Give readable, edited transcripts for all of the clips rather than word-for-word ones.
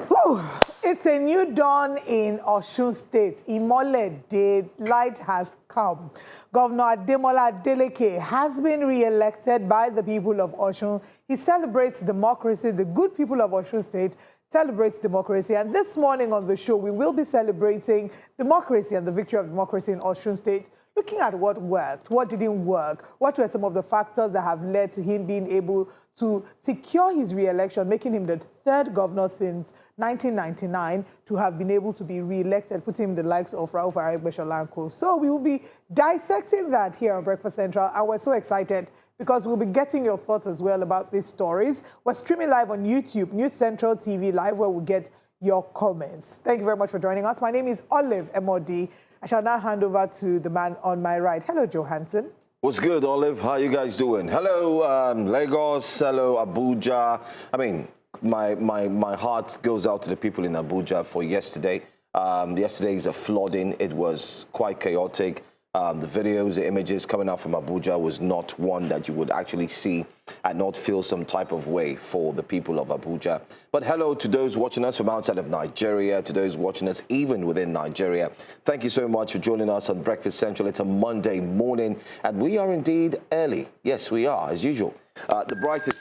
Whew. It's a new dawn in Osun State. Imole Day, light has come. Governor Ademola Adeleke has been re-elected by the people of Osun. He celebrates democracy. The good people of Osun State celebrates democracy. And this morning on the show, we will be celebrating democracy and the victory of democracy in Osun State, looking at what worked, what didn't work, what were some of the factors that have led to him being able to secure his re-election, making him the third governor since 1999 to have been able to be re-elected, putting him the likes of Rauf Aregbesola. So we will be dissecting that here on Breakfast Central, and we're so excited because we'll be getting your thoughts as well about these stories. We're streaming live on YouTube, News Central TV Live, where we'll get your comments. Thank you very much for joining us. My name is Olive MOD. I shall now hand over to the man on my right. Hello, Johansson. What's good, Olive? How you guys doing? Hello, Lagos. Hello, Abuja. I mean, my heart goes out to the people in Abuja for yesterday. Yesterday's a flooding. It was quite chaotic. The videos, the images coming out from Abuja was not one that you would actually see and not feel some type of way for the people of Abuja. But hello to those watching us from outside of Nigeria, to those watching us even within Nigeria. Thank you so much for joining us on Breakfast Central. It's a Monday morning, and we are indeed early. Yes, we are, as usual. The brightest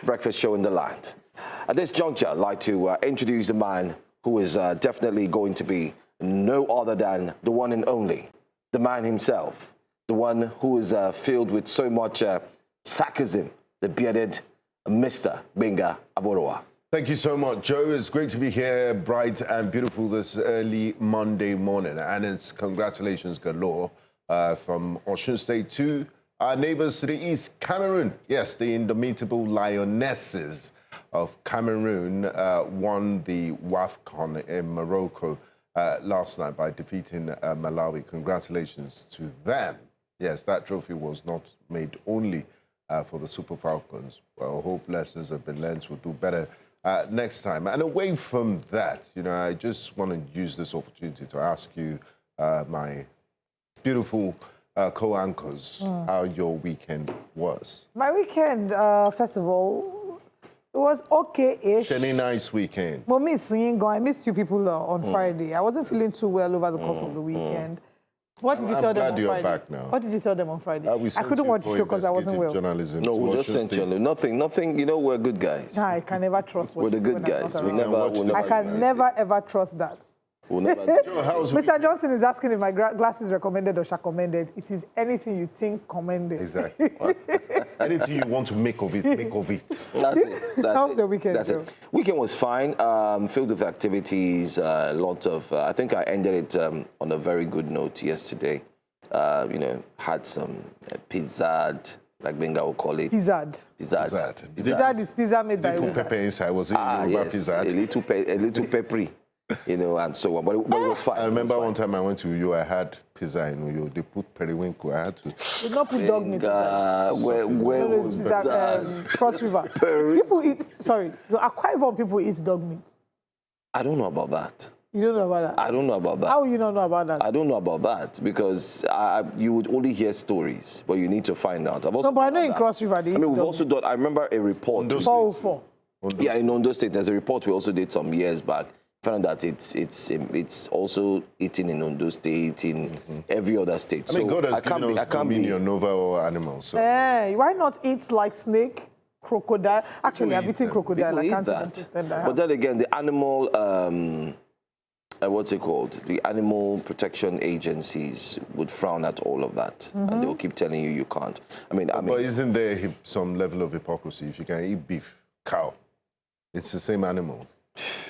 breakfast show in the land. At this juncture, I'd like to introduce the man who is definitely going to be no other than the one and only, the man himself, the one who is filled with so much sarcasm, the bearded Mr. Gbenga Aborowa. Thank you so much, Joe. It's great to be here, bright and beautiful this early Monday morning. And it's congratulations galore from Osun State to our neighbors to the east, Cameroon. Yes, the indomitable Lionesses of Cameroon won the WAFCON in Morocco last night by defeating Malawi. Congratulations to them. Yes, that trophy was not made only for the Super Falcons. Well, hope lessons have been learned. We'll do better next time. And away from that, you know, I just want to use this opportunity to ask you, my beautiful co-anchors, how your weekend was. My weekend, first of all, it was okay-ish. Any nice weekend? But I missed you people on Friday. I wasn't feeling too well over the course of the weekend. What did you tell them on Friday? I'm glad you're back now. What did you tell them on Friday? I couldn't watch the show because I wasn't well. Journalism No, we just sent you. Nothing. You know, we're good guys. Nah, I can never trust what We're the good guys. I can never, ever trust that. We'll never Mr. Johnson is asking if my glasses recommended or recommended. It is anything you think commended. Exactly. Anything you want to make of it, make of it. That's it. How was your weekend? That's it. Weekend was fine. Filled with activities. Lots of. I think I ended it on a very good note yesterday. You know, had some pizza, like Benga will call it. Pizzad. Pizzad is pizza made by little pepper inside. Was it yes, pizza? A little peppery. You know, and so on. But it was fine. I remember one time I went to Uyo, I had pizza in Uyo. They put periwinkle. I had to. Did not put dog meat. Where was that? Cross River. People eat. Sorry, Akwa Ibom people eat dog meat. I don't know about that. You don't know about that? I don't know about that. How will you not know about that? I don't know about that because you would only hear stories, but you need to find out. No, but I know in Cross River they eat we've also done. I remember a report. In Ondo State, there's a report we also did some years back. Found that it's also eaten in Ondo State, in every other state. I mean, so God has given us dominion over all animals. So. Why not eat like snake, crocodile? Actually, I've eaten crocodile. I can't even pretend I have. But then again, the animal, what's it called? The animal protection agencies would frown at all of that, and they'll keep telling you can't. But isn't there some level of hypocrisy? If you can eat beef, cow, it's the same animal.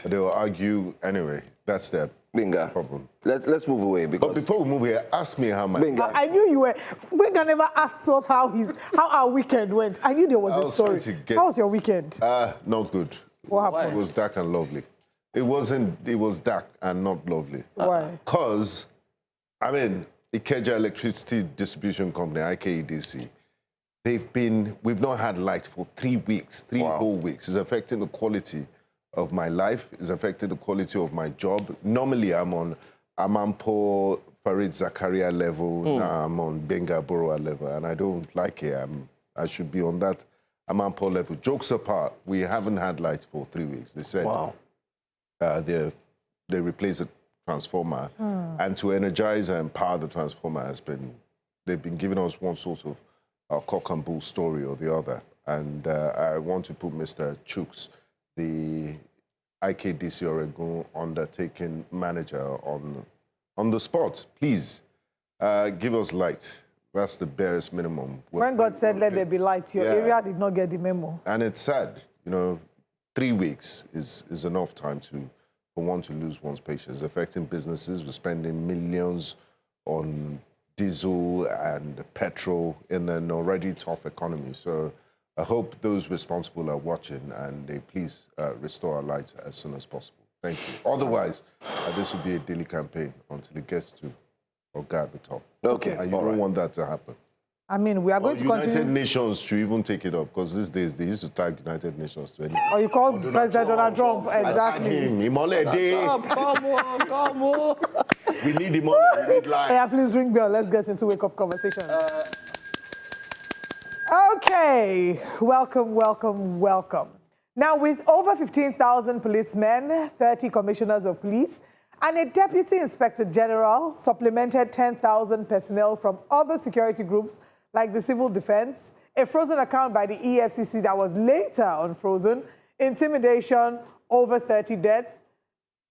They will argue anyway. That's their problem. Let's move away because. But before we move here, ask me how my. I knew you were. Benga never asked us how our weekend went. I knew there was a story. How was your weekend? Not good. What happened? It was dark and lovely. It wasn't. It was dark and not lovely. Why? Because, I mean, Ikeja Electricity Distribution Company, IKEDC, we've not had light for 3 weeks, three whole weeks. It's affecting the quality of my life, is affecting the quality of my job. Normally, I'm on Amampo, Farid Zakaria level. Now I'm on Benga Aborowa level, and I don't like it. I should be on that Amanpo level. Jokes apart, we haven't had lights for 3 weeks. They said Wow. They replaced the transformer, and to energize and power the transformer they've been giving us one sort of cock and bull story or the other. And I want to put Mr. Chooks, the IKDC Oregon undertaking manager, on the spot. Please give us light. That's the barest minimum. When God said, let there be light, your area did not get the memo. And it's sad, 3 weeks is enough time for one to lose one's patience, affecting businesses. We're spending millions on diesel and petrol in an already tough economy. So I hope those responsible are watching and they please restore our light as soon as possible. Thank you. Otherwise, this will be a daily campaign until it gets to Oga at the top. Okay. And you don't want that to happen. I mean, we are going to United continue. Nations should even take it up, because these days they used to tag United Nations to anything. Or you call President Donald Trump. Exactly. Imole Day. Come on. We need Imole. We need light. Yeah, please ring bell. Let's get into wake-up conversation. Okay. Welcome. Now, with over 15,000 policemen, 30 commissioners of police, and a deputy inspector general, supplemented 10,000 personnel from other security groups like the civil defense, a frozen account by the EFCC that was later unfrozen, intimidation, over 30 deaths,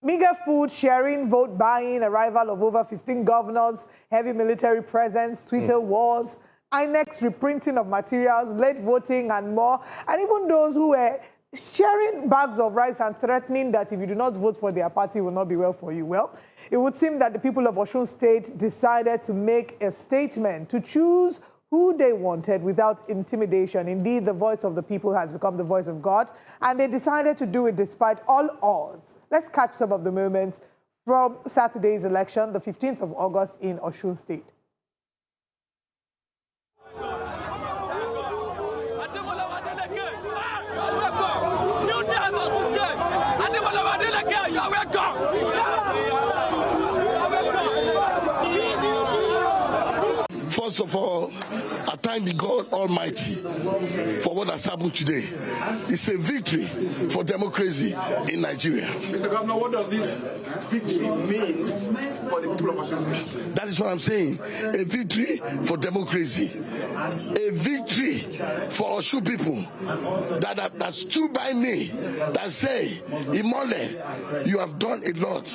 meager food sharing, vote buying, arrival of over 15 governors, heavy military presence, Twitter wars, INEC's reprinting of materials, late voting, and more. And even those who were sharing bags of rice and threatening that if you do not vote for their party, it will not be well for you. Well, it would seem that the people of Osun State decided to make a statement to choose who they wanted without intimidation. Indeed, the voice of the people has become the voice of God, and they decided to do it despite all odds. Let's catch some of the moments from Saturday's election, the 15th of August in Osun State. Ademola Adeleke, you are welcome. First of all, I thank the God Almighty for what has happened today. It's a victory for democracy in Nigeria. Mr. Governor, what does this victory mean for the people of Osun State? That is what I'm saying. A victory for democracy. A victory for Osun people that stood by me, that say, Imole, you have done a lot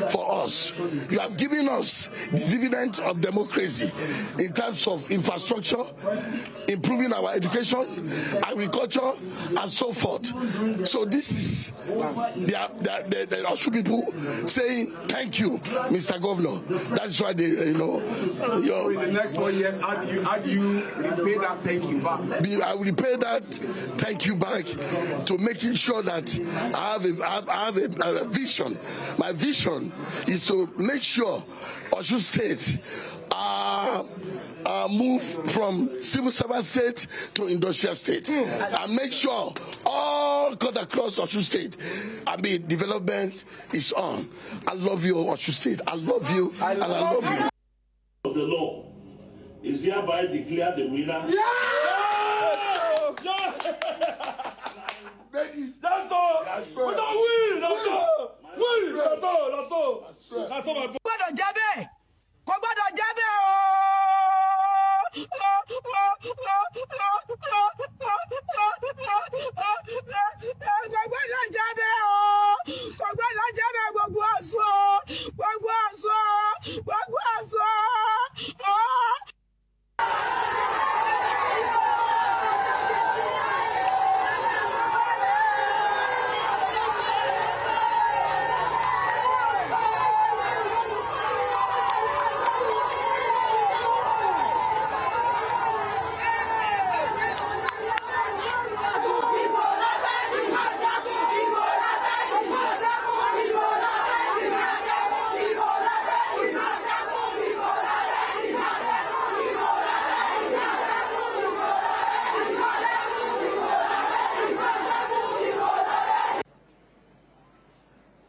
for us. You have given us the dividend of democracy in terms of infrastructure, improving our education, agriculture, and so forth. So this is the Osun people saying thank you, Mr. Governor. That's why they, So in the next 4 years, how do you repay that thank you back? I will repay that thank you back to making sure that I have a vision. My vision is to make sure Osun State move from civil servant state to industrial state, and make sure all cut across Osun State, development is on. I love you, Osun State. I love you, and I love you. The law is hereby declared the winner. That's all. We don't win. That's all. Win. That's all. That's all. That's all.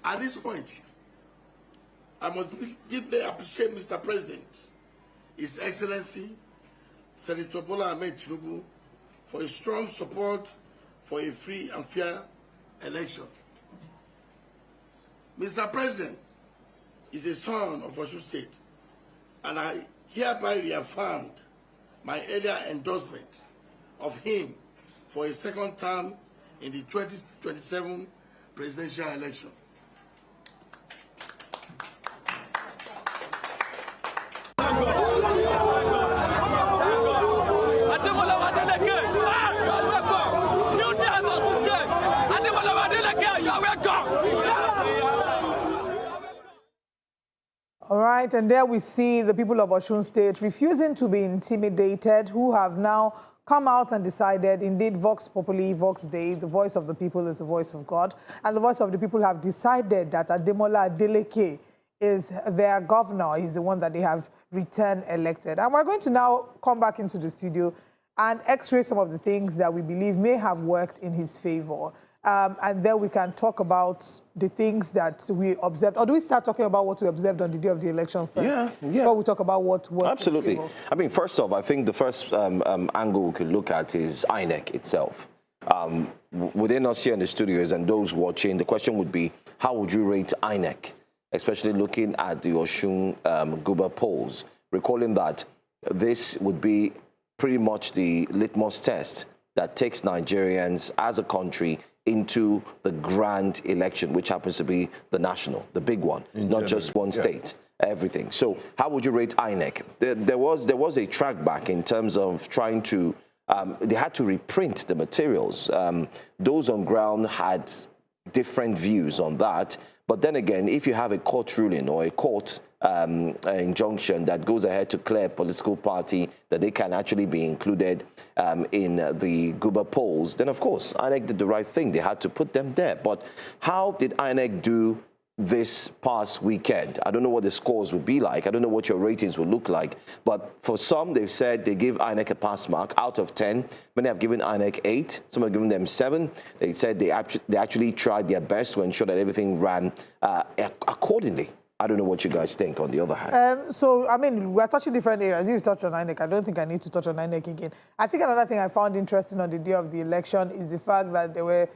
At this point, I must deeply appreciate Mr. President, His Excellency, Senator Bola Tinubu, for his strong support for a free and fair election. Mr. President is a son of Osun State, and I hereby reaffirmed my earlier endorsement of him for a second term in the 2027 presidential election. Ademola Adeleke, you are welcome. New day at Osun State. Ademola Adeleke, you are welcome. All right, and there we see the people of Osun State refusing to be intimidated, who have now come out and decided, indeed, Vox Populi, Vox Dei, the voice of the people is the voice of God, and the voice of the people have decided that Ademola Adeleke is their governor. He's the one that they have returned elected. And we're going to now come back into the studio and x-ray some of the things that we believe may have worked in his favor. And then we can talk about the things that we observed. Or do we start talking about what we observed on the day of the election first? Yeah. Before we talk about what worked. Absolutely. I mean, first off, I think the first angle we could look at is INEC itself. Within us here in the studios and those watching, the question would be, how would you rate INEC, especially looking at the Osun Guber polls, recalling that this would be pretty much the litmus test that takes Nigerians as a country into the grand election, which happens to be the national, the big one, not just one state, everything. So how would you rate INEC? There was a track back in terms of trying to, they had to reprint the materials. Those on ground had different views on that. But then again, if you have a court ruling or a court injunction that goes ahead to clear a political party that they can actually be included in the Guber polls, then of course INEC did the right thing. They had to put them there. But how did INEC do this past weekend? I don't know what the scores would be like. I don't know what your ratings would look like. But for some, they've said they give INEC a pass mark out of 10. Many have given INEC 8. Some have given them 7. They said they actually tried their best to ensure that everything ran accordingly. I don't know what you guys think on the other hand. So, I mean, we're touching different areas. You've touched on INEC. I don't think I need to touch on INEC again. I think another thing I found interesting on the day of the election is the fact that there were...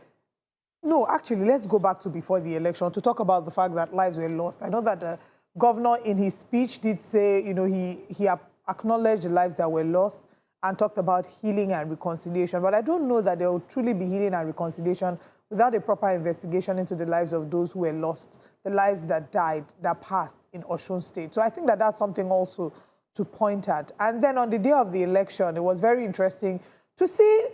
No, actually, let's go back to before the election to talk about the fact that lives were lost. I know that the governor in his speech did say, you know, he acknowledged the lives that were lost and talked about healing and reconciliation. But I don't know that there will truly be healing and reconciliation without a proper investigation into the lives of those who were lost, the lives that died, that passed in Osun State. So I think that that's something also to point at. And then on the day of the election, it was very interesting to see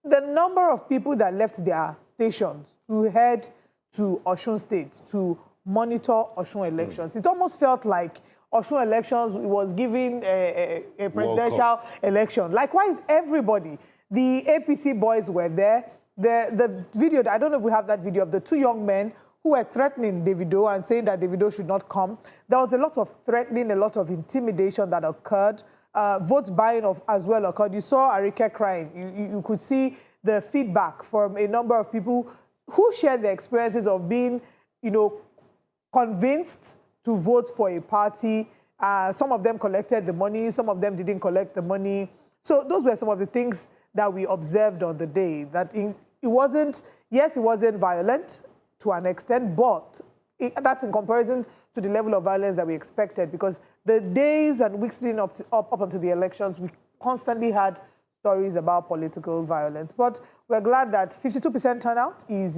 the number of people that left their stations to head to Osun State to monitor Osun elections. It almost felt like Osun elections was giving a presidential election. Likewise, everybody, the APC boys were there. The video, I don't know if we have that video of the 2 young men who were threatening Davido and saying that Davido should not come. There was a lot of threatening, a lot of intimidation that occurred. Vote buying as well occurred. You saw Arike crying. You could see the feedback from a number of people who shared their experiences of being, you know, convinced to vote for a party. Some of them collected the money. Some of them didn't collect the money. So those were some of the things that we observed on the day. That it wasn't, yes, it wasn't violent to an extent, but that's in comparison to the level of violence that we expected, because the days and weeks leading up until the elections, we constantly had stories about political violence. But we're glad that 52% turnout is,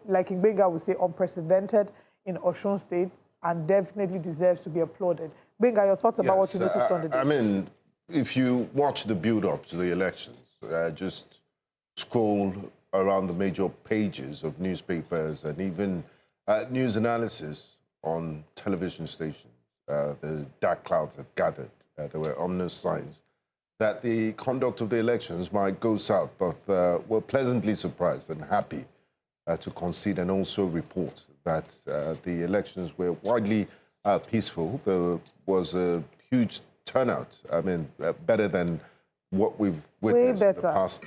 like Gbenga would say, unprecedented in Osun State and definitely deserves to be applauded. Gbenga, your thoughts about what you noticed on the day? I mean, if you watch the build-up to the elections, just scroll around the major pages of newspapers and even news analysis on television stations, the dark clouds had gathered. There were ominous signs that the conduct of the elections might go south, but we're pleasantly surprised and happy to concede and also report that the elections were widely peaceful. There was a huge turnout. I mean, better than what we've witnessed in the past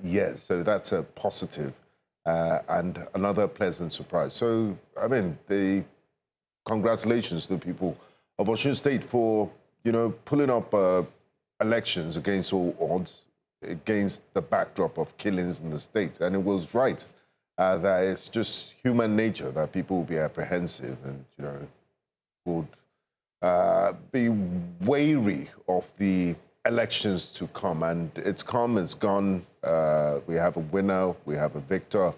years. So that's a positive and another pleasant surprise. So, I mean, congratulations to the people of Osun State for, you know, pulling up elections against all odds, against the backdrop of killings in the state. And it was right that it's just human nature that people will be apprehensive and, would be wary of the elections to come. And it's come, it's gone. We have a winner, we have a victor.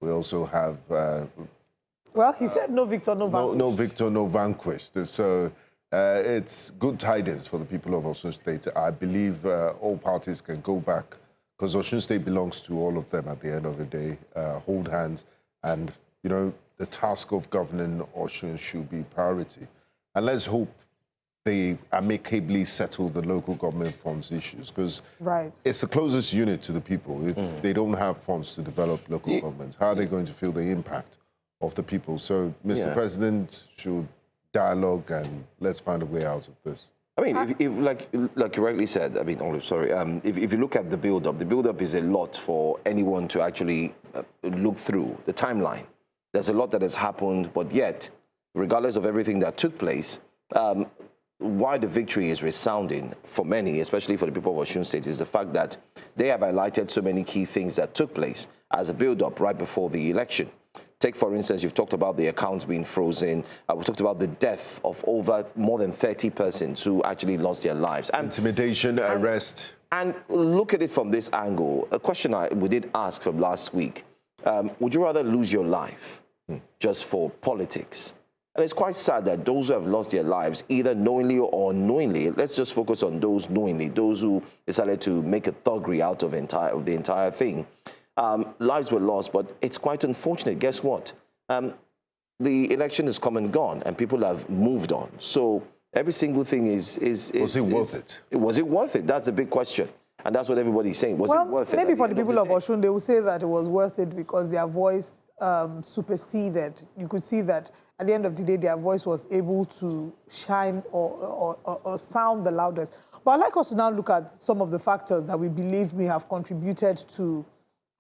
We also have... well, he said no victor, no vanquished. No victor, no vanquished. So it's good tidings for the people of Osun State. I believe all parties can go back, because Osun State belongs to all of them at the end of the day, hold hands. And, the task of governing Osun should be priority. And let's hope they amicably settle the local government funds issues, because it's the closest unit to the people. If they don't have funds to develop local governments, how are they going to feel the impact of the people? So, Mr. President should dialogue and let's find a way out of this. I mean, if like you rightly said, I mean, if you look at the build-up is a lot for anyone to actually look through the timeline. There's a lot that has happened, but yet, regardless of everything that took place, why the victory is resounding for many, especially for the people of Osun State, is the fact that they have highlighted so many key things that took place as a build-up right before the election. Take, for instance, you've talked about the accounts being frozen. We talked about the death of more than 30 persons who actually lost their lives. And, intimidation, arrest. And look at it from this angle. A question we did ask from last week. Would you rather lose your life just for politics? And it's quite sad that those who have lost their lives, either knowingly or unknowingly, let's just focus on those knowingly, those who decided to make a thuggery out of the entire thing. Lives were lost, but it's quite unfortunate. Guess what? The election has come and gone, and people have moved on. So every single thing is was it worth it? Was it worth it? That's a big question. And that's what everybody's saying. Was it worth it? Maybe for the people of Osun, they will say that it was worth it because their voice superseded. You could see that at the end of the day, their voice was able to shine or sound the loudest. But I'd like us to now look at some of the factors that we believe may have contributed to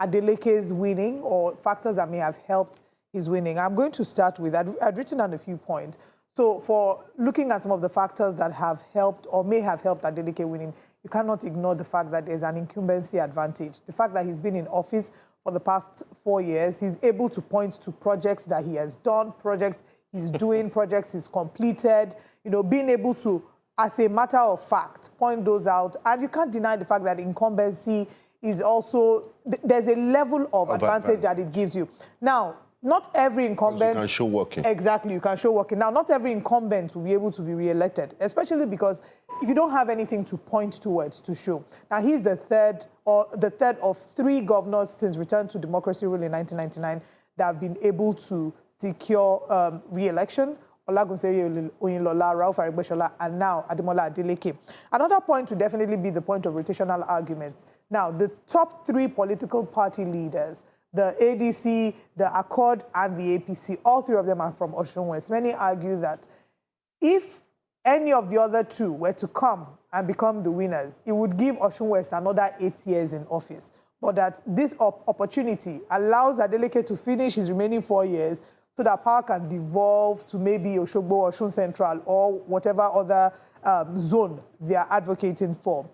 Adeleke's winning, or factors that may have helped his winning. I'm going to start with, I'd written down a few points. So for looking at some of the factors that have helped or may have helped Adeleke winning, you cannot ignore the fact that there's an incumbency advantage. The fact that he's been in office for the past 4 years, he's able to point to projects that he has done, projects he's doing, projects he's completed, being able to, as a matter of fact, point those out. And you can't deny the fact that incumbency is also, there's a level of advantage that it gives you. Now, not every incumbent... You can show working. Exactly, you can show working. Now, not every incumbent will be able to be re-elected, especially because if you don't have anything to point towards to show. Now, he's the third of 3 governors since return to democracy rule in 1999 that have been able to secure re-election. Olagunseyi Oyinlola, Rauf Aregbesola, and now Ademola Adeleke. Another point would definitely be the point of rotational arguments. Now, the top 3 political party leaders, the ADC, the Accord, and the APC, all 3 of them are from Osun West. Many argue that if any of the other 2 were to come and become the winners, it would give Osun West another 8 years in office. But that this opportunity allows Adeleke to finish his remaining 4 years so that power can devolve to maybe Oshogbo, Osun Central, or whatever other zone they are advocating for.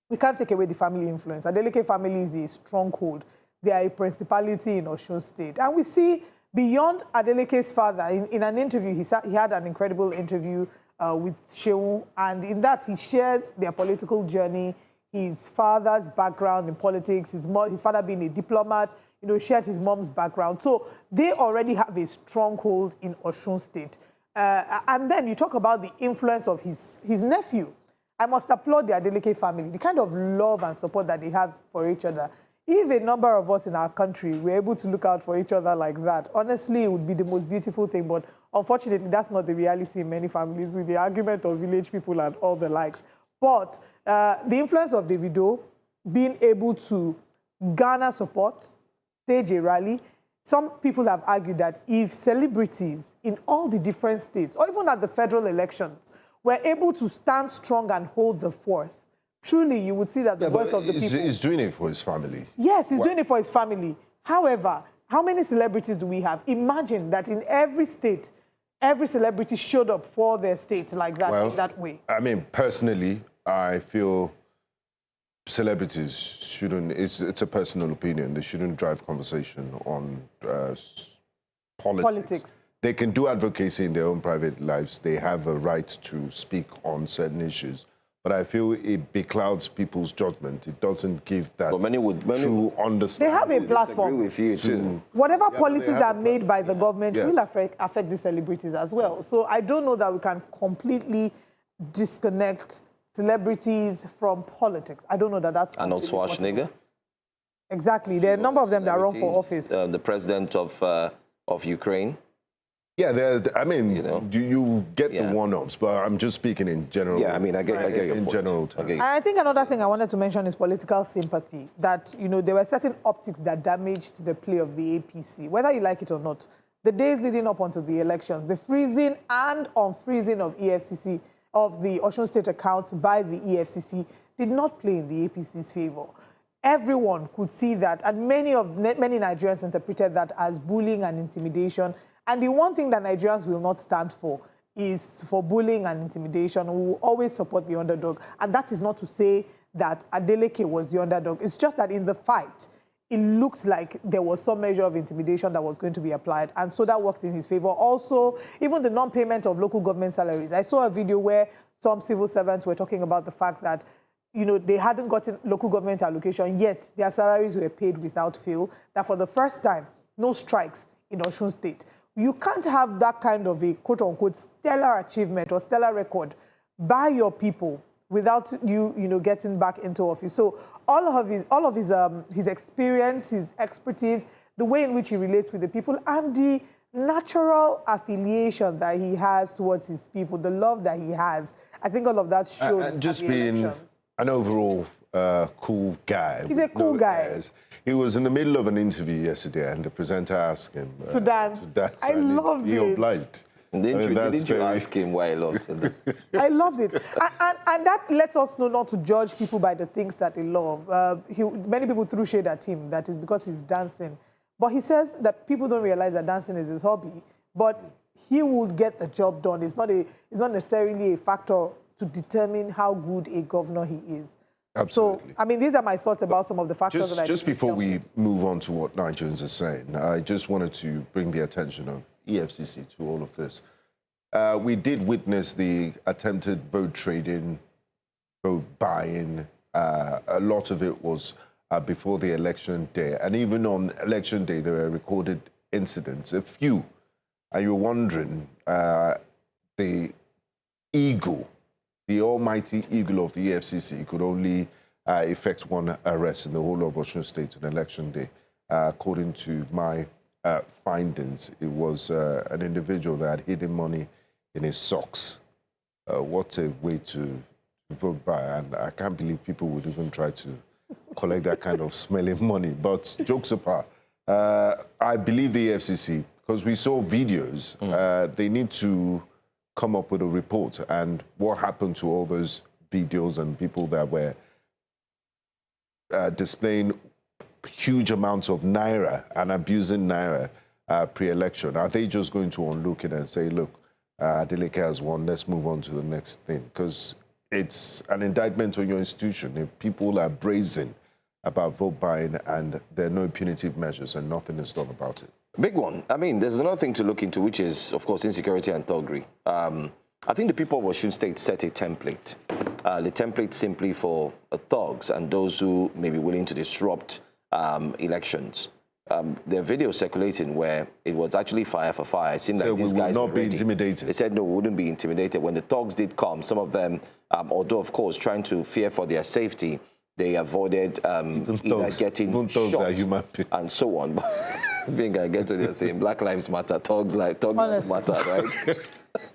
We can't take away the family influence. Adeleke family is a stronghold. They are a principality in Osun State. And we see beyond Adeleke's father, in an interview, he had an incredible interview with Shehu, and in that he shared their political journey, his father's background in politics, his father being a diplomat, shared his mom's background. So they already have a stronghold in Osun State. And then you talk about the influence of his nephew. I must applaud the Adeleke family, the kind of love and support that they have for each other. If a number of us in our country were able to look out for each other like that, honestly, it would be the most beautiful thing. But unfortunately, that's not the reality in many families, with the argument of village people and all the likes. But the influence of Davido being able to garner support, stage a rally. Some people have argued that if celebrities in all the different states, or even at the federal elections, were able to stand strong and hold the fort, truly you would see that the voice of the people... He's doing it for his family. Yes, he's doing it for his family. However, how many celebrities do we have? Imagine that in every state, every celebrity showed up for their state like that, in that way. I mean, personally, I feel celebrities shouldn't, it's a personal opinion, they shouldn't drive conversation on politics. They can do advocacy in their own private lives. They have a right to speak on certain issues. But I feel it beclouds people's judgment. It doesn't give that true understanding. They have a platform. Agree with you too. Whatever policies are made by the government will affect the celebrities as well. So I don't know that we can completely disconnect celebrities from politics. I don't know that that's Arnold Schwarzenegger. Exactly. There are a number of them that run for office. The president of Ukraine. Yeah, I mean, you get the one-offs, but I'm just speaking in general. Yeah, I mean, I get your point. General terms. And I think another thing I wanted to mention is political sympathy, that, there were certain optics that damaged the play of the APC, whether you like it or not. The days leading up until the elections, the freezing and unfreezing of EFCC, of the Osun State account by the EFCC, did not play in the APC's favor. Everyone could see that, and many Nigerians interpreted that as bullying and intimidation. And the one thing that Nigerians will not stand for is for bullying and intimidation. We will always support the underdog. And that is not to say that Adeleke was the underdog. It's just that in the fight, it looked like there was some measure of intimidation that was going to be applied. And so that worked in his favor. Also, even the non-payment of local government salaries. I saw a video where some civil servants were talking about the fact that they hadn't gotten local government allocation, yet their salaries were paid without fail. That for the first time, no strikes in Osun State. You can't have that kind of a quote-unquote stellar achievement or stellar record by your people without you getting back into office. So all of his experience, his expertise, the way in which he relates with the people, and the natural affiliation that he has towards his people, the love that he has, I think all of that showed and just at the being elections. An overall cool guy. He's a cool guy. He was in the middle of an interview yesterday, and the presenter asked him to dance. I loved it. He obliged. Didn't you ask him why he loves it? I loved it. And that lets us know not to judge people by the things that they love. Many people threw shade at him, that is because he's dancing. But he says that people don't realize that dancing is his hobby. But he will get the job done. It's not necessarily a factor to determine how good a governor he is. Absolutely. So, I mean, these are my thoughts about some of the factors that I Just before we move on to what Nigerians are saying, I just wanted to bring the attention of EFCC to all of this. We did witness the attempted vote trading, vote buying. A lot of it was before the election day. And even on election day, there were recorded incidents, a few. And you're wondering, the eagle, the almighty eagle of the EFCC could only effect one arrest in the whole of Osun State on election day. According to my findings, it was an individual that had hidden money in his socks. What a way to vote by. And I can't believe people would even try to collect that kind of smelling money. But jokes apart, I believe the EFCC, because we saw videos, they need to come up with a report and what happened to all those videos and people that were displaying huge amounts of naira and abusing naira pre-election. Are they just going to unlook it and say, look, Adeleke has won, let's move on to the next thing? Because it's an indictment on your institution. If people are brazen about vote buying and there are no punitive measures and nothing is done about it. Big one. I mean, there's another thing to look into, which is, of course, insecurity and thuggery. I think the people of Osun State set a template. The template simply for thugs and those who may be willing to disrupt elections. There are videos circulating where it was actually fire for fire. It seemed so like these guys would not were be ready. intimidated. They said no, we wouldn't be intimidated. When the thugs did come, some of them, although of course trying to fear for their safety, they avoided either getting shot and so on. Being I get to the same, Black Lives Matter, thugs lives matter, right?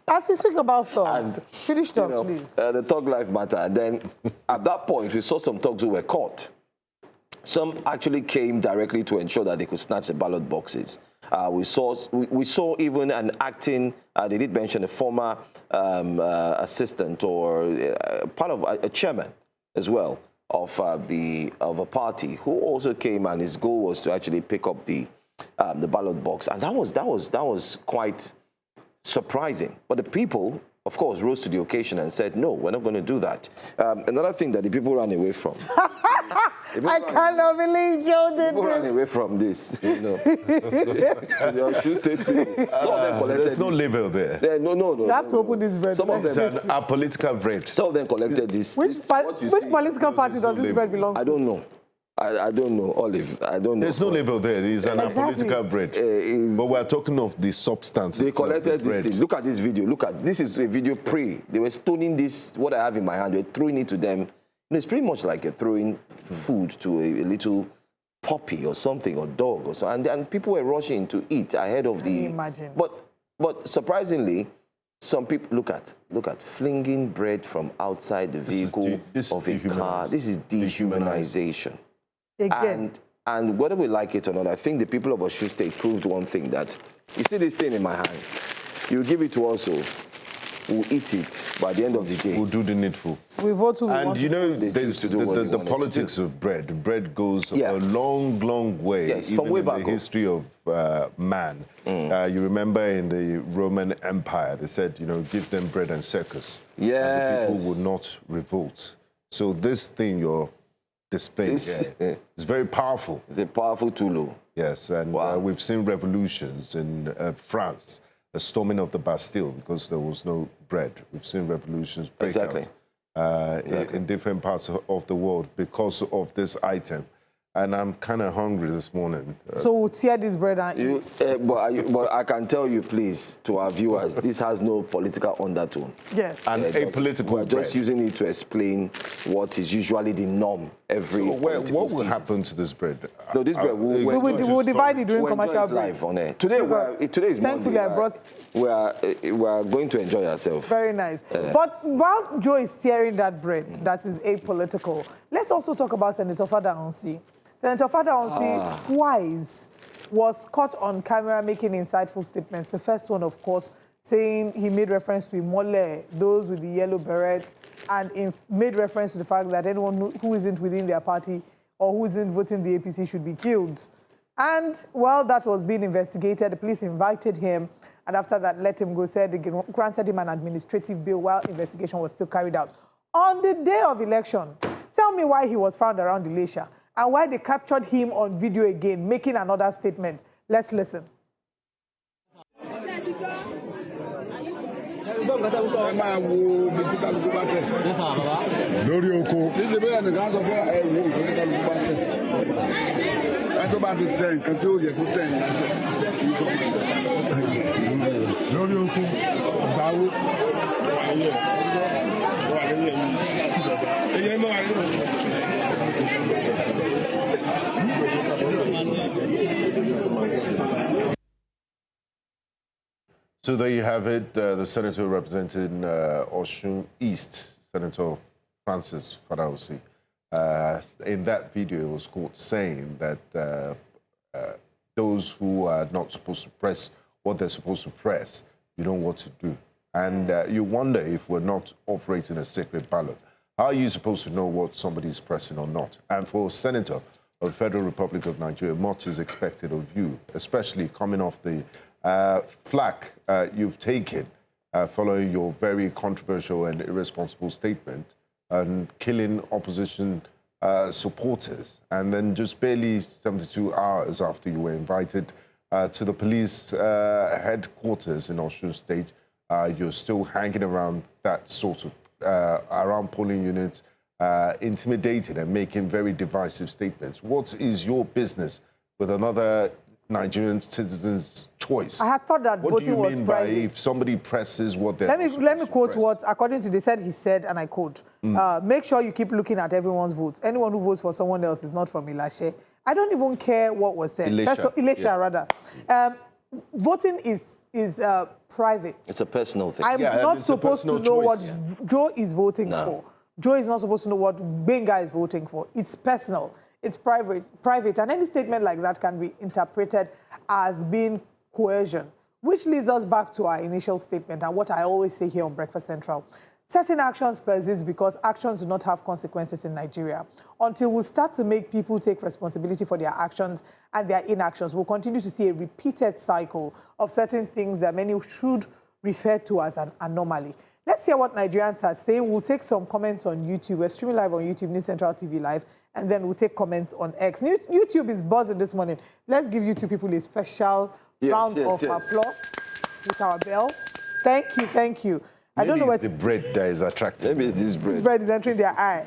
As we speak about thugs, finish thugs, please. The thug life matter. And then at that point, we saw some thugs who were caught. Some actually came directly to ensure that they could snatch the ballot boxes. We saw even an acting, they did mention a former assistant or part of a chairman as well of a party who also came, and his goal was to actually pick up the ballot box. And that was quite surprising. But the people of course, rose to the occasion and said, no, we're not going to do that. Another thing that the people ran away from. I cannot believe Joe did People ran this. away from this, you know. The Osun State people. Some of them collected There's no this. label there. No. You have to open this bread. Some of It's them, an apolitical bread. some of them collected this. Which political party does this bread belong to? I don't know. I don't know, Olive. I don't know. There's no label there. It's an Exactly. apolitical bread. But we're talking of the substance. They itself, collected the this bread. thing. Look at this video. Look at this is a video pre. They were stoning this. What I have in my hand. They're throwing it to them. You know, it's pretty much like you're throwing food to a little puppy or something or dog or so. And people were rushing to eat ahead of Can you imagine? But surprisingly, some people look at flinging bread from outside the vehicle this of a car. This is dehumanization. Again. And whether we like it or not, I think the people of Osun State proved one thing, that you see this thing in my hand, you give it to us, so we'll eat it by the end of the day. We'll do the needful. We vote who we want And you to know, They there's choose to do what they the wanted to politics of bread. Bread goes Yeah. a long, long way. Yes, even from way in back the up. history of man. You remember in the Roman Empire, they said, you know, give them bread and circus. And the Yes. people would not revolt. So this thing you're displaying here is very powerful. It's a powerful tool. Yes, and Wow. we've seen revolutions in France, the storming of the Bastille because there was no bread. We've seen revolutions break Exactly. out in different parts of the world because of this item. And I'm kind of hungry this morning. So we'll tear this bread and eat. But I can tell you, please, to our viewers, this has no political undertone. Yes. And We're apolitical We're bread. just using it to explain what is usually the norm every So political what will season. happen to this bread? No, this bread will- We'll divide it during We'll enjoy commercial it break. live on air. Today is Thankfully, Monday. I brought... We are going to enjoy ourselves. Very nice. But while Joe is tearing that bread, that is apolitical, let's also talk about Senator Fada Onsi. Senator Fada Onsi, twice, was caught on camera making insightful statements. The first one, of course, saying he made reference to Imole, those with the yellow berets, and made reference to the fact that anyone who isn't within their party or who isn't voting the APC should be killed. And while that was being investigated, the police invited him, and after that let him go, said they granted him an administrative bail while investigation was still carried out. On the day of election, tell me why he was found around Elisha and why they captured him on video again, making another statement. Let's listen. ẹ máa wo ibi tí kálukú bá tẹ̀ lórí oko títí bẹ́ẹ̀ nìkan sọ pé ẹ wo ibi tí kálukú bá tẹ̀ ẹ tó bá ti tẹ nǹkan tí ó yẹ kó tẹ̀ nǹkan ṣe kì í sọ lórí oko ìgbàwó ayé wà lórí ẹ̀yìn ẹ̀yẹ náà ayé So there you have it, the senator representing Osun East, Senator Francis Fada Onsi. In that video, it was caught saying that those who are not supposed to press what they're supposed to press, you know what to do. And you wonder if we're not operating a secret ballot. How are you supposed to know what somebody is pressing or not? And for a senator of the Federal Republic of Nigeria, much is expected of you, especially coming off the flack you've taken following your very controversial and irresponsible statement and killing opposition supporters. And then just barely 72 hours after you were invited to the police headquarters in Osun State, you're still hanging around that sort of, around polling units, intimidating and making very divisive statements. What is your business with another Nigerian citizen's choice? I had thought that what voting was What do you mean by private. if somebody presses what they're Let me supposed to quote press? what, according to they said, he said, and I quote, make sure you keep looking at everyone's votes. Anyone who votes for someone else is not from Ilashe. I don't even care what was said. Elisha, Elisha, yeah. rather. Voting is private. It's a personal thing. I'm Yeah, and not it's a supposed to personal know choice. what Joe is voting No. for. Joe is not supposed to know what Benga is voting for. It's personal. It's private. And any statement like that can be interpreted as being coercion, which leads us back to our initial statement and what I always say here on Breakfast Central. Certain actions persist because actions do not have consequences in Nigeria. Until we start to make people take responsibility for their actions and their inactions, we'll continue to see a repeated cycle of certain things that many should refer to as an anomaly. Let's hear what Nigerians are saying. We'll take some comments on YouTube. We're streaming live on YouTube, News Central TV Live, and then we'll take comments on X. YouTube is buzzing this morning. Let's give YouTube people a special round of applause with our bell. Thank you, thank you. Maybe I don't know it's what the bread that is attractive. Maybe it's this bread. this bread is entering their eye.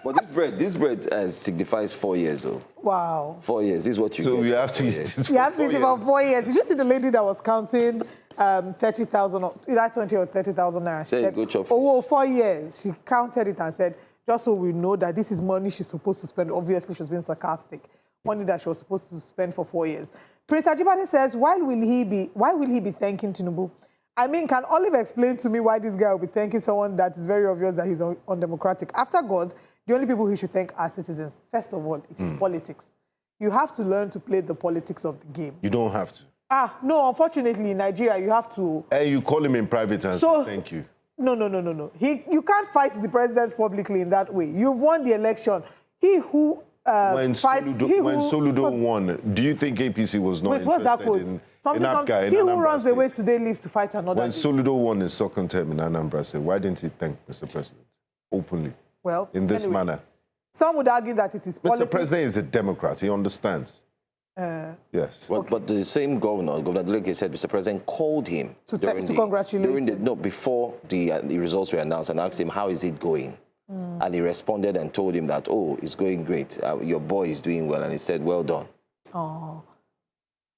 But this bread signifies 4 years old. Wow. 4 years. This is what you So get. we have to eat it. You have to eat about 4 years. Did you see the lady that was counting 30,000, either 20 or 30,000 naira? She said, go chop. oh, 4 years. She counted it and said, just so we know that this is money she's supposed to spend. Obviously, she's being sarcastic. Money that she was supposed to spend for 4 years. Prince Ajibade says, why will he be thanking Tinubu? I mean, can Olive explain to me why this guy will be thanking someone that is very obvious that he's undemocratic? After God, the only people he should thank are citizens. First of all, it is politics. You have to learn to play the politics of the game. You don't have to. No, unfortunately, in Nigeria, you have to... And you call him in private and say thank you. No. You can't fight the president publicly in that way. You've won the election. He who when fights... Soludo won, do you think APC was not what's that quote? interested in He who runs away today lives to fight another When day. Soludo won his second term in Anambra, said, why didn't he thank Mr. President openly? Well, in this manner. Some would argue that it is politics. Mr. President is a Democrat. He understands. Yes. But the same Governor Adeleke said Mr. President called him to congratulate him. Before the results were announced and asked him, how is it going? And he responded and told him that, oh, it's going great. Your boy is doing well. And he said, well done. Oh.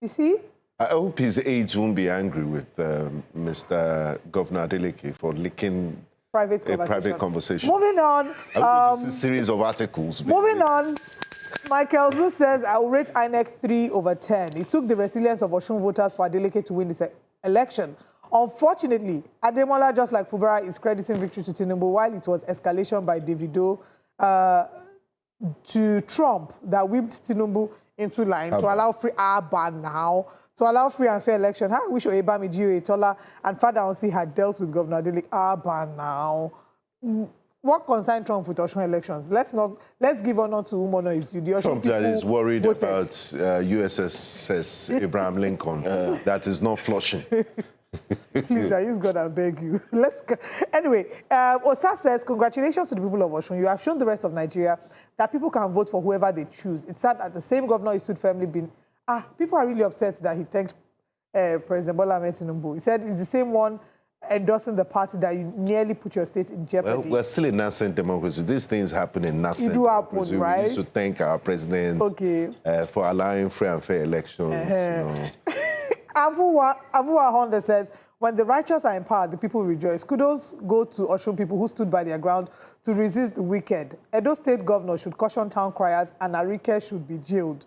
You see? I hope his aides won't be angry with Mr. Governor Adeleke for leaking private conversation. Moving on. A series of articles. Moving on. Michael Zu says, I will rate INEC 3/10. It took the resilience of Osun voters for Adeleke to win this election. Unfortunately, Ademola, just like Fubara, is crediting victory to Tinubu, while it was escalation by Davido to Trump that whipped Tinubu into line to allow free to allow free and fair election. I wish Dayo Oketola and Father Onsi had dealt with Governor Adeleke. What concerned Trump with Osun elections? Let's give honor to whom honor is due. The Osun Trump that is worried voted. about USS Abraham Lincoln. That is not flushing. Please, I use God and beg you. Let's go. Anyway, Osa says, congratulations to the people of Osun. You have shown the rest of Nigeria that people can vote for whoever they choose. It's sad that the same governor he stood firmly been. People are really upset that he thanked President Bola Tinubu. He said it's the same one endorsing the party that you nearly put your state in jeopardy. Well, we're still in nascent democracy. These things happen in nascent democracy. Happen, right? We need to thank our president for allowing free and fair elections. Avuwa Honda says, when the righteous are in power, the people rejoice. Kudos go to Osun people who stood by their ground to resist the wicked. Edo State governor should caution town criers and Arike should be jailed.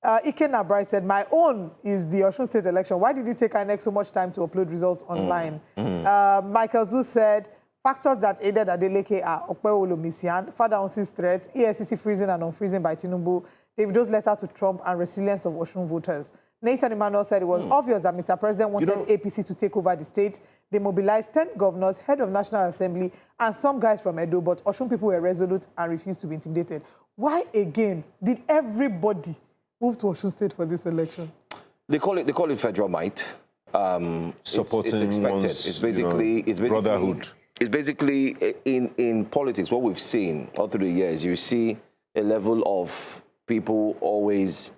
Ikenna Bright said, my own is the Osun State election. Why did it take INEC so much time to upload results online? Michael Zu said, factors that aided Adeleke are Okpewolo Misian, Father Onsi's threat, EFCC freezing and unfreezing by Tinubu, Davido's letter to Trump, and resilience of Osun voters. Nathan Emmanuel said it was obvious that Mr. President wanted APC to take over the state. They mobilized 10 governors, head of National Assembly, and some guys from Edo, but Osun people were resolute and refused to be intimidated. Why, again, did everybody move to Osun State for this election? They call it federal might. Supporting it's expected. It's basically brotherhood. It's basically in politics. What we've seen all through the years, you see a level of people always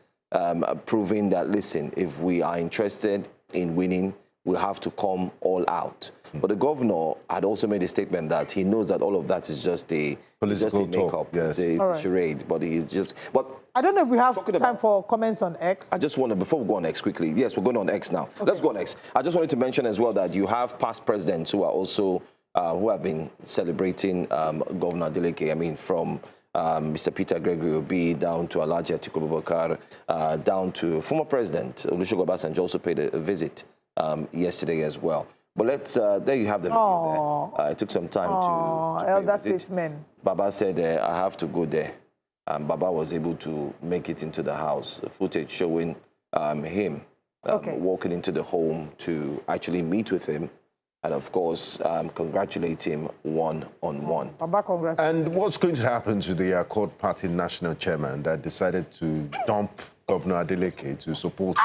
proving that, listen, if we are interested in winning, we have to come all out. But the governor had also made a statement that he knows that all of that is just a political makeup. Yes. It's a charade. But he's just. But I don't know if we have time for comments on X. I just want to, before we go on X quickly, yes, we're going on X now. Okay. Let's go on X. I just wanted to mention as well that you have past presidents who are also, who have been celebrating Governor Adeleke. I mean, from Mr. Peter Gregory Obi down to Alhaji Atiku Abubakar, down to former President Olusegun Obasanjo also paid a visit yesterday as well. But let's, there you have the video there. It took some time to elder statesmen. Baba said, I have to go there. And Baba was able to make it into the house. The footage showing him walking into the home to actually meet with him. And of course, congratulate him one-on-one. Baba, congrats. And what's going to happen to the Accord Party national chairman that decided to dump Governor Adeleke to support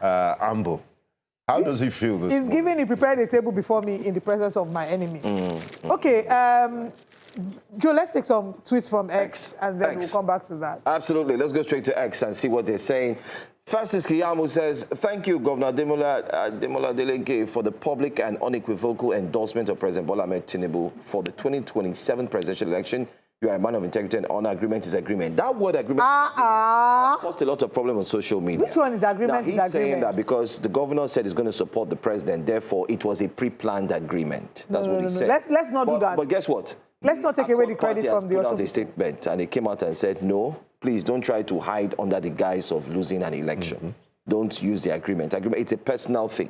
Ambo? How does he feel this He's morning? given, he prepared a table before me in the presence of my enemy. Okay, Joe, let's take some tweets from X and then we'll come back to that. Absolutely. Let's go straight to X and see what they're saying. Francis Kiyamo says, thank you, Governor Ademola Adeleke, for the public and unequivocal endorsement of President Bola Tinubu for the 2027 presidential election. You are a man of integrity and honor. Agreement is agreement. That word agreement caused a lot of problem on social media. Which one is agreement? Now, he's saying that because the governor said he's going to support the president, therefore it was a pre-planned agreement. That's what he said. Let's not do that. But guess what? Let's not take away the credit from the Osun State statement, and they came out and said, no, please don't try to hide under the guise of losing an election. Don't use the agreement. It's a personal thing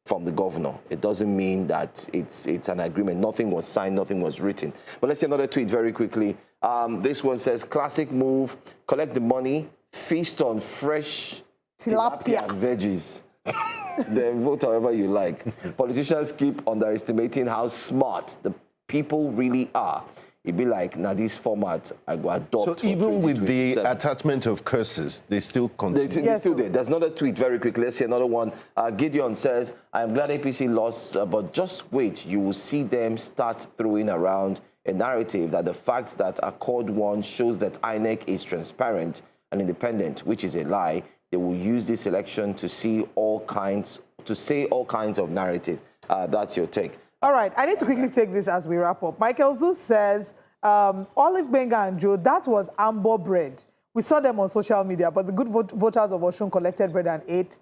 from the governor. It doesn't mean that it's an agreement. Nothing was signed, nothing was written. But let's see another tweet very quickly. This one says, classic move, collect the money, feast on fresh tilapia and veggies. Then vote however you like. Politicians keep underestimating how smart the people really are. It'd be like, now this format I go adopt. So even with the attachment of curses, they still continue. They're still there. There's another tweet very quickly. Let's see another one. Gideon says, I am glad APC lost, but just wait. You will see them start throwing around a narrative that the fact that Accord won shows that INEC is transparent and independent, which is a lie. They will use this election to say all kinds of narrative. That's your take. All right, I need to quickly take this as we wrap up. Michael Zeus says, Olive Benga and Joe, that was amber bread. We saw them on social media, but the good voters of Osun collected bread and ate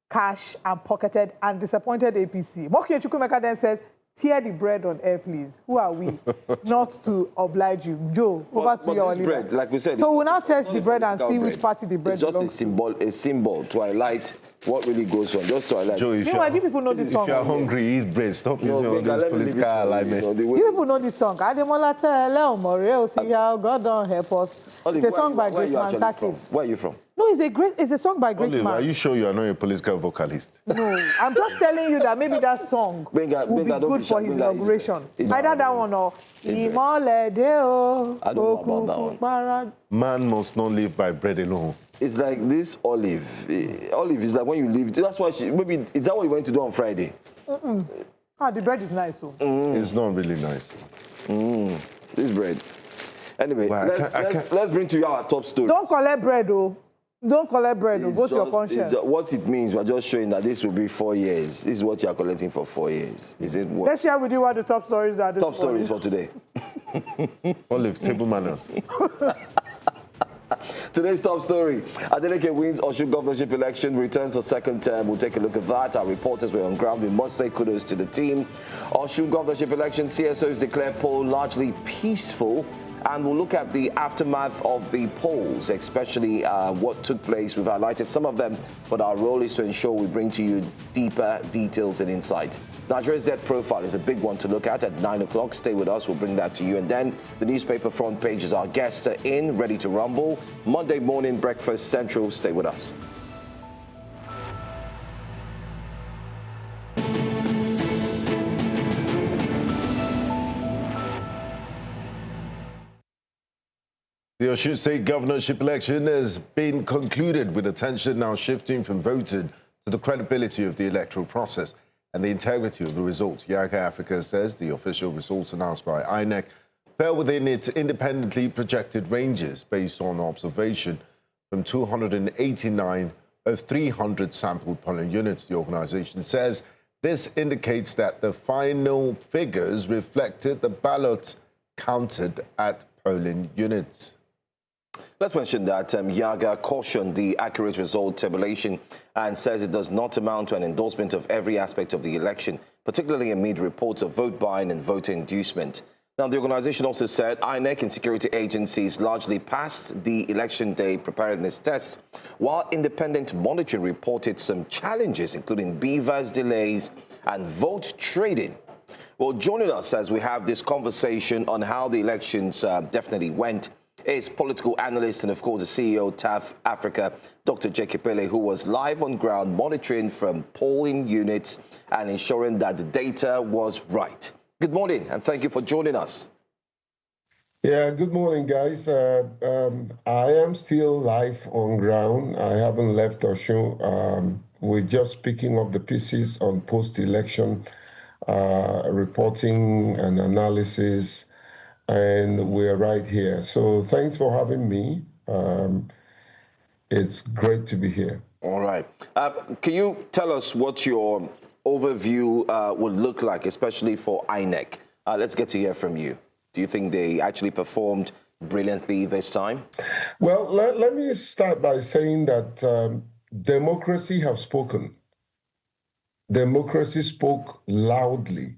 cash and pocketed and disappointed APC. Mokie Chukwumeka then says, tear the bread on air, please. Who are we not to oblige you? Joe, over to your leader. Bread, like we said, so we'll now test the bread and see which party the bread belongs to. It's just a symbol to highlight what really goes on. Just to highlight. Joe, if people know this song. If you're hungry, eat bread. Stop using all this political alignment. You people know this song. Ademola Adeleke, see how God don't help us. It's a song by Great Man Takis. Where are you from? No, it's a song by Great Man. Are you sure you are not a political vocalist? No, I'm just telling you that maybe that song will be good for his inauguration. Either that one or Imole Deo. I don't know about that one. Man must not live by bread alone. It's like this olive. Olive is like when you live. That's why maybe is that what you went to do on Friday? The bread is nice, so. It's not really nice. This bread. Anyway, let's bring to you our top story. Don't collect bread, though. Don't collect bread. Go to your conscience. What it means, we're just showing that this will be 4 years. This is what you are collecting for 4 years. Is it what? Let's share with you what the top stories are. Top stories for today. Olive, table manners. Today's top story. Adeleke wins Osun governorship election, returns for second term. We'll take a look at that. Our reporters were on ground. We must say kudos to the team. Osun governorship election, CSOs declare poll largely peaceful. And we'll look at the aftermath of the polls, especially what took place. We've highlighted some of them, but our role is to ensure we bring to you deeper details and insights. Nigeria's debt profile is a big one to look at 9 o'clock. Stay with us. We'll bring that to you. And then the newspaper front pages. Our guests are in, ready to rumble. Monday morning breakfast central. Stay with us. The Osun State governorship election has been concluded, with attention now shifting from voting to the credibility of the electoral process and the integrity of the results. Yiaga Africa says the official results announced by INEC fell within its independently projected ranges based on observation from 289 of 300 sampled polling units. The organization says this indicates that the final figures reflected the ballots counted at polling units. Let's mention that Yiaga cautioned the accurate result tabulation and says it does not amount to an endorsement of every aspect of the election, particularly amid reports of vote buying and voter inducement. Now, the organization also said INEC and security agencies largely passed the election day preparedness tests, while independent monitoring reported some challenges, including BVAS delays and vote trading. Well, joining us as we have this conversation on how the elections definitely went is political analyst and, of course, the CEO of TAF Africa, Dr. Epelle, who was live on ground monitoring from polling units and ensuring that the data was right. Good morning, and thank you for joining us. Yeah, good morning, guys. I am still live on ground. I haven't left Osun. We're just picking up the pieces on post-election reporting and analysis, and we're right here. So thanks for having me. It's great to be here. All right. Can you tell us what your overview would look like, especially for INEC? Let's get to hear from you. Do you think they actually performed brilliantly this time? Well, let me start by saying that democracy has spoken. Democracy spoke loudly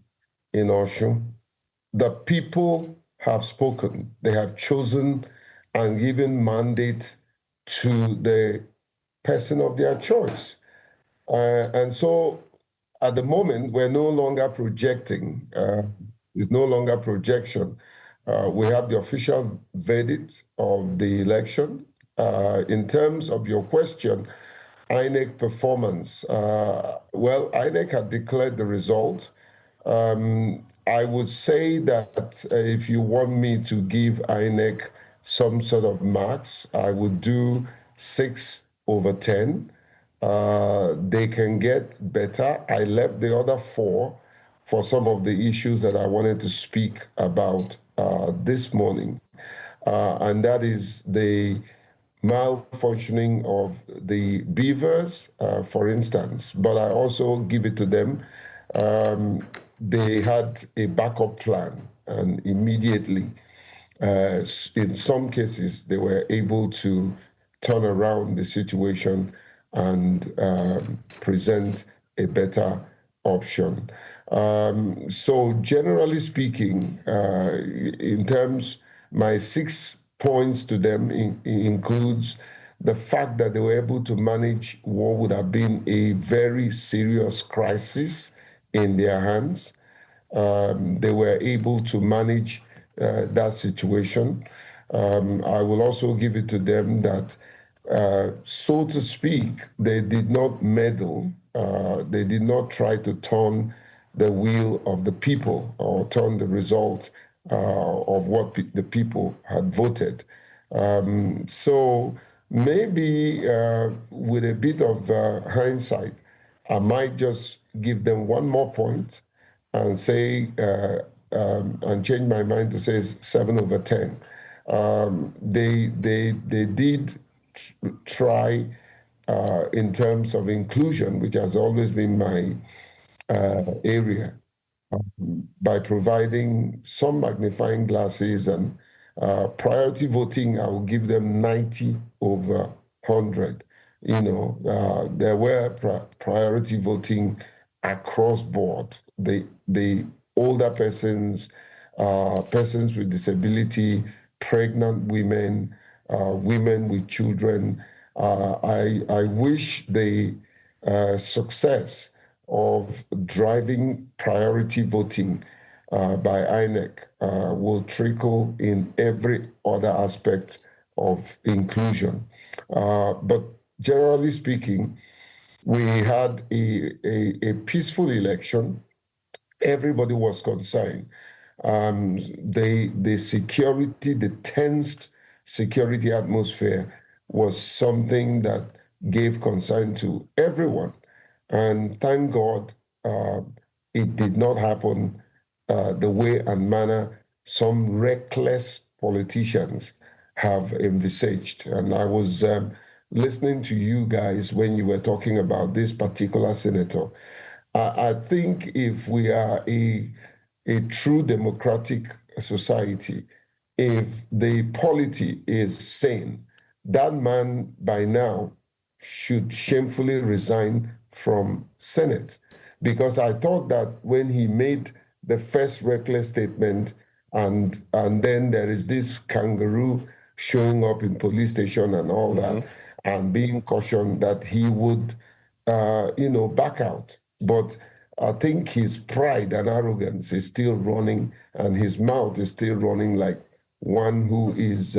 in Osun. The people have spoken. They have chosen and given mandate to the person of their choice. And so at the moment, we're no longer projecting. It's no longer projection. We have the official verdict of the election. In terms of your question, INEC performance. Well, INEC had declared the result. I would say that if you want me to give INEC some sort of marks, I would do 6/10. They can get better. I left the other 4 for some of the issues that I wanted to speak about this morning. And that is the malfunctioning of the BVAS, for instance. But I also give it to them. They had a backup plan, and immediately, in some cases, they were able to turn around the situation and present a better option. So generally speaking, in terms, my 6 points to them includes the fact that they were able to manage what would have been a very serious crisis in their hands. They were able to manage that situation. I will also give it to them that, so to speak, they did not meddle. They did not try to turn the wheel of the people or turn the result of what the people had voted. So maybe with a bit of hindsight, I might just give them one more point and say, and change my mind to say 7/10. They did try in terms of inclusion, which has always been my area, by providing some magnifying glasses and priority voting. I will give them 90/100. You know, there were priority voting across board. The older persons, persons with disability, pregnant women, women with children. I wish the success of driving priority voting by INEC will trickle in every other aspect of inclusion. But generally speaking, we had a peaceful election. Everybody was concerned. The security, the tensed security atmosphere was something that gave concern to everyone. And thank God it did not happen the way and manner some reckless politicians have envisaged. And I was listening to you guys when you were talking about this particular senator. I think if we are a true democratic society, if the polity is sane, that man by now should shamefully resign from Senate. Because I thought that when he made the first reckless statement, and then there is this kangaroo showing up in police station and all that, and being cautioned that he would, back out. But I think his pride and arrogance is still running, and his mouth is still running like one who is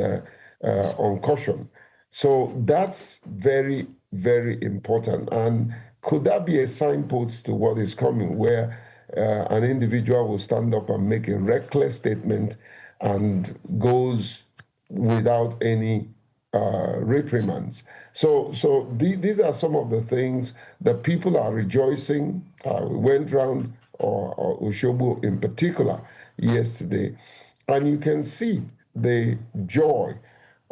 on caution. So that's very, very important. And could that be a signpost to what is coming, where an individual will stand up and make a reckless statement and goes without any reprimands. So these are some of the things that people are rejoicing. We went round Oshobo in particular yesterday, and you can see the joy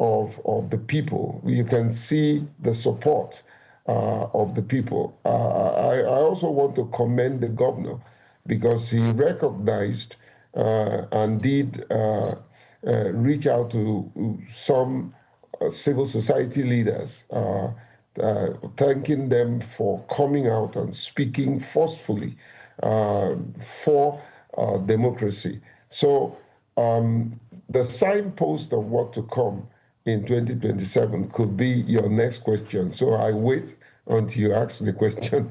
of the people. You can see the support of the people. I also want to commend the governor because he recognized and did reach out to some civil society leaders, thanking them for coming out and speaking forcefully for democracy. So the signpost of what to come in 2027 could be your next question. So I wait until you ask the question.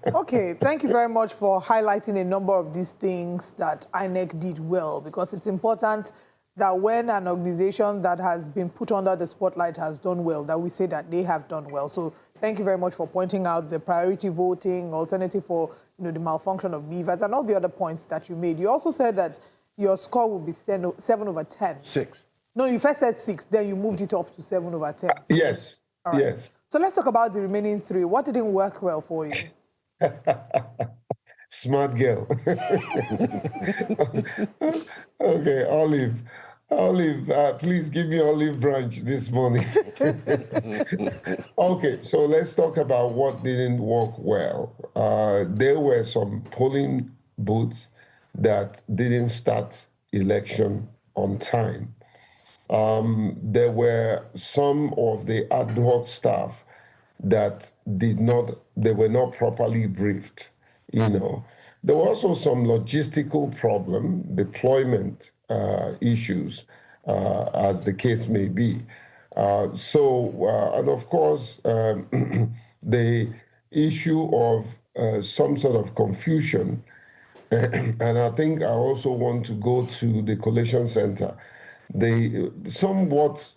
Okay, thank you very much for highlighting a number of these things that INEC did well, because it's important that when an organization that has been put under the spotlight has done well, that we say that they have done well. So thank you very much for pointing out the priority voting, alternative for the malfunction of BVAS, and all the other points that you made. You also said that your score will be 7 over 10. 6. No, you first said 6, then you moved it up to 7 over 10. Yes, all right. Yes. So let's talk about the remaining 3. What didn't work well for you? Smart girl. Okay, Olive, please give me olive branch this morning. Okay, so let's talk about what didn't work well. There were some polling booths that didn't start election on time. There were some of the ad hoc staff that they were not properly briefed. There were also some logistical problem, deployment issues, as the case may be. And of course, the issue of some sort of confusion. And I think I also want to go to the collation center.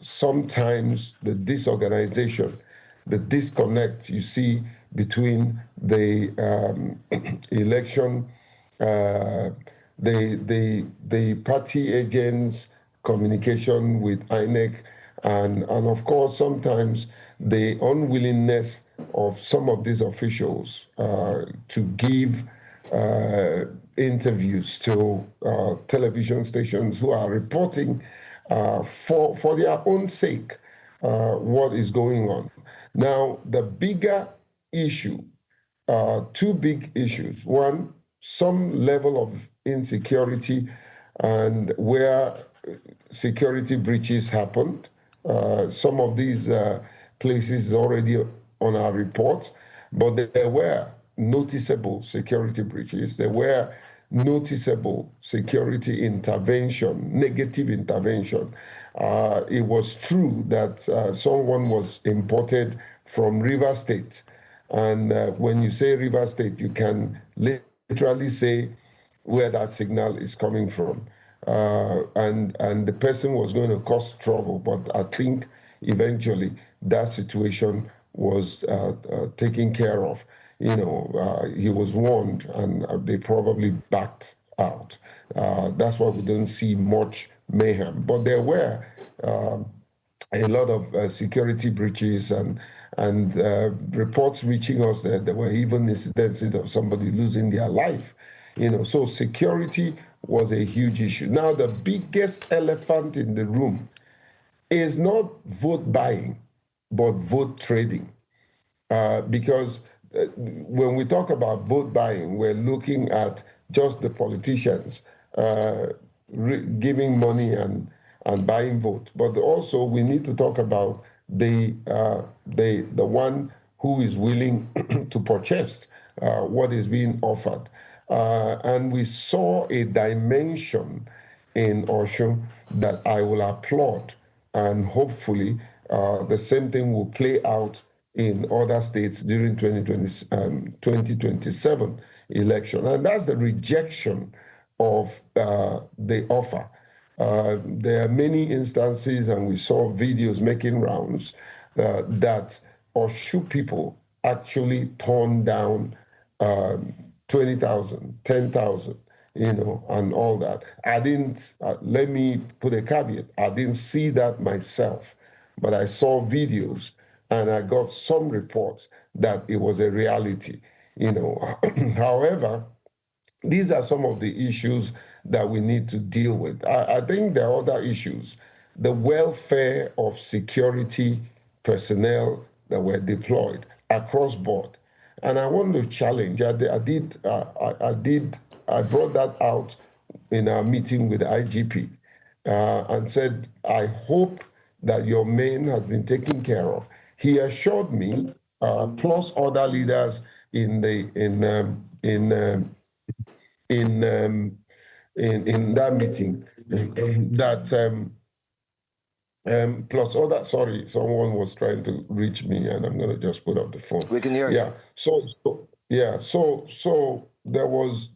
Sometimes the disorganization, the disconnect you see between the election, the party agents' communication with INEC, and of course sometimes the unwillingness of some of these officials to give interviews to television stations who are reporting for their own sake what is going on. Now, the bigger issue, 2 big issues. One, some level of insecurity and where security breaches happened. Some of these places already on our report, but there were noticeable security breaches. There were noticeable security intervention, negative intervention. It was true that someone was imported from River State. And when you say River State, you can literally say where that signal is coming from. And the person was going to cause trouble, but I think eventually that situation was taken care of. He was warned, and they probably backed out. That's why we don't see much mayhem. But there were a lot of security breaches and reports reaching us that there were even incidents of somebody losing their life. So security was a huge issue. Now, the biggest elephant in the room is not vote buying, but vote trading. Because when we talk about vote buying, we're looking at just the politicians giving money and buying vote. But also we need to talk about the one who is willing to purchase what is being offered. And we saw a dimension in Osun that I will applaud, and hopefully the same thing will play out in other states during 2027 election. And that's the rejection of the offer. There are many instances, and we saw videos making rounds, that Osun people actually turned down 20,000, 10,000, and all that. I didn't, let me put a caveat, I didn't see that myself. but I saw videos and I got some reports that it was a reality, you know. However, these are some of the issues that we need to deal with. I think there are other issues. The welfare of security personnel that were deployed across board. And I want to challenge, I brought that out in our meeting with the IGP and said, I hope that your men has been taken care of. He assured me, plus other leaders in that meeting, that plus other, sorry, someone was trying to reach me, and I'm going to just put up the phone. We can hear you. Yeah. So there was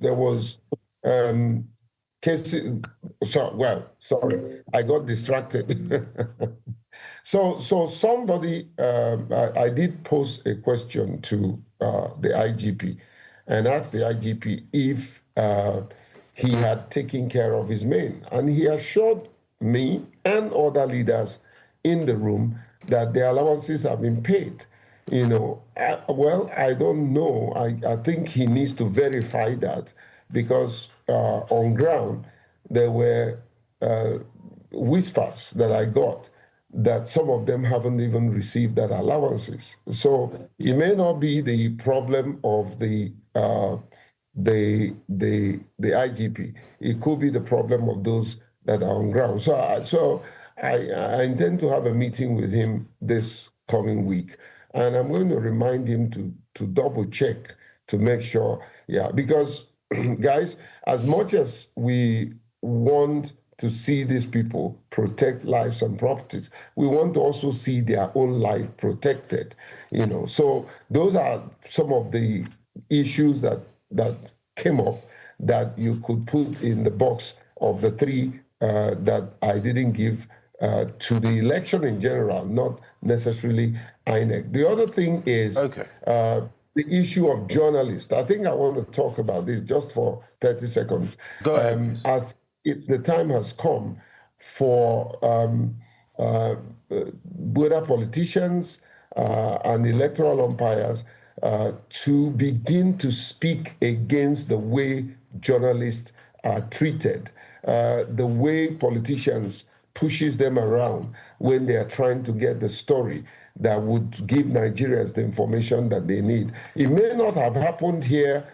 cases. So well, sorry, I got distracted. So somebody, I did pose a question to the IGP, and asked the IGP if he had taken care of his men, and he assured me and other leaders in the room that the allowances have been paid. You know, well, I don't know. I think he needs to verify that, because on ground there were whispers that I got that some of them haven't even received that allowances. So it may not be the problem of the IGP. It could be the problem of those that are on ground. So I intend to have a meeting with him this coming week, and I'm going to remind him to double check to make sure. Yeah, because guys, as much as we want to see these people protect lives and properties, we want to also see their own life protected. You know, so those are some of the issues that came up that you could put in the box of the three that I didn't give to the election in general, not necessarily INEC. The other thing is the issue of journalists. I think I want to talk about this just for 30 seconds. Go ahead. The time has come for whether politicians and electoral umpires to begin to speak against the way journalists are treated, the way politicians pushes them around when they are trying to get the story that would give Nigerians the information that they need. It may not have happened here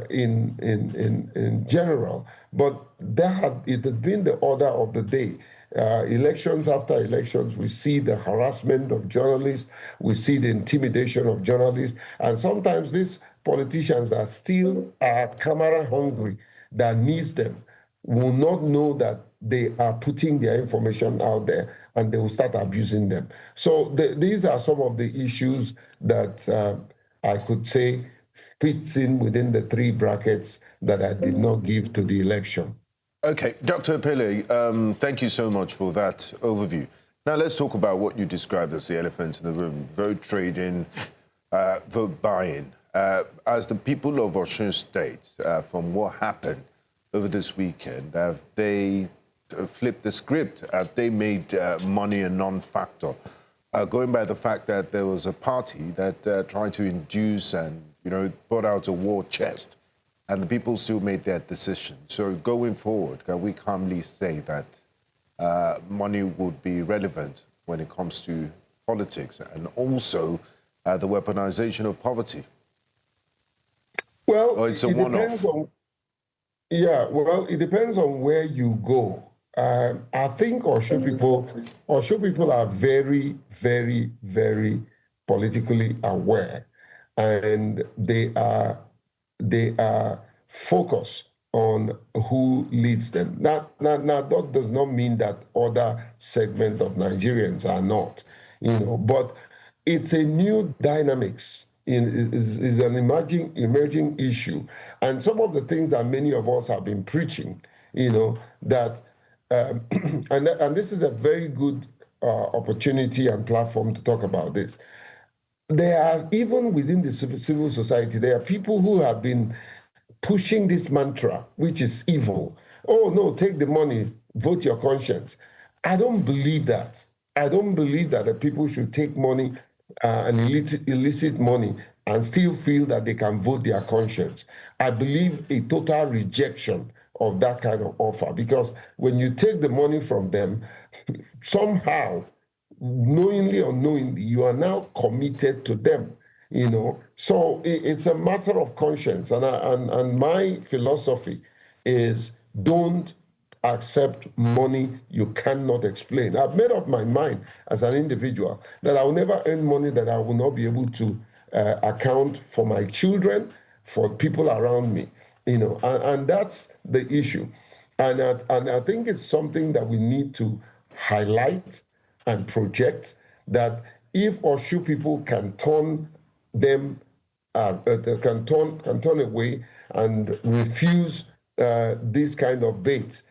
in general, but it has been the order of the day. Elections after elections, we see the harassment of journalists, we see the intimidation of journalists, and sometimes these politicians that still are camera hungry, that needs them, will not know that they are putting their information out there, and they will start abusing them. So these are some of the issues that I could say fits in within the three brackets that I did not give to the election. Okay, Dr. Epelle, thank you so much for that overview. Now let's talk about what you described as the elephant in the room: vote trading, vote buying. As the people of Osun State, from what happened over this weekend, have they flipped the script? Have they made money a non-factor? Going by the fact that there was a party that tried to induce and, brought out a war chest, and the people still made their decision. So going forward, can we calmly say that money would be relevant when it comes to politics, and also the weaponization of poverty? Well, or it's a one-off? It depends on where you go. I think Osun people are very, very, very politically aware, and they are focused on who leads them. Now, that does not mean that other segment of Nigerians are not, but it's a new dynamics. Is an emerging issue, and some of the things that many of us have been preaching, that and this is a very good opportunity and platform to talk about this. There are, even within the civil society, there are people who have been pushing this mantra, which is evil. Oh no, take the money, vote your conscience. I don't believe that. I don't believe that the people should take money, an illicit money, and still feel that they can vote their conscience. I believe a total rejection of that kind of offer, because when you take the money from them, somehow, knowingly or unknowingly, you are now committed to them. So it's a matter of conscience, and my philosophy is don't accept money you cannot explain. I've made up my mind as an individual that I will never earn money that I will not be able to account for my children, for people around me, and that's the issue. And I think it's something that we need to highlight and project, that if Oshu people can turn them, can turn away and refuse this kind of bait,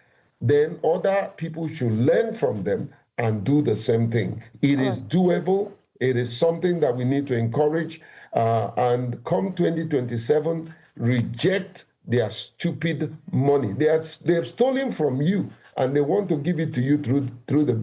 then other people should learn from them and do the same thing. It is doable. It is something that we need to encourage. And come 2027, reject their stupid money. They've stolen from you, and they want to give it to you through the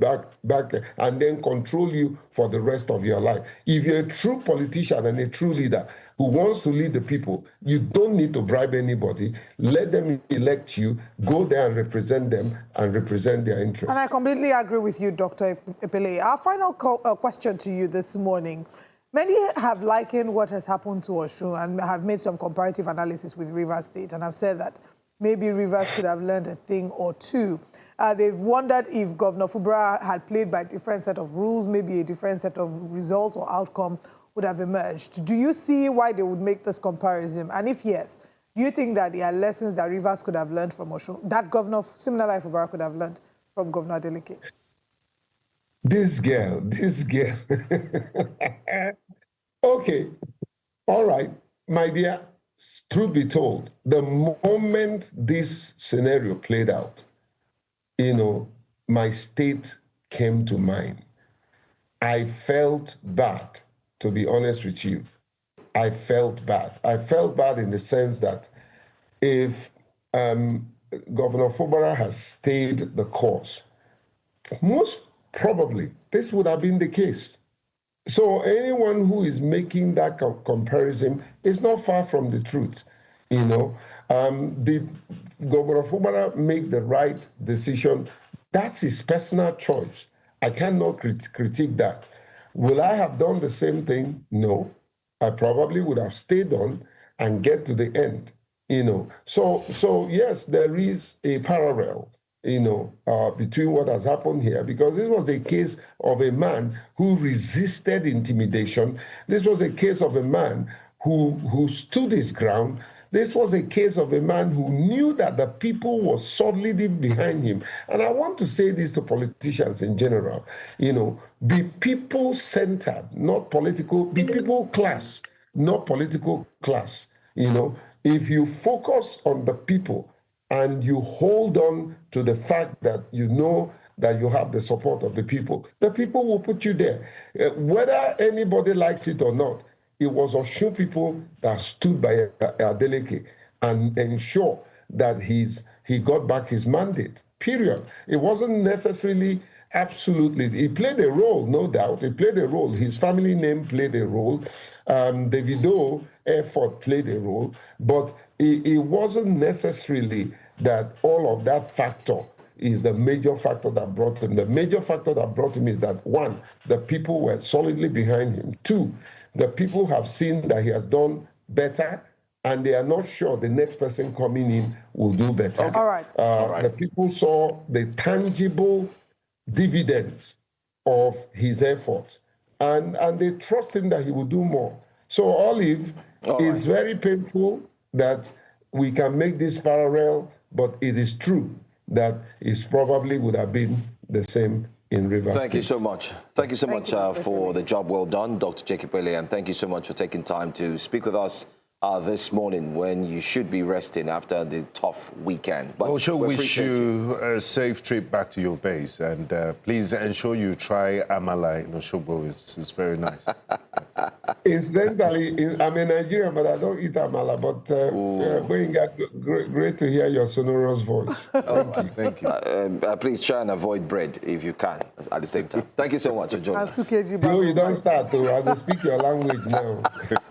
back and then control you for the rest of your life. If you're a true politician and a true leader who wants to lead the people, you don't need to bribe anybody. Let them elect you, go there and represent them and represent their interests. And I completely agree with you, Dr. Epelle. Our final question to you this morning. Many have likened what has happened to Osun and have made some comparative analysis with Rivers State, and have said that maybe Rivers could have learned a thing or two. They've wondered if Governor Fubara had played by a different set of rules, maybe a different set of results or outcome would have emerged. Do you see why they would make this comparison? And if yes, do you think that there are lessons that Rivers could have learned from Osun, that Governor, similar like Fubara, could have learned from Governor Adeleke? This girl. Okay, all right, my dear, truth be told, the moment this scenario played out, my state came to mind. I felt bad, to be honest with you. I felt bad. I felt bad in the sense that if Governor Fubara has stayed the course, most probably this would have been the case. So anyone who is making that comparison is not far from the truth. Did Governor Fubara make the right decision? That's his personal choice. I cannot critique that. Will I have done the same thing? No. I probably would have stayed on and get to the end. So yes, there is a parallel between what has happened here, because this was a case of a man who resisted intimidation. This was a case of a man who stood his ground. This was a case of a man who knew that the people were solidly behind him. And I want to say this to politicians in general, be people-centered, not political, be people-class, not political class. If you focus on the people, and you hold on to the fact that you know that you have the support of the people will put you there. Whether anybody likes it or not, it was Osun people that stood by Adeleke and ensure that he got back his mandate, period. It wasn't necessarily absolutely. He played a role, no doubt. He played a role. His family name played a role. Davido effort played a role, but it wasn't necessarily that all of that factor is the major factor that brought him. The major factor that brought him is that, one, the people were solidly behind him. Two, the people have seen that he has done better, and they are not sure the next person coming in will do better. Okay. All right. The people saw the tangible dividends of his effort, and they trust him that he will do more. So, Olive, it's very painful that we can make this parallel, but it is true that it probably would have been the same in Rivers State. Thank you so much. Thank you so much for the job well done, Dr. Jacob Epelle, and thank you so much for taking time to speak with us this morning when you should be resting after the tough weekend. But also wish you a safe trip back to your base, and please ensure you try Amala in Osogbo. It's very nice. Incidentally, I'm a Nigerian, but I don't eat amala. But Boyinga, great to hear your sonorous voice. Thank you. Thank you. Please try and avoid bread if you can at the same time. Thank you so much for joining us. 2 kg No, you bag of don't rice. start, though. I will speak your language now.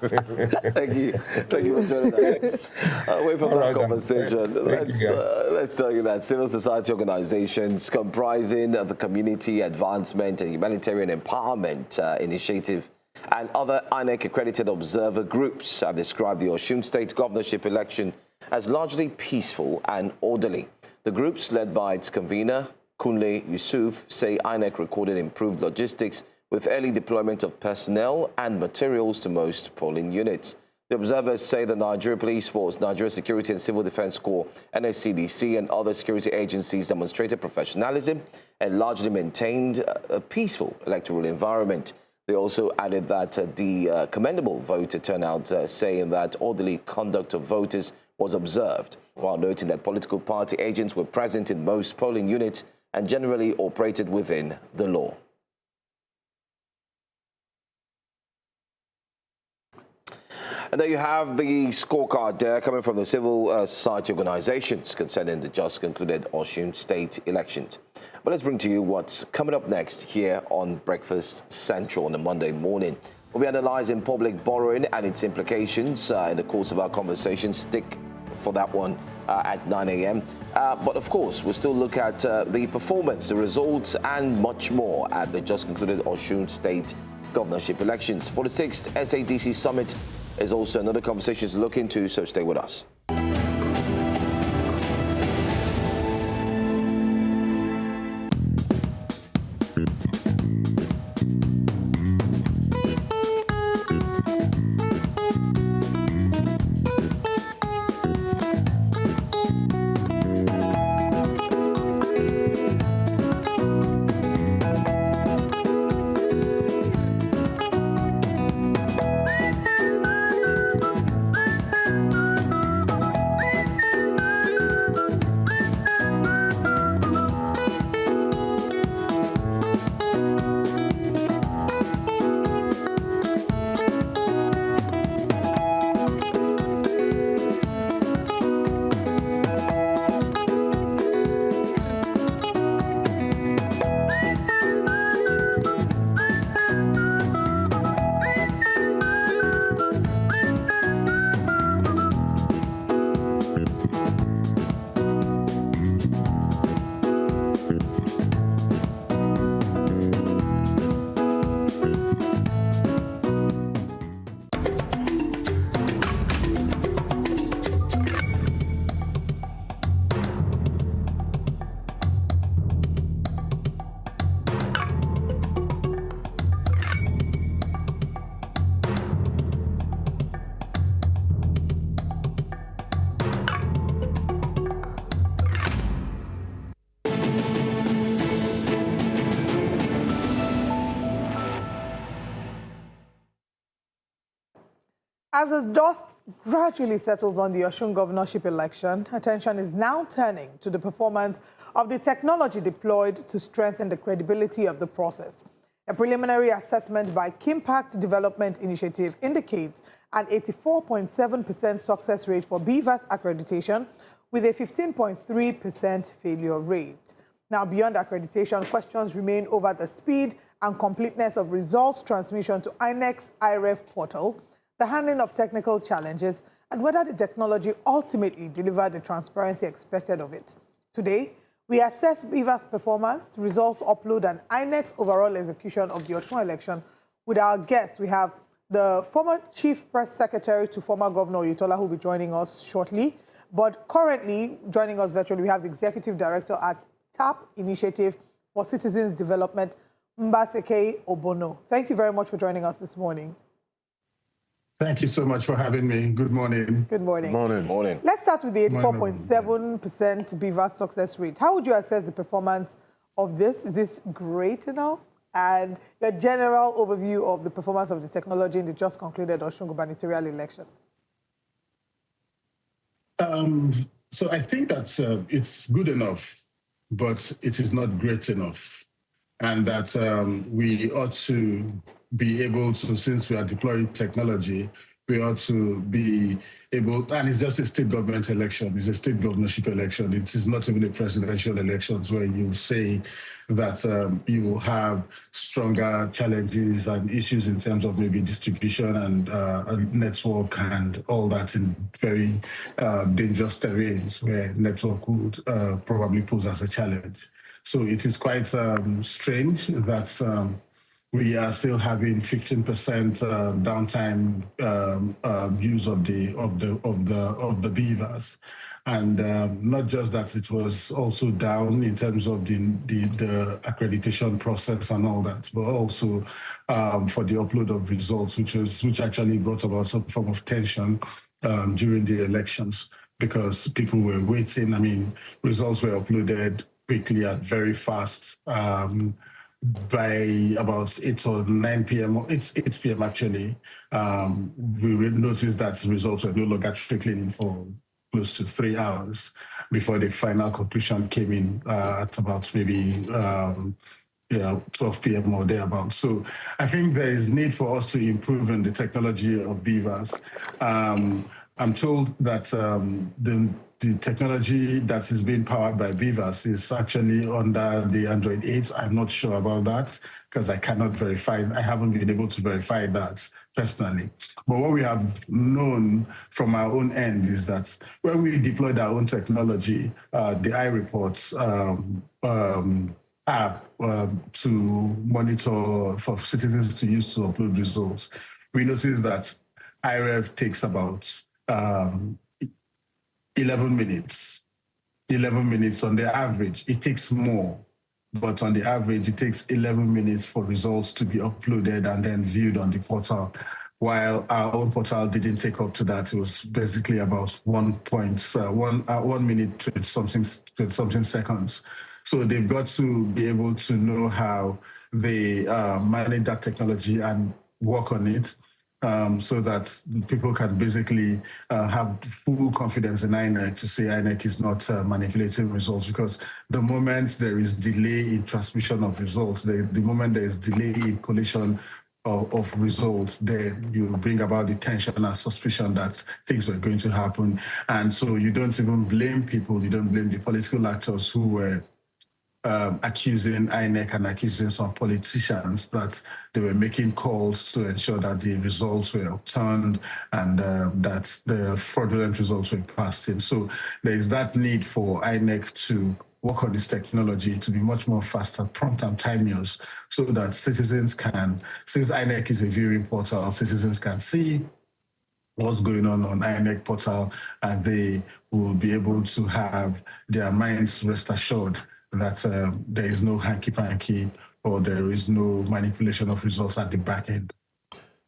Thank you. Thank you for joining us. Away from that conversation, let's tell you that civil society organizations comprising the Community Advancement and Humanitarian Empowerment Initiative and other INEC-accredited observer groups have described the Osun State governorship election as largely peaceful and orderly. The groups, led by its convener, Kunle Yusuf, say INEC recorded improved logistics with early deployment of personnel and materials to most polling units. The observers say the Nigeria Police Force, Nigeria Security and Civil Defense Corps, NSCDC, and other security agencies demonstrated professionalism and largely maintained a peaceful electoral environment. They also added that the commendable voter turnout, saying that orderly conduct of voters was observed, while noting that political party agents were present in most polling units and generally operated within the law. And there you have the scorecard there coming from the civil society organizations concerning the just concluded Osun State elections. But let's bring to you what's coming up next here on Breakfast Central on a Monday morning. We'll be analyzing public borrowing and its implications in the course of our conversation. Stick for that one at 9 a.m. But of course, we'll still look at the performance, the results, and much more at the just concluded Osun State governorship elections. 46th SADC Summit is also another conversation to look into, so stay with us. As the dust gradually settles on the Osun governorship election, attention is now turning to the performance of the technology deployed to strengthen the credibility of the process. A preliminary assessment by Kimpact Development Initiative indicates an 84.7% success rate for BVAS accreditation with a 15.3% failure rate. Now, beyond accreditation, questions remain over the speed and completeness of results transmission to INEC's IREF portal, the handling of technical challenges, and whether the technology ultimately delivered the transparency expected of it. Today, we assess BVAS performance, results upload, and INEC's overall execution of the Osun election. With our guest, we have the former Chief Press Secretary to former Governor Oyetola, who will be joining us shortly. But currently, joining us virtually, we have the Executive Director at TAP Initiative for Citizens Development, Mbasekei Obono. Thank you very much for joining us this morning. Thank you so much for having me. Good morning. Good morning. Morning. Morning. Let's start with the 84.7% BVAS success rate. How would you assess the performance of this? Is this great enough? And your general overview of the performance of the technology in the just concluded Osun gubernatorial elections? So I think that it's good enough, but it is not great enough. and that we ought to be able to, since we are deploying technology, we ought to be able, and it's just a state government election, it's a state governorship election. It is not even a presidential election where you say that you will have stronger challenges and issues in terms of maybe distribution and network and all that in very dangerous terrains where network would probably pose as a challenge. So it is quite strange that we are still having 15% downtime use of the BVAS, and not just that, it was also down in terms of the accreditation process and all that, but also for the upload of results, which actually brought about some form of tension during the elections because people were waiting. I mean, results were uploaded quickly and very fast. By about 8 or 9 p.m., it's 8 p.m. actually, we noticed that the results were no longer trickling in for close to 3 hours before the final conclusion came in at about maybe 12 p.m. or thereabouts. So I think there is need for us to improve in the technology of BVAS. I'm told that the technology that is being powered by BVAS is actually under the Android 8. I'm not sure about that because I cannot verify. I haven't been able to verify that personally. But what we have known from our own end is that when we deployed our own technology, the iReports app to monitor for citizens to use to upload results, we noticed that iRev takes about 11 minutes. 11 minutes on the average. It takes more, but on the average, it takes 11 minutes for results to be uploaded and then viewed on the portal. While our own portal didn't take up to that, it was basically about 1 minute, 20 something seconds. So they've got to be able to know how they manage that technology and work on it. So that people can basically have full confidence in INEC to say INEC is not manipulating results, because the moment there is delay in transmission of results, the moment there is delay in collation of results, then you bring about the tension and suspicion that things were going to happen. And so you don't even blame people, you don't blame the political actors who were accusing INEC and accusing some politicians that they were making calls to ensure that the results were upturned and that the fraudulent results were passed in. So there is that need for INEC to work on this technology to be much more faster, prompt and timeous, so that citizens can, since INEC is a viewing portal, citizens can see what's going on INEC portal, and they will be able to have their minds rest assured that there is no hanky-panky or there is no manipulation of results at the back end.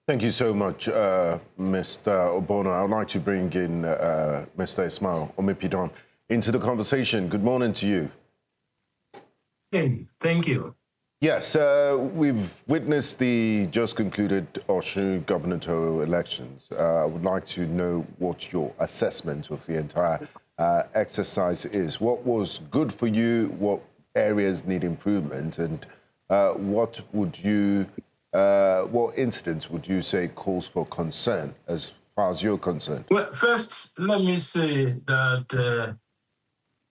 Thank you so much, Mr. Obono. I would like to bring in Mr. Ismail Omipidan into the conversation. Good morning to you. Thank you. Yes, we've witnessed the just concluded Osun gubernatorial elections. I would like to know what your assessment of the entire exercise is. What was good for you? What areas need improvement? And what incidents would you say calls for concern as far as you're concerned? Well, first, let me say that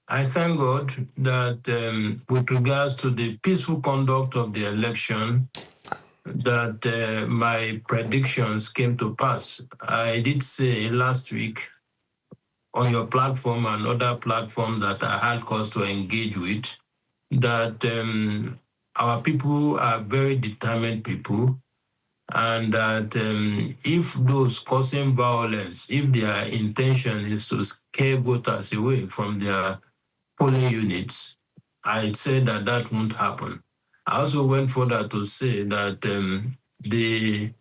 I thank God that with regards to the peaceful conduct of the election, that my predictions came to pass. I did say last week on your platform and other platforms that I had cause to engage with, that our people are very determined people, and that if those causing violence, if their intention is to scare voters away from their polling units, I said that that won't happen. I also went further to say that the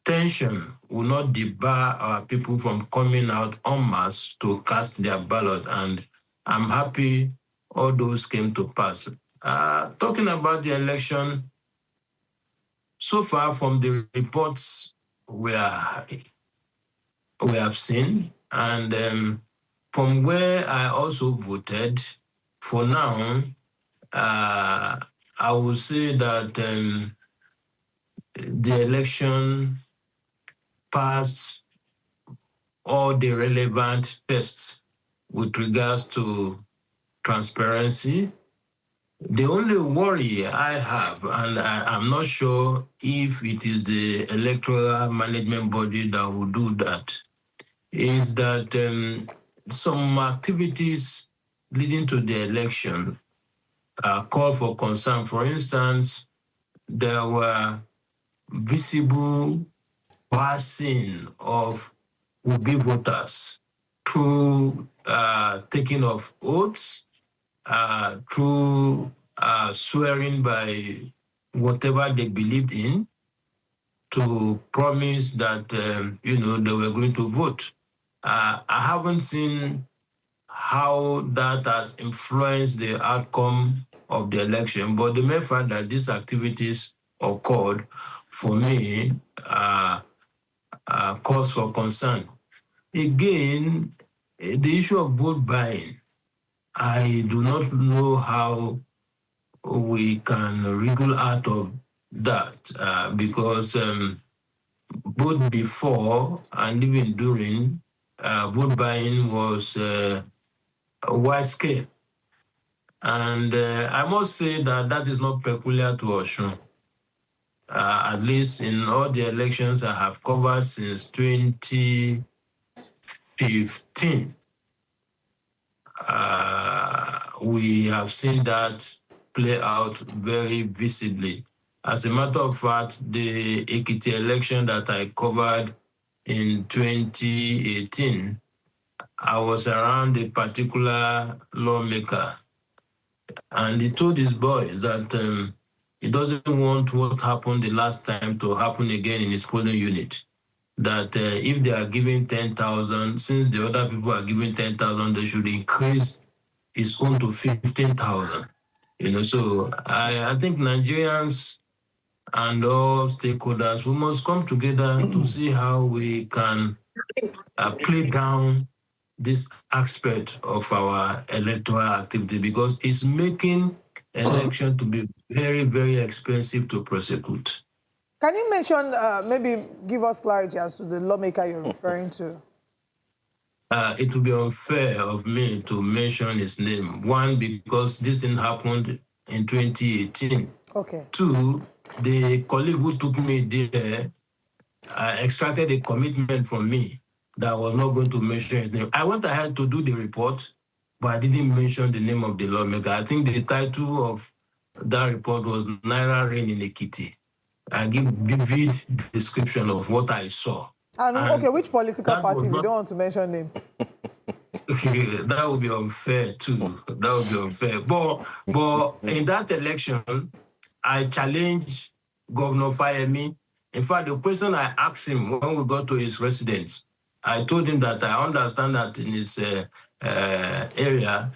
tension will not debar our people from coming out en masse to cast their ballot, and I'm happy all those came to pass. Talking about the election, so far from the reports we have seen, and from where I also voted, for now, I would say that the election passed all the relevant tests with regards to transparency. The only worry I have, and I'm not sure if it is the electoral management body that will do that, is that some activities leading to the election call for concern. For instance, there were visible passing of would-be voters through taking of oaths, through swearing by whatever they believed in to promise that, they were going to vote. I haven't seen how that has influenced the outcome of the election, but the mere fact that these activities occurred, for me, cause for concern. Again, the issue of vote buying, I do not know how we can wriggle out of that because both before and even during, vote buying was wide scale. And I must say that that is not peculiar to Osun. At least in all the elections I have covered since 2015, we have seen that play out very visibly. As a matter of fact, the Ekiti election that I covered in 2018, I was around a particular lawmaker, and he told his boys that he doesn't want what happened the last time to happen again in his polling unit. That if they are giving 10,000, since the other people are giving 10,000, they should increase his own to 15,000. So I think Nigerians and all stakeholders, we must come together to see how we can play down this aspect of our electoral activity, because it's making election to be very, very expensive to prosecute. Can you mention, maybe give us clarity as to the lawmaker you're referring to? It would be unfair of me to mention his name. One, because this thing happened in 2018. Okay. Two, the colleague who took me there extracted a commitment from me that I was not going to mention his name. I went ahead to do the report, but I didn't mention the name of the lawmaker. I think the title of that report was Naira Rain in Ekiti. I give vivid description of what I saw. And okay, which political party? We don't want to mention name. That would be unfair too. That would be unfair. But in that election, I challenged Governor Fayemi. In fact, the question I asked him when we got to his residence, I told him that I understand that in his area,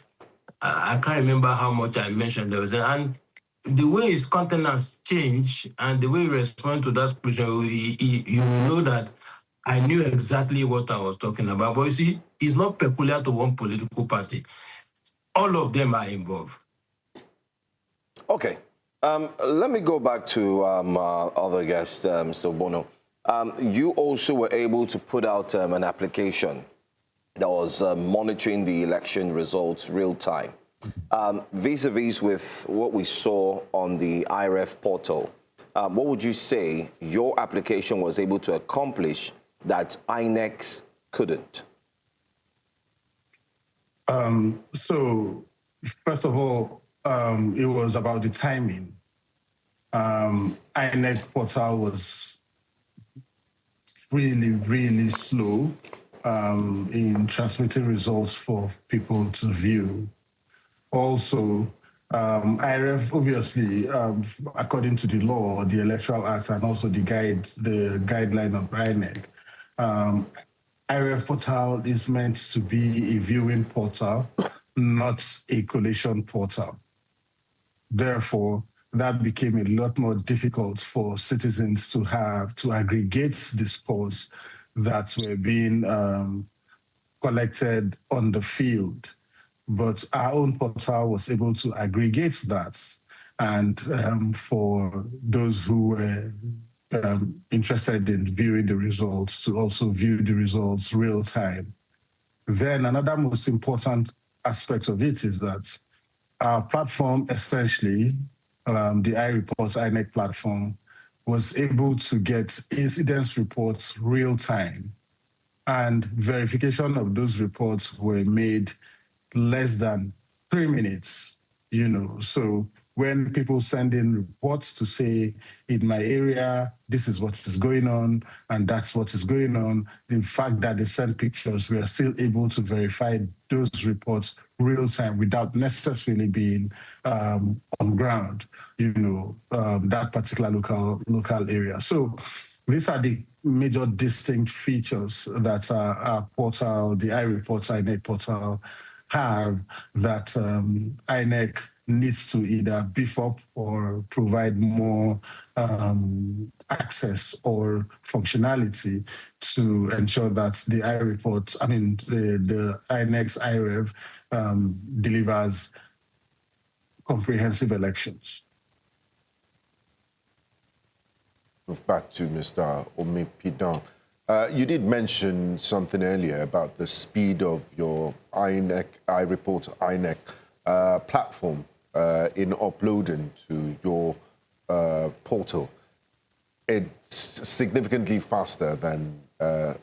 I can't remember how much I mentioned there was, and the way his countenance changed and the way he responded to that question, you know that I knew exactly what I was talking about. But you see, it's not peculiar to one political party. All of them are involved. Okay. Let me go back to other guests, Mr. Obono. You also were able to put out an application that was monitoring the election results real time. Vis-a-vis with what we saw on the IRF portal, what would you say your application was able to accomplish that INEC couldn't? So, first of all, it was about the timing. INEC portal was really, really slow in transmitting results for people to view. Also, IRF, obviously, according to the law, the Electoral Act, and also the guideline of INEC, IRF portal is meant to be a viewing portal, not a collation portal. Therefore, that became a lot more difficult for citizens to aggregate the scores that were being collected on the field. But our own portal was able to aggregate that. And for those who were interested in viewing the results, to also view the results real time. Then another most important aspect of it is that our platform, essentially, the iReports INEC platform, was able to get incidence reports real time, and verification of those reports were made less than 3 minutes, So when people send in reports to say, in my area, this is what is going on, and that's what is going on, the fact that they send pictures, we are still able to verify those reports real time without necessarily being on ground, that particular local area. So these are the major distinct features that our portal, the iReports INEC portal, have that INEC needs to either beef up or provide more access or functionality to ensure that the iReports, the INEC's iRev delivers comprehensive elections. Back to Mr. Omipidan. You did mention something earlier about the speed of your INEC, iReports INEC platform in uploading to your portal. It's significantly faster than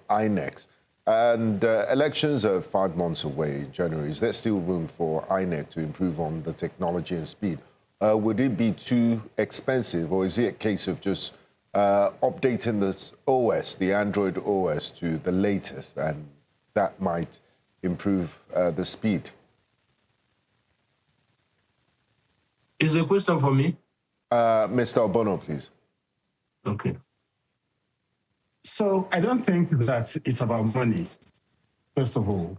INEC's. And elections are 5 months away in January. Is there still room for INEC to improve on the technology and speed? Would it be too expensive, or is it a case of just updating this OS, the Android OS, to the latest, and that might improve the speed? Is a question for me? Mr. Obono, please. Okay. So I don't think that it's about money, first of all.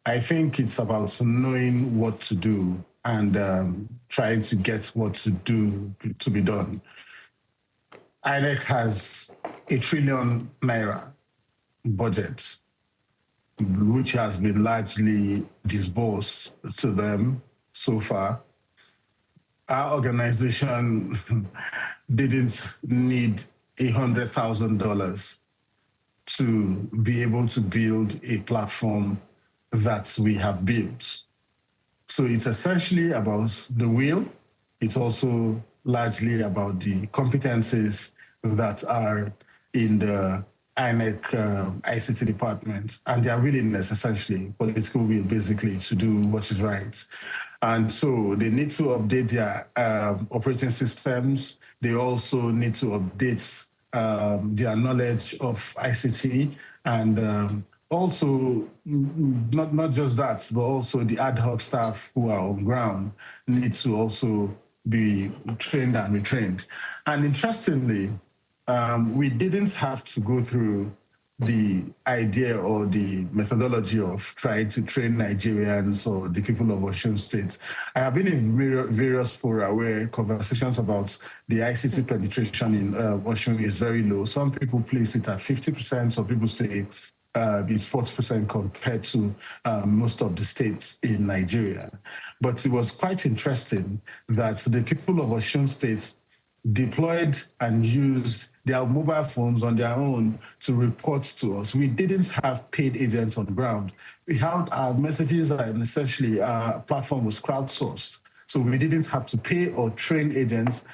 I think it's about knowing what to do and trying to get what to do to be done. INEC has ₦1 trillion budget, which has been largely disbursed to them so far. Our organization didn't need $100,000 to be able to build a platform that we have built. So it's essentially about the will. It's also largely about the competencies that are in the INEC ICT department and their willingness, essentially, political will, basically, to do what is right. And so they need to update their operating systems. They also need to update their knowledge of ICT, and also not just that, but also the ad hoc staff who are on ground need to also be trained and retrained. And interestingly, we didn't have to go through the idea or the methodology of trying to train Nigerians or the people of Osun State. I have been in various fora where conversations about the ICT penetration in Osun is very low. Some people place it at 50%, some people say it's 40% compared to most of the states in Nigeria. But it was quite interesting that the people of Osun State deployed and used their mobile phones on their own to report to us. We didn't have paid agents on the ground. We had our messages, and essentially our platform was crowdsourced. So we didn't have to pay or train agents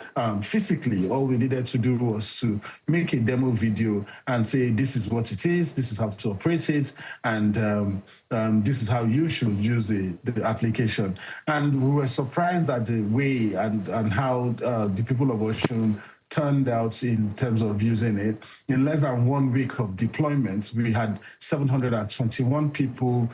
physically. All we needed to do was to make a demo video and say, this is what it is, this is how to operate it, and this is how you should use the application. And we were surprised at the way and how the people of Osun turned out in terms of using it. In less than 1 week of deployment, we had 721 people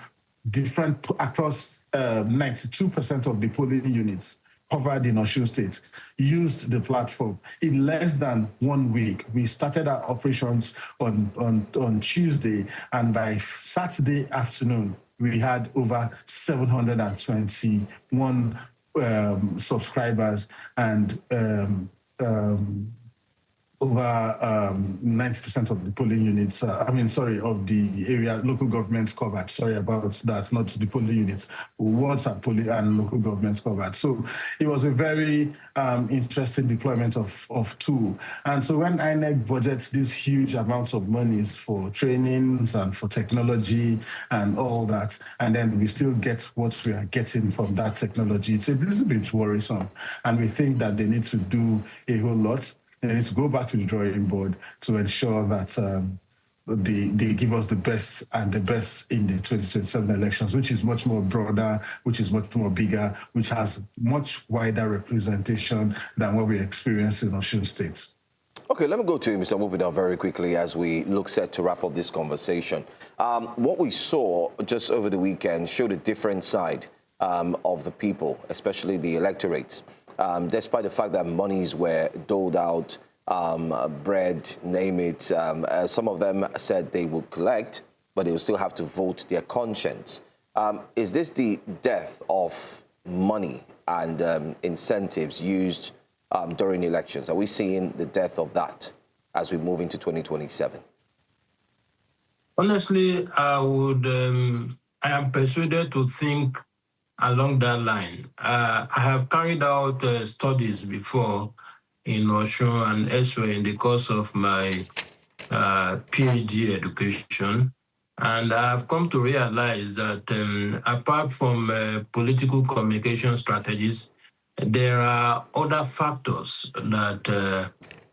different across 92% of the polling units covered in Osun State used the platform. In less than 1 week, we started our operations on Tuesday, and by Saturday afternoon, we had over 721 subscribers and over 90% of the polling units, of the area local governments covered. Sorry about that, not the polling units, wards and local governments covered. So it was a very interesting deployment of tool. And so when INEC budgets these huge amounts of monies for trainings and for technology and all that, and then we still get what we are getting from that technology, it's a little bit worrisome. And we think that they need to do a whole lot. They need to go back to the drawing board to ensure that they give us the best and the best in the 2027 elections, which is much more broader, which is much more bigger, which has much wider representation than what we experience in Osun State. Okay, let me go to you, Mr. Omipidan, very quickly as we look set to wrap up this conversation. What we saw just over the weekend showed a different side of the people, especially the electorate. Despite the fact that monies were doled out, bread, name it, some of them said they will collect, but they will still have to vote their conscience. Is this the death of money and incentives used during elections? Are we seeing the death of that as we move into 2027? Honestly, I am persuaded to think along that line. I have carried out studies before in Osun and elsewhere in the course of my PhD education, and I have come to realize that apart from political communication strategies, there are other factors that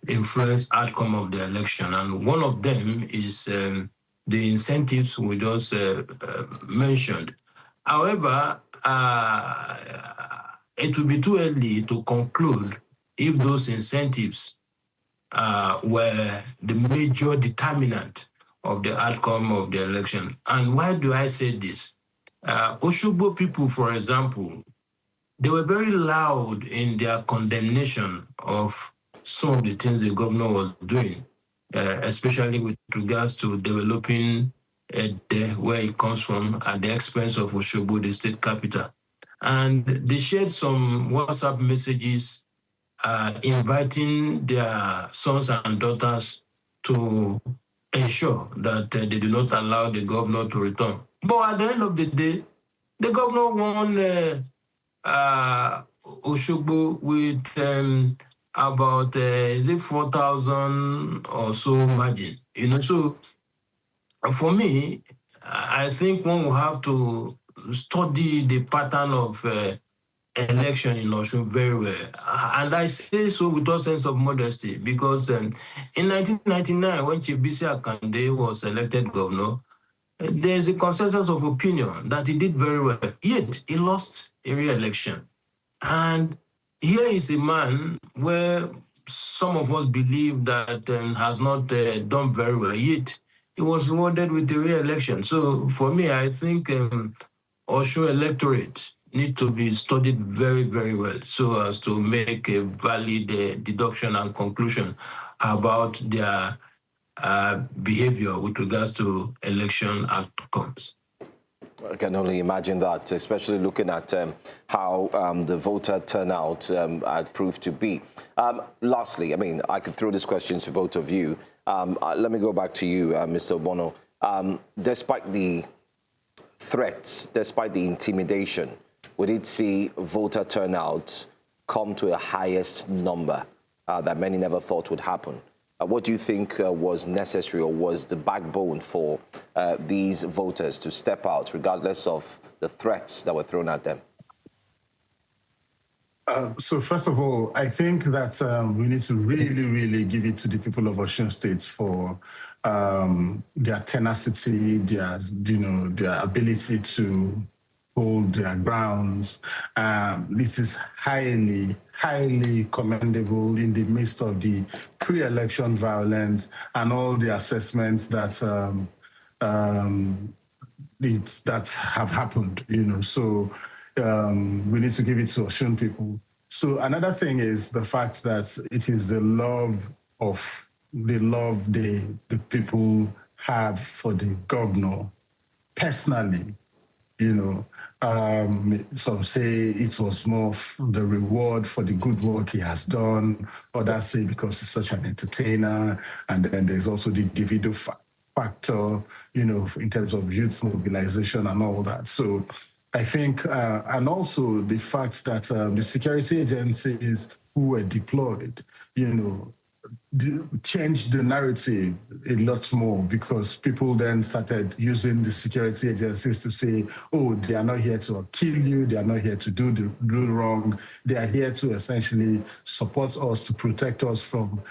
influence outcome of the election, and one of them is the incentives we just mentioned. However, it would be too early to conclude if those incentives were the major determinant of the outcome of the election. And why do I say this? Osogbo people, for example, they were very loud in their condemnation of some of the things the governor was doing, especially with regards to developing where it comes from at the expense of Osogbo, the state capital. And they shared some WhatsApp messages inviting their sons and daughters to ensure that they do not allow the governor to return. But at the end of the day, the governor won Osogbo with about, 4,000 or so margin. So for me, I think one will have to study the pattern of election in Osun very well. And I say so with all sense of modesty because in 1999, when Chief Bisi Akande was elected governor, there's a consensus of opinion that he did very well, yet he lost a re-election. And here is a man where some of us believe that has not done very well, yet he was rewarded with the re-election. So for me, I think Osun electorate need to be studied very, very well so as to make a valid deduction and conclusion about their behavior with regards to election outcomes. I can only imagine that, especially looking at how the voter turnout had proved to be. Lastly, I mean, I could throw this question to both of you. Let me go back to you, Mr. Obono. Despite the threats, despite the intimidation, we did see voter turnout come to a highest number that many never thought would happen. What do you think was necessary or was the backbone for these voters to step out, regardless of the threats that were thrown at them? So first of all, I think that we need to really, really give it to the people of Osun State for their tenacity, their ability to hold their grounds. This is highly, highly commendable in the midst of the pre-election violence and all the assessments that that have happened. So we need to give it to Osun people. So another thing is the fact that it is the love the people have for the governor personally. Some say it was more of the reward for the good work he has done. Others say because he's such an entertainer. And then there's also the divido factor, in terms of youth mobilization and all that. So I think, and also the fact that the security agencies who were deployed, changed the narrative a lot more, because people then started using the security agencies to say, oh, they are not here to kill you, they are not here to do wrong, they are here to essentially support us, to protect us from,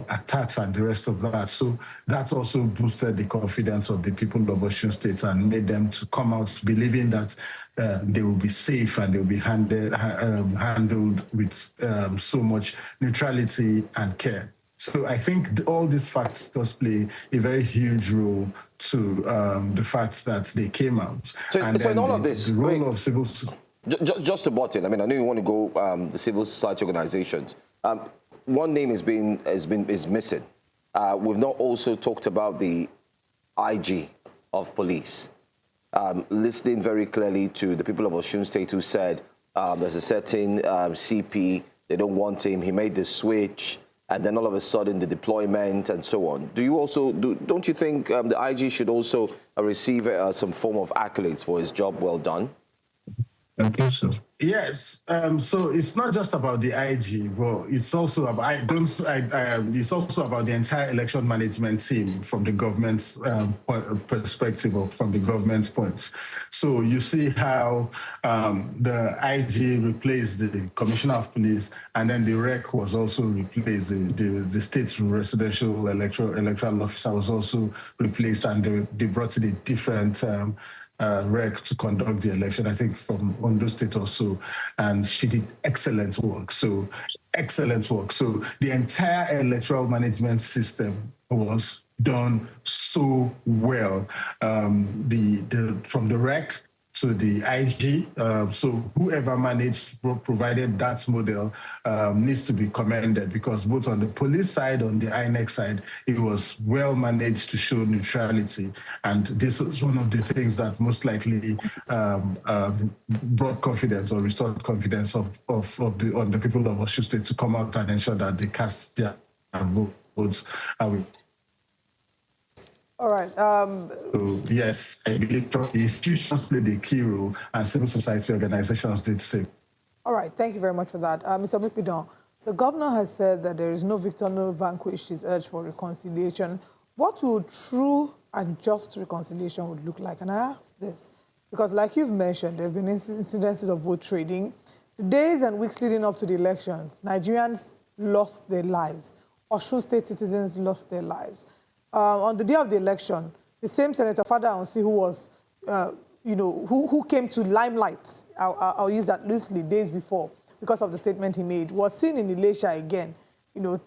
attacks and the rest of that. So that also boosted the confidence of the people of Osun State and made them to come out believing that they will be safe and they will be handled with so much neutrality and care. So I think all these factors play a very huge role to the fact that they came out. So in all of this, the role of civil society. Just to butt in, I mean, I know you want to go the civil society organizations. One name is missing. We've not also talked about the IG of police, listening very clearly to the people of Osun State who said there's a certain CP, they don't want him, he made the switch, and then all of a sudden the deployment and so on. Do you also, don't you think the IG should also receive some form of accolades for his job well done? I think so. Yes. So it's not just about the IG, but it's also about it's also about the entire election management team from the government's perspective, or from the government's points. So you see how the IG replaced the commissioner of police, and then the REC was also replaced. The state residential electoral officer was also replaced, and they brought in a different REC to conduct the election, I think from Ondo State also, and she did excellent work. So the entire electoral management system was done so well. From the REC to the IG, so whoever provided that model needs to be commended, because both on the police side, on the INEC side, it was well managed to show neutrality. And this is one of the things that most likely brought confidence or restored confidence on the people of Osun State to come out and ensure that they cast their votes. All right. So, yes, I believe the institutions played a key role, and civil society organizations did same. All right. Thank you very much for that. Mr. Omipidan, the governor has said that there is no victor, no vanquished. He's urged for reconciliation. What will true and just reconciliation would look like? And I ask this because, like you've mentioned, there have been incidences of vote trading. The days and weeks leading up to the elections, Nigerians lost their lives. Osun State citizens lost their lives. On the day of the election, the same Senator Fada Onsi, who was, who came to limelight, I'll use that loosely, days before, because of the statement he made, was seen in Elisha again,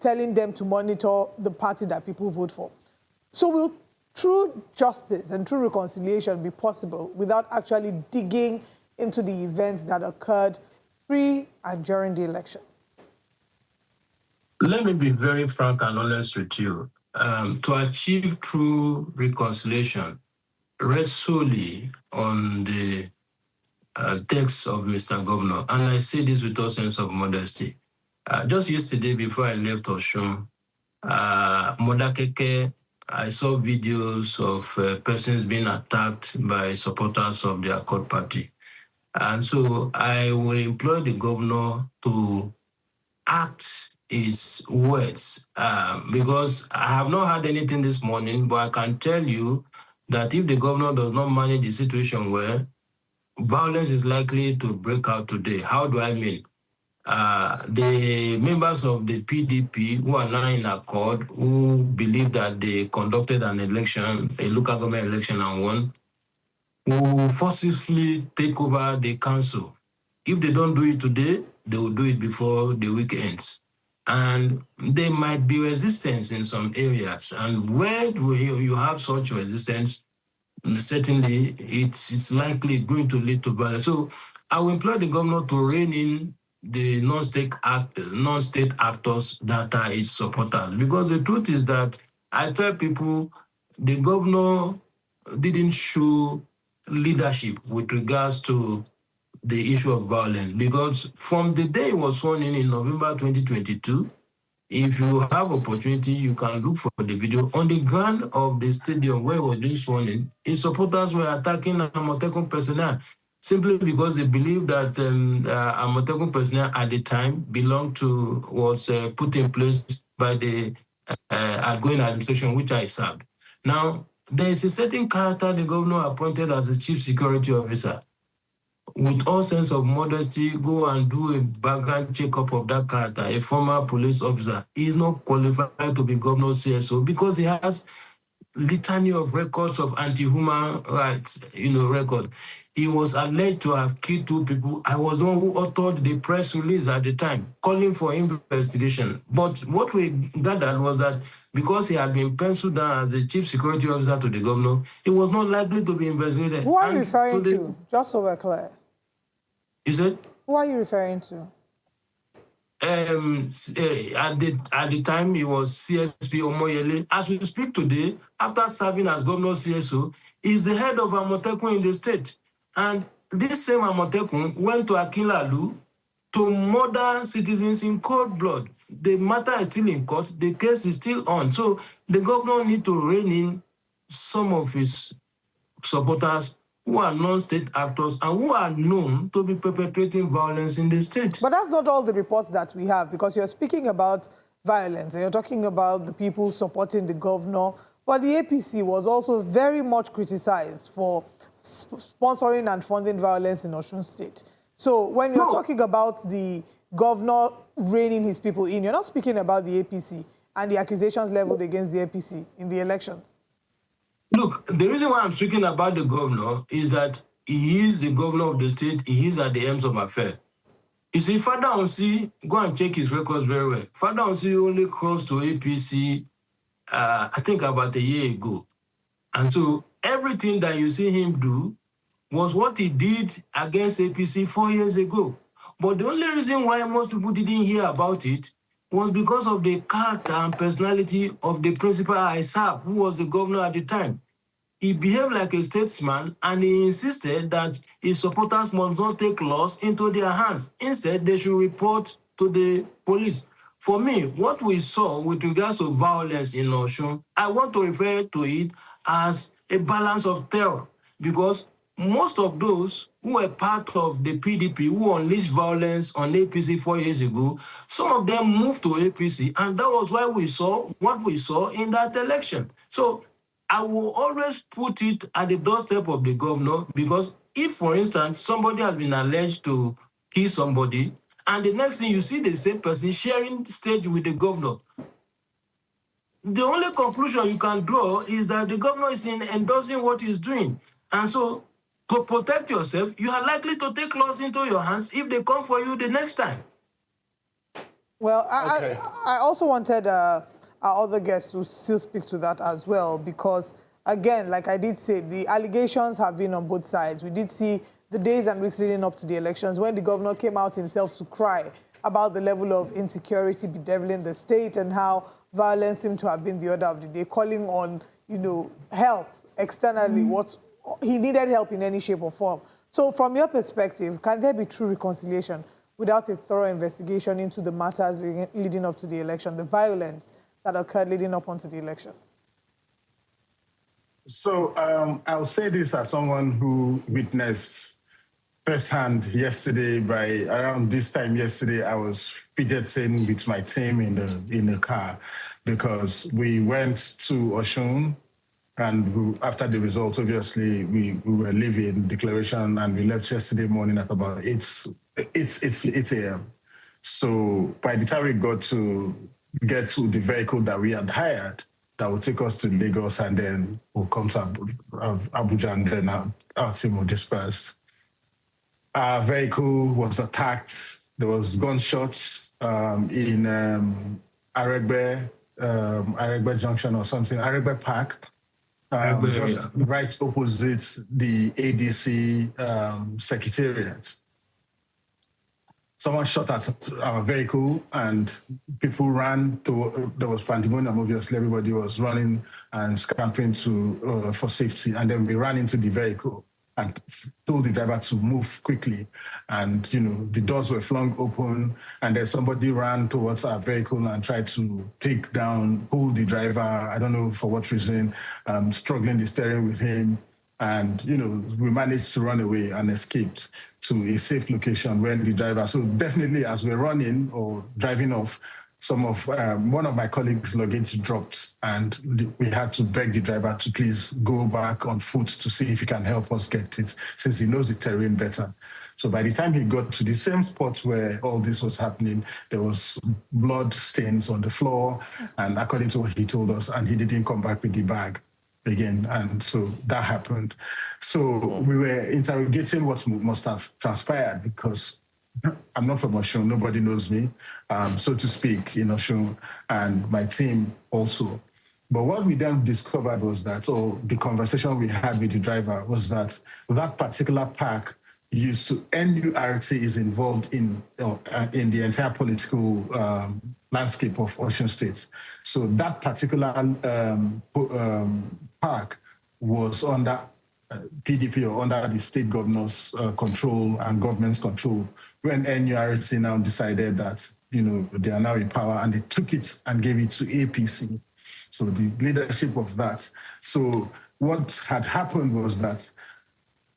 telling them to monitor the party that people vote for. So will true justice and true reconciliation be possible without actually digging into the events that occurred pre and during the election? Let me be very frank and honest with you. To achieve true reconciliation rests solely on the text of Mr. Governor, and I say this with all sense of modesty. Just yesterday, before I left Osun, Modakeke, I saw videos of persons being attacked by supporters of the Accord Party. And so I will implore the governor to act his words, because I have not heard anything this morning, but I can tell you that if the governor does not manage the situation well, violence is likely to break out today. How do I mean? The members of the PDP who are now in Accord, who believe that they conducted an election, a local government election and won, will forcibly take over the council. If they don't do it today, they will do it before the week ends. And there might be resistance in some areas. And when you have such resistance, certainly it's likely going to lead to violence. So I will implore the governor to rein in the non-state actors that are his supporters. Because the truth is that I tell people the governor didn't show leadership with regards to the issue of violence, because from the day he was sworn in November 2022, if you have opportunity, you can look for the video. On the ground of the stadium where he was being sworn in, his supporters were attacking Amotekun personnel simply because they believed that Amotekun personnel at the time belonged to, was put in place by the outgoing administration, which I served. Now, there is a certain character the governor appointed as the chief security officer. With all sense of modesty, go and do a background checkup of that character, a former police officer. He is not qualified to be governor CSO because he has litany of records of anti-human rights, record. He was alleged to have killed 2 people. I was the one who authored the press release at the time, calling for investigation. But what we gathered was that because he had been penciled down as the chief security officer to the governor, he was not likely to be investigated. Who are you referring to? Just so we're clear. Is it? Who are you referring to? At the time, he was CSP Omoyele. As we speak today, after serving as governor CSO, he's the head of Amotekun in the state. And this same Amotekun went to Akinlalu to murder citizens in cold blood. The matter is still in court. The case is still on. So the governor needs to rein in some of his supporters who are non-state actors and who are known to be perpetrating violence in the state. But that's not all the reports that we have, because you're speaking about violence and you're talking about the people supporting the governor. But the APC was also very much criticized for sponsoring and funding violence in Osun State. So when you're talking about the governor reining his people in, you're not speaking about the APC and the accusations leveled against the APC in the elections. Look, the reason why I'm speaking about the governor is that he is the governor of the state. He is at the ends of affairs. You see, Father Onsi, go and check his records very well. Father Onsi only crossed to APC, I think about a year ago. And so everything that you see him do was what he did against APC 4 years ago. But the only reason why most people didn't hear about it was because of the character and personality of the principal ISAP, who was the governor at the time. He behaved like a statesman, and he insisted that his supporters must not take laws into their hands. Instead, they should report to the police. For me, what we saw with regards to violence in Osun, I want to refer to it as a balance of terror, because most of those who were part of the PDP who unleashed violence on APC 4 years ago, some of them moved to APC, and that was why we saw what we saw in that election. So I will always put it at the doorstep of the governor, because if, for instance, somebody has been alleged to kill somebody, and the next thing you see the same person sharing stage with the governor, the only conclusion you can draw is that the governor is endorsing what he's doing. And so, to protect yourself, you are likely to take laws into your hands if they come for you the next time. Well, I also wanted our other guests to still speak to that as well, because, again, like I did say, the allegations have been on both sides. We did see the days and weeks leading up to the elections when the governor came out himself to cry about the level of insecurity bedeviling the state and how violence seemed to have been the order of the day, calling on, help externally. What he needed help in any shape or form. So from your perspective, can there be true reconciliation without a thorough investigation into the matters leading up to the election, the violence that occurred leading up onto the elections? So I'll say this as someone who witnessed firsthand yesterday. By around this time yesterday, I was fidgeting with my team in the car, because we went to Osun, and after the results, obviously, we were leaving declaration, and we left yesterday morning at about 8 a.m. So by the time we get to the vehicle that we had hired, that will take us to Lagos, and then we'll come to Abuja, and then our team will disperse. Our vehicle was attacked. There was gunshots in Aregbe Junction or something, Aregbe Park. Just right opposite the ADC secretariat. Someone shot at our vehicle, and people ran to, there was pandemonium, obviously, everybody was running and scampering for safety, and then we ran into the vehicle. and told the driver to move quickly. And, the doors were flung open, and then somebody ran towards our vehicle and tried to pull the driver, I don't know for what reason, struggling the steering with him. And, we managed to run away and escaped to a safe location where the driver, so definitely as we're running or driving off, one of my colleagues' luggage dropped, and we had to beg the driver to please go back on foot to see if he can help us get it, since he knows the terrain better. So by the time he got to the same spot where all this was happening, there was blood stains on the floor, and according to what he told us, and he didn't come back with the bag again, and so that happened. So we were interrogating what must have transpired, because I'm not from Osun, nobody knows me, so to speak, in Osun, and my team also. But what we then discovered was that, the conversation we had with the driver was that particular park used to, NURT is involved in the entire political landscape of Osun State. So that particular park was under PDP or under the state governor's control and government's control, when NURT now decided that, they are now in power, and they took it and gave it to APC. So the leadership of that. So what had happened was that,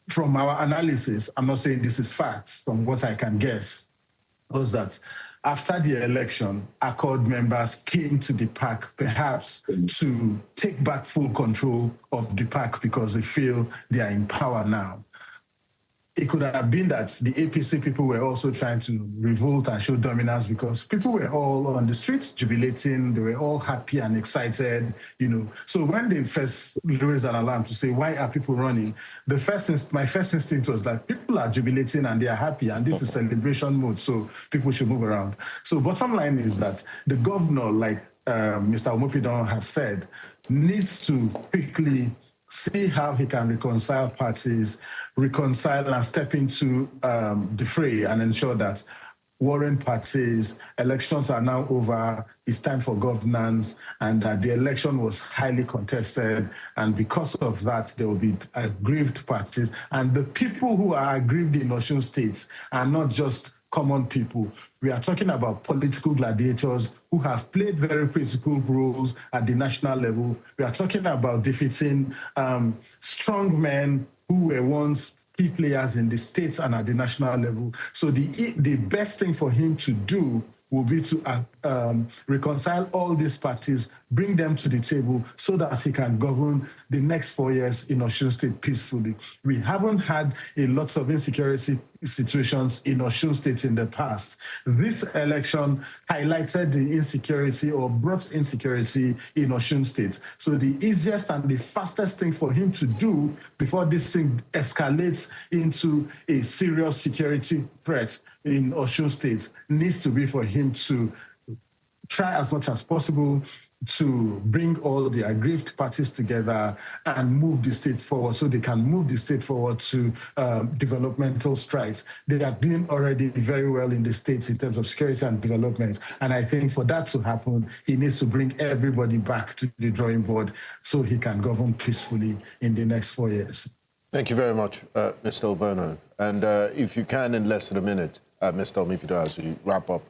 from our analysis, I'm not saying this is facts, from what I can guess, was that after the election, Accord members came to the park perhaps to take back full control of the park because they feel they are in power now. It could have been that the APC people were also trying to revolt and show dominance, because people were all on the streets jubilating. They were all happy and excited, So when they first raised an alarm to say, why are people running? My first instinct was that people are jubilating and they are happy, and this is celebration mode, so people should move around. So bottom line is that the governor, like Mr. Omipidan has said, needs to quickly see how he can reconcile parties, and step into the fray and ensure that warring parties, elections are now over, it's time for governance, and that the election was highly contested, and because of that, there will be aggrieved parties. And the people who are aggrieved in Osun State are not just common people. We are talking about political gladiators who have played very critical roles at the national level. We are talking about defeating strong men who were once key players in the states and at the national level. So the best thing for him to do will be to reconcile all these parties, bring them to the table so that he can govern the next 4 years in Osun State peacefully. We haven't had a lot of insecurity situations in Osun State in the past. This election highlighted the insecurity or brought insecurity in Osun State. So the easiest and the fastest thing for him to do before this thing escalates into a serious security threat in Osun State needs to be for him to try as much as possible to bring all the aggrieved parties together and move the state forward, so they can move the state forward to developmental strides. They are doing already very well in the states in terms of security and development. And I think for that to happen, he needs to bring everybody back to the drawing board so he can govern peacefully in the next 4 years. Thank you very much, Mr. Obono. And if you can, in less than a minute, Mr. Omipidan, as we wrap up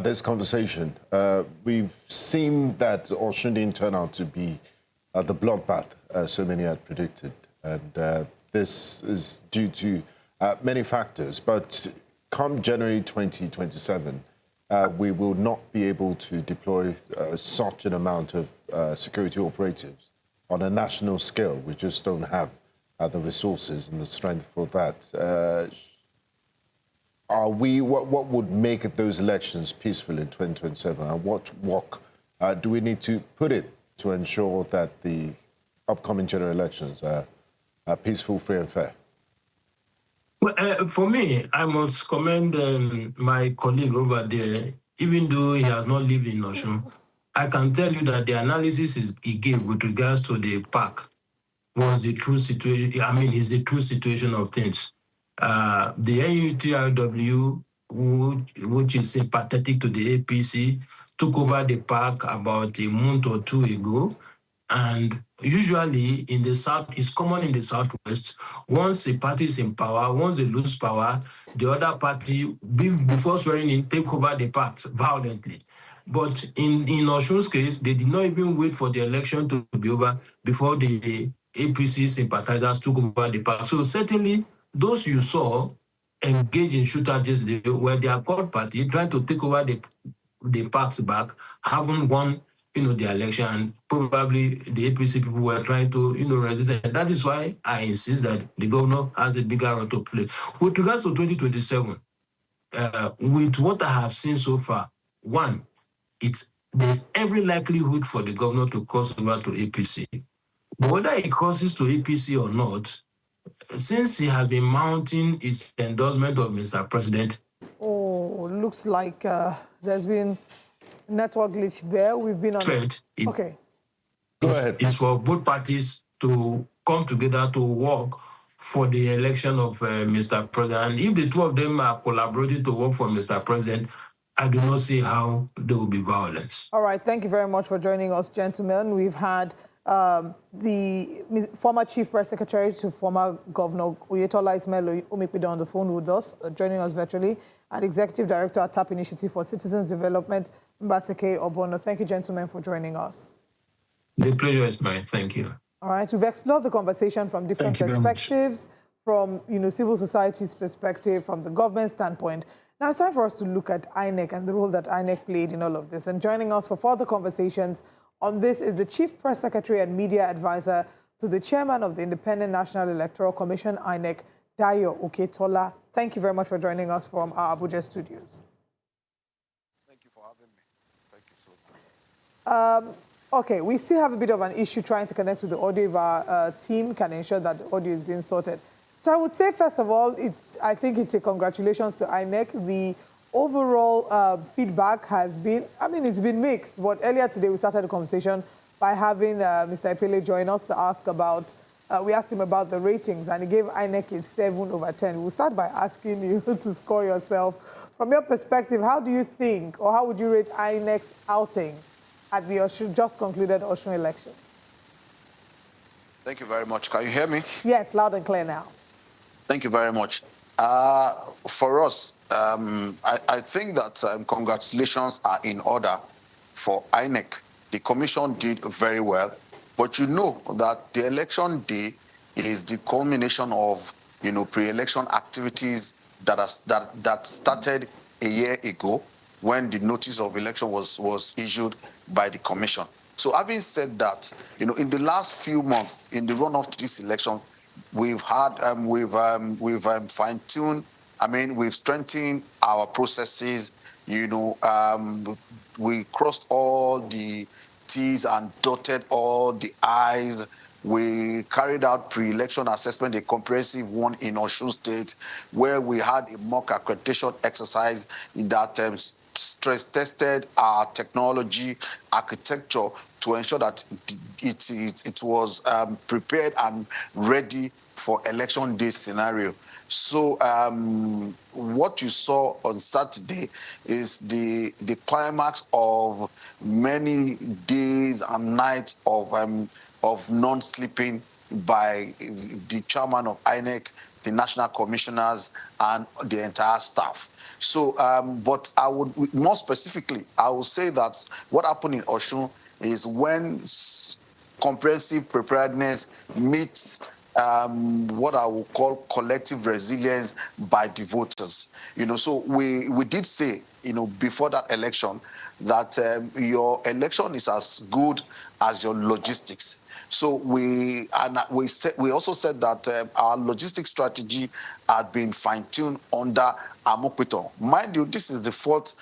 this conversation, we've seen that Osun didn't turn out to be the bloodbath so many had predicted. And this is due to many factors. But come January 2027, we will not be able to deploy such an amount of security operatives on a national scale. We just don't have the resources and the strength for that. What would make those elections peaceful in 2027, and what work do we need to put in to ensure that the upcoming general elections are peaceful, free and fair? Well, for me, I must commend my colleague over there. Even though he has not lived in Osun, I can tell you that the analysis he gave with regards to the park was the true situation. I mean, is the true situation of things. The NUTRW, which is sympathetic to the APC, took over the park about a month or two ago, And usually in the South, it's common in the Southwest, once a party is in power, once they lose power, the other party, before swearing in, take over the path violently. But in Osun's case, they did not even wait for the election to be over before the APC sympathizers took over the path. So certainly, those you saw engage in shootouts, they were the Accord Party trying to take over the parts back, haven't won, the election, and probably the APC people were trying to, resist it. And that is why I insist that the governor has a bigger role to play. With regards to 2027, with what I have seen so far, one, there's every likelihood for the governor to cross over to APC. But whether he crosses to APC or not, since he has been mounting his endorsement of Mr. President. Oh, looks like there's been network glitch there. We've been on okay. Go ahead. It's for both parties to come together to work for the election of Mr. President. And if the two of them are collaborating to work for Mr. President, I do not see how there will be violence. All right. Thank you very much for joining us, gentlemen. We've had the former Chief Press Secretary to former Governor Oyetola, Ismail Omipidan, on the phone with us, joining us virtually, and Executive Director at TAP Initiative for Citizens Development, Mbasekei Obono. Thank you, gentlemen, for joining us. The pleasure is mine. Thank you. All right. We've explored the conversation from different perspectives, from civil society's perspective, from the government standpoint. Now it's time for us to look at INEC and the role that INEC played in all of this. And joining us for further conversations on this is the Chief Press Secretary and Media Advisor to the Chairman of the Independent National Electoral Commission, INEC, Dayo Oketola. Thank you very much for joining us from our Abuja studios. Thank you for having me. Thank you so much. Okay, we still have a bit of an issue trying to connect with the audio if our team can ensure that the audio is being sorted. So I would say, first of all, I think it's a congratulations to INEC. The overall feedback has been, it's been mixed. But earlier today, we started the conversation by having Mr. Epelle join us to ask about, we asked him about the ratings, and he gave INEC a 7/10. We'll start by asking you to score yourself. From your perspective, how do you think, or how would you rate INEC's outing at the just concluded Osun election? Thank you very much. Can you hear me? Yes, loud and clear now. Thank you very much. For us, I think that congratulations are in order for INEC. The commission did very well, but you know that the election day is the culmination of pre-election activities that started a year ago when the notice of election was issued by the commission. So having said that, in the last few months, in the run-up to this election, we've fine-tuned. We've strengthened our processes. We crossed all the T's and dotted all the I's. We carried out pre-election assessment, a comprehensive one in Osun State, where we had a mock accreditation exercise that stress-tested our technology architecture to ensure that it was prepared and ready for election day scenario. So what you saw on Saturday is the climax of many days and nights of non-sleeping by the chairman of INEC, the national commissioners, and the entire staff. So, but I would, more specifically, I would say that what happened in Osun is when comprehensive preparedness meets what I would call collective resilience by the voters. So we did say, before that election, that your election is as good as your logistics. So we also said that our logistics strategy had been fine-tuned under Amopiton. Mind you, this is the fourth,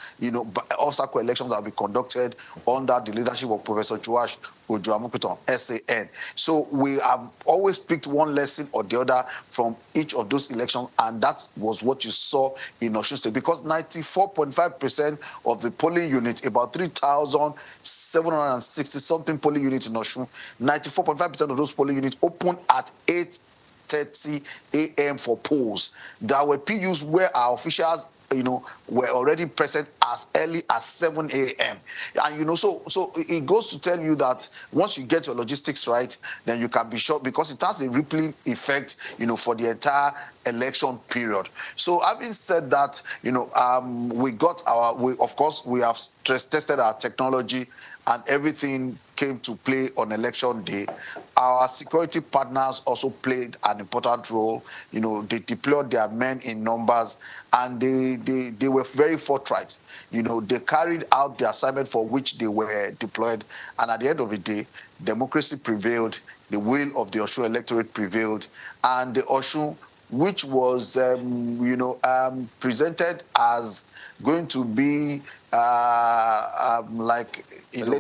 off-cycle elections that will be conducted under the leadership of Professor Joash Ojo Amopiton, SAN. So we have always picked one lesson or the other from each of those elections, and that was what you saw in Osun State, because 94.5% of the polling unit, about 3,760-something polling units in Osun, 94.5% of those polling units opened at 8:30 a.m. for polls. There were PUs where our officials were already present as early as 7 a.m. And, so it goes to tell you that once you get your logistics right, then you can be sure, because it has a rippling effect, for the entire election period. So having said that, we have stress tested our technology, and everything came to play on election day. Our security partners also played an important role. They deployed their men in numbers, and they were very forthright. They carried out the assignment for which they were deployed, and at the end of the day, democracy prevailed, the will of the Osun electorate prevailed, and the Osun, which was, presented as going to be like, an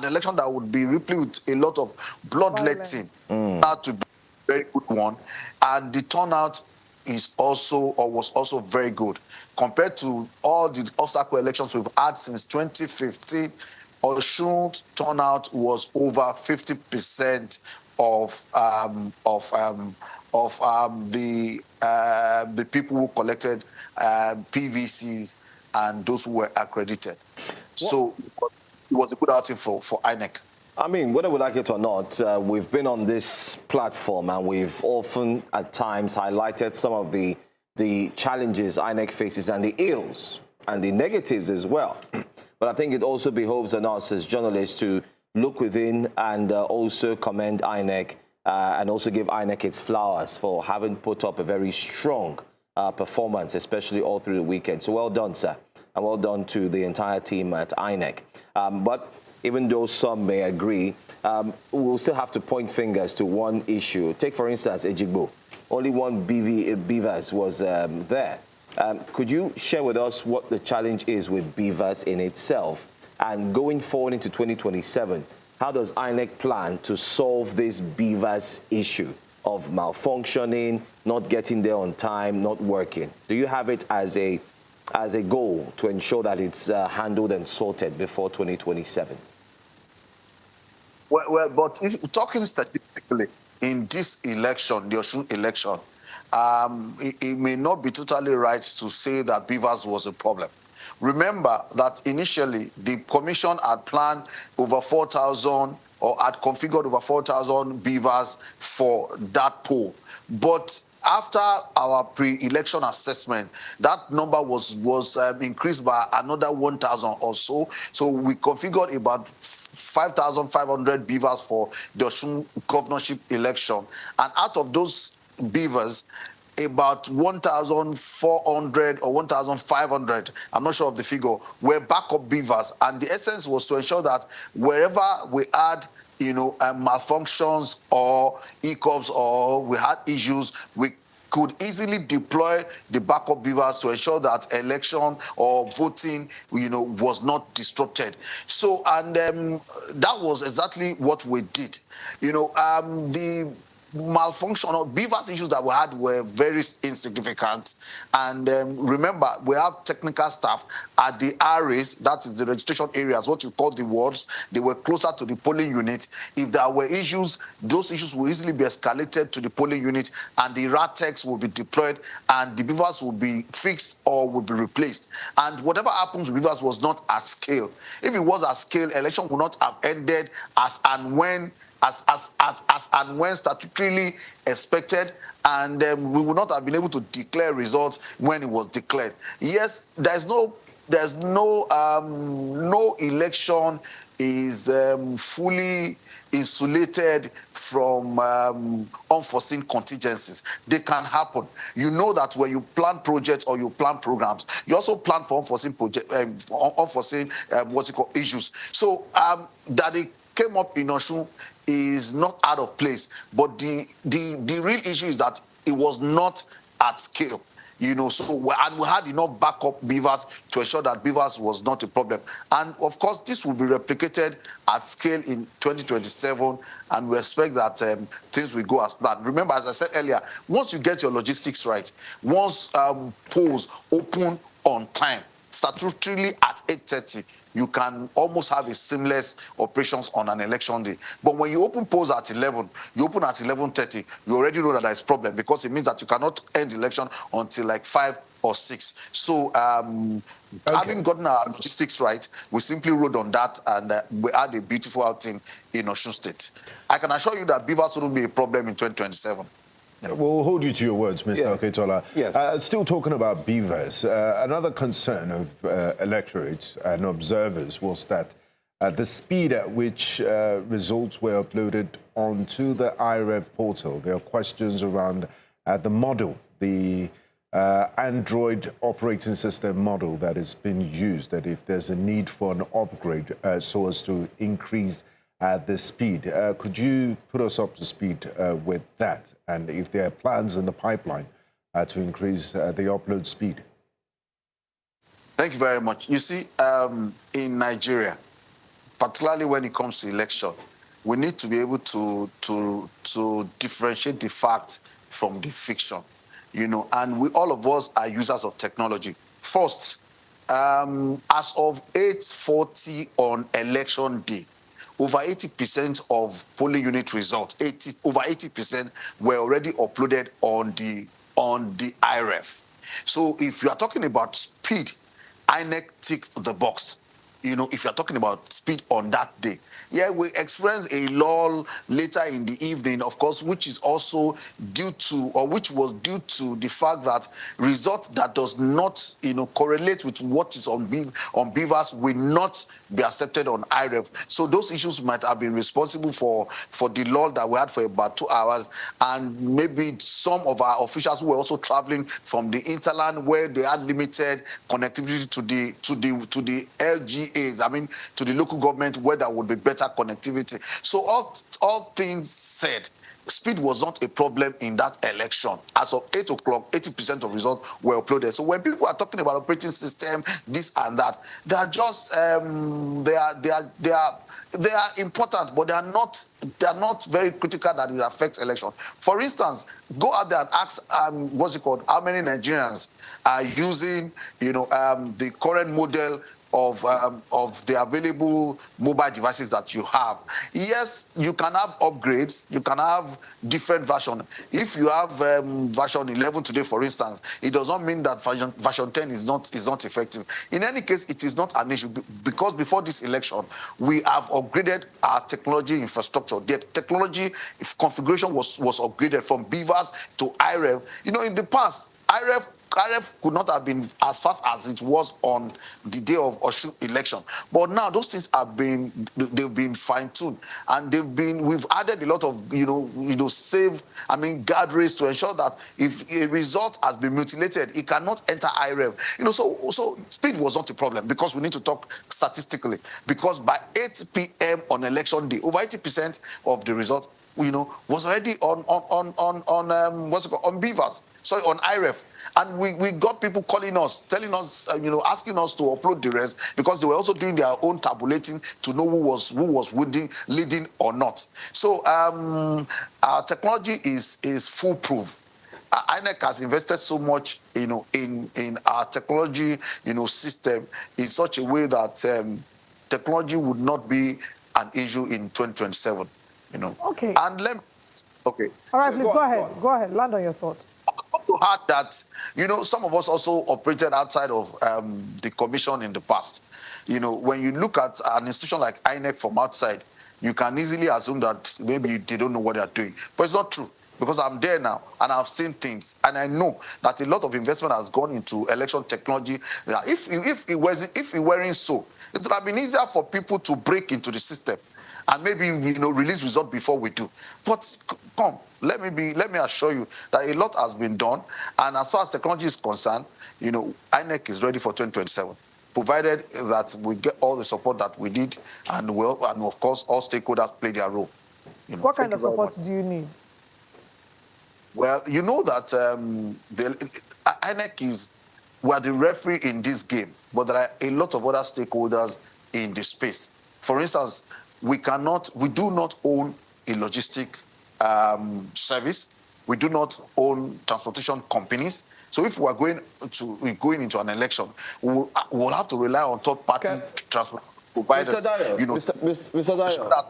election that would be rippling with a lot of bloodletting. That to be a very good one, and the turnout was also very good compared to all the obstacle elections we've had since 2015. Osun's turnout was over 50% of the people who collected PVCs and those who were accredited. So it was a good outing for INEC. I mean, whether we like it or not, we've been on this platform and we've often at times highlighted some of the challenges INEC faces and the ills and the negatives as well. But I think it also behoves on us as journalists to look within and also commend INEC and also give INEC its flowers for having put up a very strong performance, especially all through the weekend. So well done, sir, and well done to the entire team at INEC. But even though some may agree, we'll still have to point fingers to one issue. Take, for instance, Ejigbo. Only one BVAS was there. Could you share with us what the challenge is with BVAS in itself? And going forward into 2027, how does INEC plan to solve this BVAS issue of malfunctioning, not getting there on time, not working? Do you have it as a goal to ensure that it's handled and sorted before 2027? Well, but if talking statistically, in this election, the Osun election, it may not be totally right to say that BVAS was a problem. Remember that initially the commission had planned over 4,000 or had configured over 4,000 BVAS for that poll. But after our pre-election assessment, that number was increased by another 1,000 or so. So we configured about 5,500 BVAS for the Osun governorship election. And out of those BVAS, about 1,400 or 1,500, I'm not sure of the figure, were backup BVAS. And the essence was to ensure that wherever we had malfunctions or hiccups or we had issues, we could easily deploy the backup BVAS to ensure that election or voting, was not disrupted. So, and that was exactly what we did. The malfunction or BVAS issues that we had were very insignificant. And remember, we have technical staff at the areas, that is the registration areas, what you call the wards. They were closer to the polling unit. If there were issues, those issues will easily be escalated to the polling unit, and the RATEX will be deployed, and the BVAS will be fixed or will be replaced. And whatever happens with BVAS was not at scale. If it was at scale, election would not have ended as and when statutorily expected, and we would not have been able to declare results when it was declared. Yes, no election is fully insulated from unforeseen contingencies. They can happen. You know that when you plan projects or you plan programs, you also plan for unforeseen issues. So that it came up in Osun is not out of place, but the real issue is that it was not at scale. And we had enough backup BVAS to ensure that BVAS was not a problem. And of course, this will be replicated at scale in 2027, and we expect that things will go as planned. Remember, as I said earlier, once you get your logistics right, once polls open on time, statutorily at 8:30, you can almost have a seamless operations on an election day. But when you open polls at 11, you open at 11:30, you already know that there is problem, because it means that you cannot end the election until like 5 or 6. So having gotten our logistics right, we simply rode on that, and we had a beautiful outing in Osun State. I can assure you that BVAS wouldn't be a problem in 2027. We'll hold you to your words, Mr. Oketola. Yes. Still talking about BVAS, another concern of electorates and observers was that the speed at which results were uploaded onto the IREV portal. There are questions around the model, the Android operating system model that is being used, that if there's a need for an upgrade so as to increase the speed. Could you put us up to speed with that? And if there are plans in the pipeline to increase the upload speed? Thank you very much. You see, in Nigeria, particularly when it comes to election, we need to be able to differentiate the fact from the fiction, you know, and all of us are users of technology. First, as of 8:40 on election day, over 80% of polling unit results, over 80% were already uploaded on the IREF. So if you are talking about speed, INEC ticks the box. You know, if you're talking about speed on that day. Yeah, we experienced a lull later in the evening, of course, which is also due to, or which was due to the fact that results that does not, you know, correlate with what is on BVAS will not be accepted on IREF. So those issues might have been responsible for the lull that we had for about 2 hours, and maybe some of our officials who were also traveling from the interland where they had limited connectivity to the LGAs, I mean, to the local government where there would be better connectivity. So all things said, speed was not a problem in that election. As of 8 o'clock, 80% of results were uploaded. So when people are talking about operating system, this and that, they are just they are important, but they are not very critical that it affects election. For instance, go out there and ask what's it called? How many Nigerians are using, you know, the current model of the available mobile devices that you have. Yes, you can have upgrades, you can have different version. If you have version 11 today, for instance, it does not mean that version 10 is not effective. In any case, it is not an issue, because before this election, we have upgraded our technology infrastructure. The technology configuration was upgraded from BVAS to IREV. You know, in the past, IREV could not have been as fast as it was on the day of Osun election, but now those things they've been fine-tuned, and we've added a lot of guardrails to ensure that if a result has been mutilated, it cannot enter IREV. You know, so speed was not a problem, because we need to talk statistically, because by 8 p.m. on election day, over 80% of the result, you know, was already on BVAS, sorry, on IREF. And we got people calling us, telling us, asking us to upload the rest, because they were also doing their own tabulating to know who was leading or not. So our technology is foolproof. INEC has invested so much, you know, in our technology, you know, system in such a way that technology would not be an issue in 2027. You know. Okay. And okay. All right, please go ahead. Go ahead. Land on your thought. I want to add that, you know, some of us also operated outside of the commission in the past. You know, when you look at an institution like INEC from outside, you can easily assume that maybe they don't know what they're doing. But it's not true, because I'm there now and I've seen things, and I know that a lot of investment has gone into election technology. If it weren't so, it would have been easier for people to break into the system and maybe, you know, release results before we do. But come, let me assure you that a lot has been done, and as far as technology is concerned, you know, INEC is ready for 2027, provided that we get all the support that we need, and of course all stakeholders play their role. You know, what kind of support do you need? Well, you know that INEC we are the referee in this game, but there are a lot of other stakeholders in the space. For instance, we do not own a logistic service. We do not own transportation companies. So if we are going into an election, we'll have to rely on third-party transport providers. Mr. Dayo, Mr. Dayo.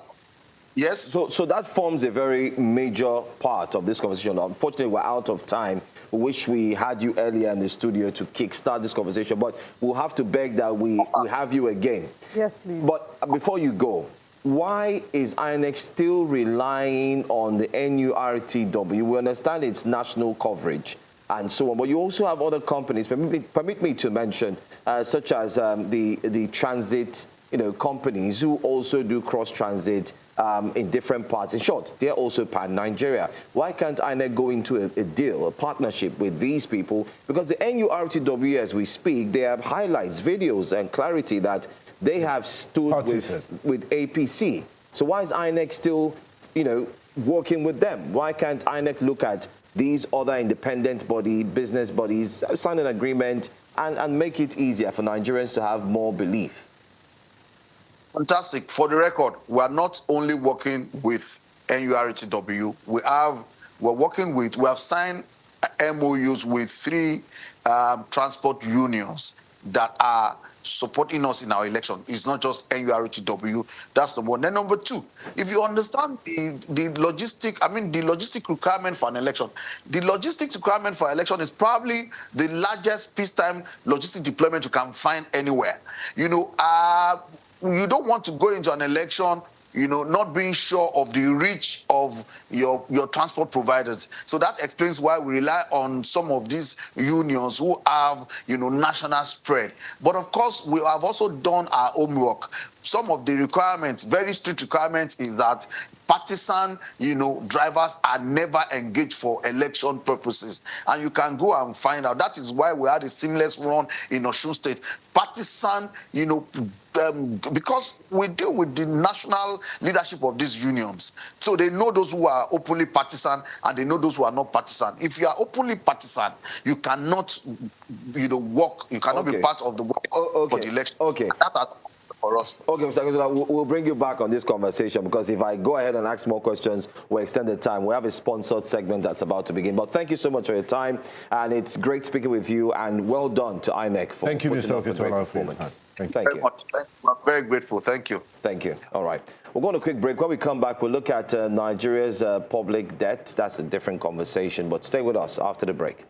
Yes. So that forms a very major part of this conversation. Unfortunately, we're out of time. We wish we had you earlier in the studio to kickstart this conversation, but we'll have to beg that we have you again. Yes, please. But before you go, why is INEC still relying on the NURTW? We understand it's national coverage and so on, but you also have other companies, permit me to mention, such as the transit companies who also do cross-transit in different parts. In short, they're also pan-Nigeria. Why can't INEC go into a deal, a partnership with these people? Because the NURTW, as we speak, they have highlights, videos, and clarity that they have stood with APC. So why is INEC still, working with them? Why can't INEC look at these other independent business bodies, sign an agreement, and make it easier for Nigerians to have more belief? Fantastic. For the record, we are not only working with NURTW. We have signed MOUs with 3 transport unions that are supporting us in our election. It's not just NURTW. That's number one. Then number 2, if you understand the logistic requirement for an election, the logistics requirement for election is probably the largest peacetime logistic deployment you can find anywhere. You don't want to go into an election, not being sure of the reach of your transport providers. So that explains why we rely on some of these unions who have, national spread. But of course, we have also done our homework. Some of the requirements, very strict requirements, is that partisan, drivers are never engaged for election purposes. And you can go and find out. That is why we had a seamless run in Osun State. Partisan, because we deal with the national leadership of these unions. So they know those who are openly partisan and they know those who are not partisan. If you are openly partisan, you cannot, work, you cannot be part of the work for the election. Okay. That has for us. Okay, Mr. Oketola, we'll bring you back on this conversation because if I go ahead and ask more questions, we'll extend the time. We have a sponsored segment that's about to begin. But thank you so much for your time, and it's great speaking with you, and well done to INEC for Thank you, Mr. Oketola, for your time. Thank you very much. I'm very grateful. Thank you. Thank you. All right. We're going to a quick break. When we come back, we'll look at Nigeria's public debt. That's a different conversation, but stay with us after the break.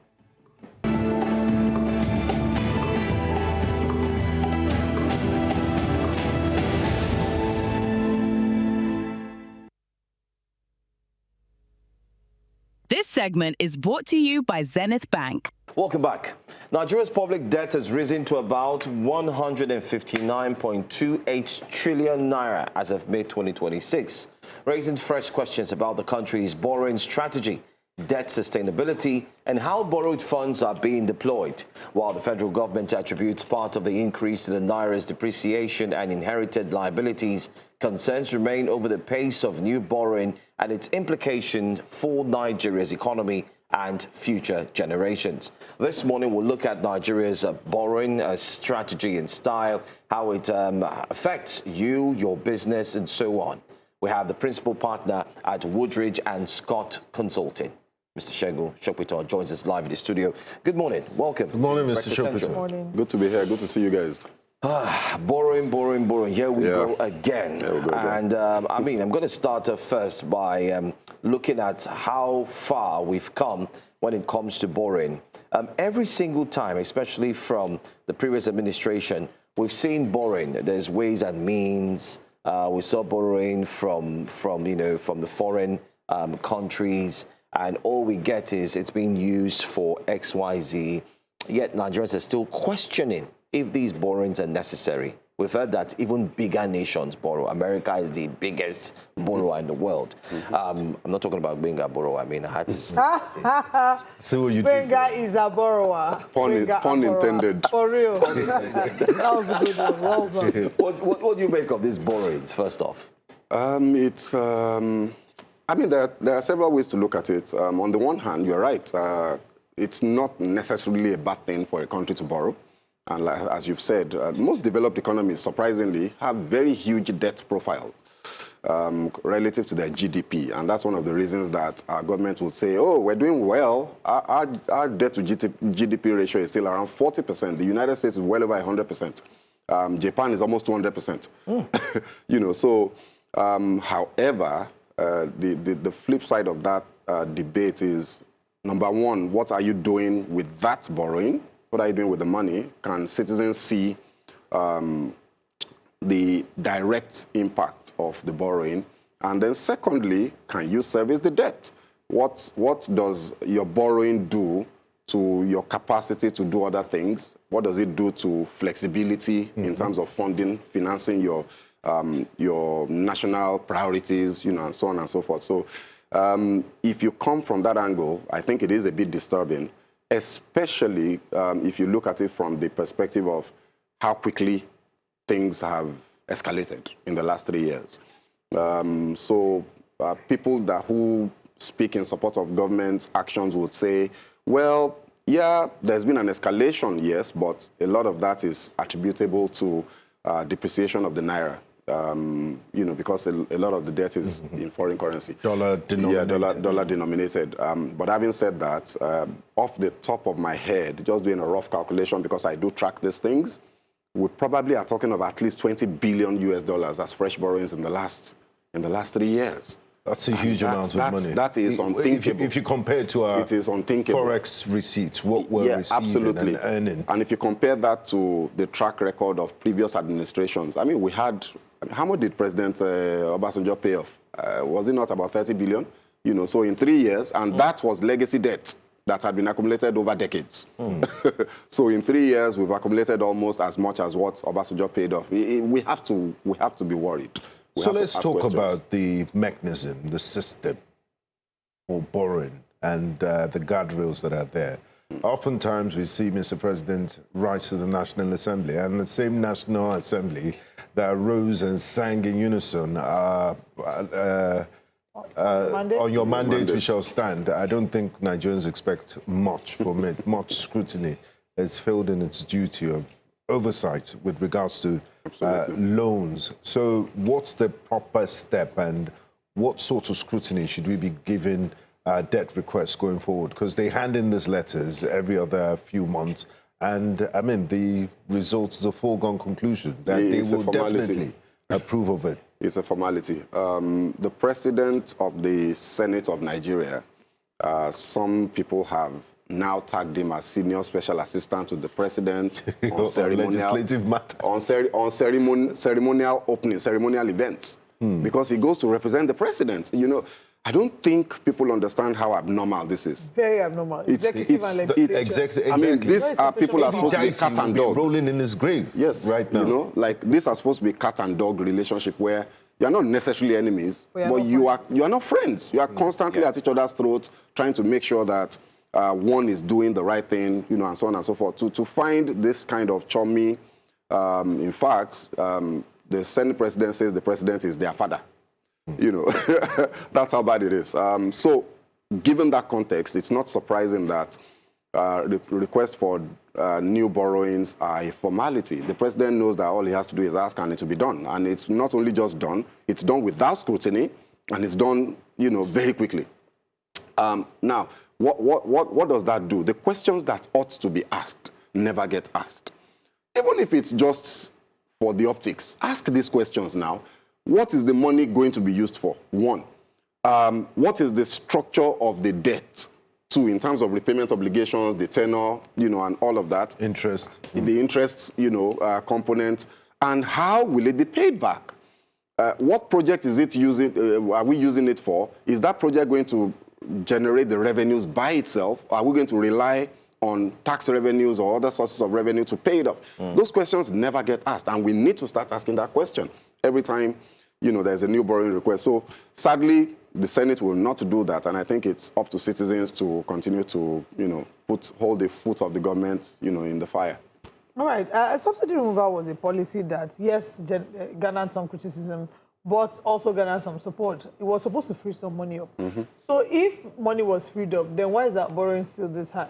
This segment is brought to you by Zenith Bank. Welcome back. Nigeria's public debt has risen to about 159.28 trillion naira as of May 2026, raising fresh questions about the country's borrowing strategy, debt sustainability, and how borrowed funds are being deployed. While the federal government attributes part of the increase to the naira's depreciation and inherited liabilities, concerns remain over the pace of new borrowing and its implication for Nigeria's economy and future generations. This morning, we'll look at Nigeria's borrowing strategy and style, how it affects you, your business, and so on. We have the principal partner at Woodridge and Scott Consulting. Mr. Segun Shopito joins us live in the studio. Good morning. Welcome. Good morning, Mr. Shopito. Good morning. Good to be here. Good to see you guys. Borrowing. Here we go again. And I'm going to start off first by looking at how far we've come when it comes to borrowing. Every single time, especially from the previous administration, we've seen borrowing. There's ways and means. We saw borrowing from the foreign countries, and all we get is it's being used for XYZ. Yet Nigerians are still questioning if these borrowings are necessary. We've heard that even bigger nations borrow. America is the biggest borrower in the world. I'm not talking about being a borrower. I mean, I had to say. So you Benga is a borrower. Pun intended. For real. That was a good one. Well done. What do you make of these borrowings, first off? There are several ways to look at it. On the one hand, you're right. It's not necessarily a bad thing for a country to borrow. And as you've said, most developed economies, surprisingly, have very huge debt profiles. relative to their GDP. And that's one of the reasons that our government would say, oh, we're doing well. Our debt to GDP ratio is still around 40%. The United States is well over 100%. Japan is almost 200%. You know, so, however, the flip side of that debate is, number one, what are you doing with that borrowing? What are you doing with the money? Can citizens see the direct impact of the borrowing? And then secondly, can you service the debt? What does your borrowing do to your capacity to do other things? What does it do to flexibility in terms of funding, financing your national priorities, you know, and so on and so forth? So if you come from that angle, I think it is a bit disturbing, especially if you look at it from the perspective of how quickly things have escalated in the last 3 years. People who speak in support of government's actions would say, well, yeah, there's been an escalation, yes, but a lot of that is attributable to depreciation of the naira. You know, because a lot of the debt is in foreign currency. Dollar denominated. Yeah, dollar denominated. But having said that, off the top of my head, just doing a rough calculation, because I do track these things, we probably are talking of at least $20 billion as fresh borrowings in the last 3 years. That's a huge amount of money. That is unthinkable. If you compare it to our it is unthinkable. Forex receipts, what we're receiving absolutely. and earning. And if you compare that to the track record of previous administrations, I mean, how much did President Obasanjo pay off? Was it not about 30 billion? You know, so in 3 years, and that was legacy debt that had been accumulated over decades. So in 3 years, we've accumulated almost as much as what Obasanjo paid off. We have to be worried. So let's talk about the mechanism, the system for borrowing and the guardrails that are there. Oftentimes we see Mr. President rise to the National Assembly, and the same National Assembly that rose and sang in unison, on your mandate we shall stand. I don't think Nigerians expect much from it, much scrutiny. It's failed in its duty of oversight with regards to loans. So what's the proper step, and what sort of scrutiny should we be giving debt requests going forward? Because they hand in these letters every other few months, and I mean, the result is a foregone conclusion that they will definitely approve of it. It's a formality. The president of the Senate of Nigeria, some people have now tagged him as senior special assistant to the president on legislative matters, on ceremonial events, because he goes to represent the president. You know, I don't think people understand how abnormal this is. Very abnormal. Executive and legislature. Exactly. I mean, these are people are supposed to be cat and dog. Rolling in his grave. Yes. Right now. You know, like these are supposed to be cat and dog relationship where you are not necessarily enemies, but you are not friends. You are constantly at each other's throats, trying to make sure that one is doing the right thing, you know, and so on and so forth. To find this kind of chummy, in fact, the Senate president says the president is their father. You know, that's how bad it is. So, given that context, it's not surprising that the request for new borrowings are a formality. The president knows that all he has to do is ask and it will be done. And it's not only just done, it's done without scrutiny, and it's done, you know, very quickly. Now, what does that do? The questions that ought to be asked never get asked. Even if it's just for the optics, ask these questions now. What is the money going to be used for? One, what is the structure of the debt? Two, in terms of repayment obligations, the tenor, you know, and all of that. Interest. The interest, you know, component. And how will it be paid back? What project is it using? Are we using it for? Is that project going to generate the revenues by itself? Or are we going to rely on tax revenues or other sources of revenue to pay it off? Those questions never get asked, and we need to start asking that question every time, you know, there's a new borrowing request. So sadly, the Senate will not do that, and I think it's up to citizens to continue to, you know, hold the foot of the government, you know, in the fire. All right. Subsidy removal was a policy that, yes, garnered some criticism, but also garnered some support. It was supposed to free some money up. So if money was freed up, then why is that borrowing still this high?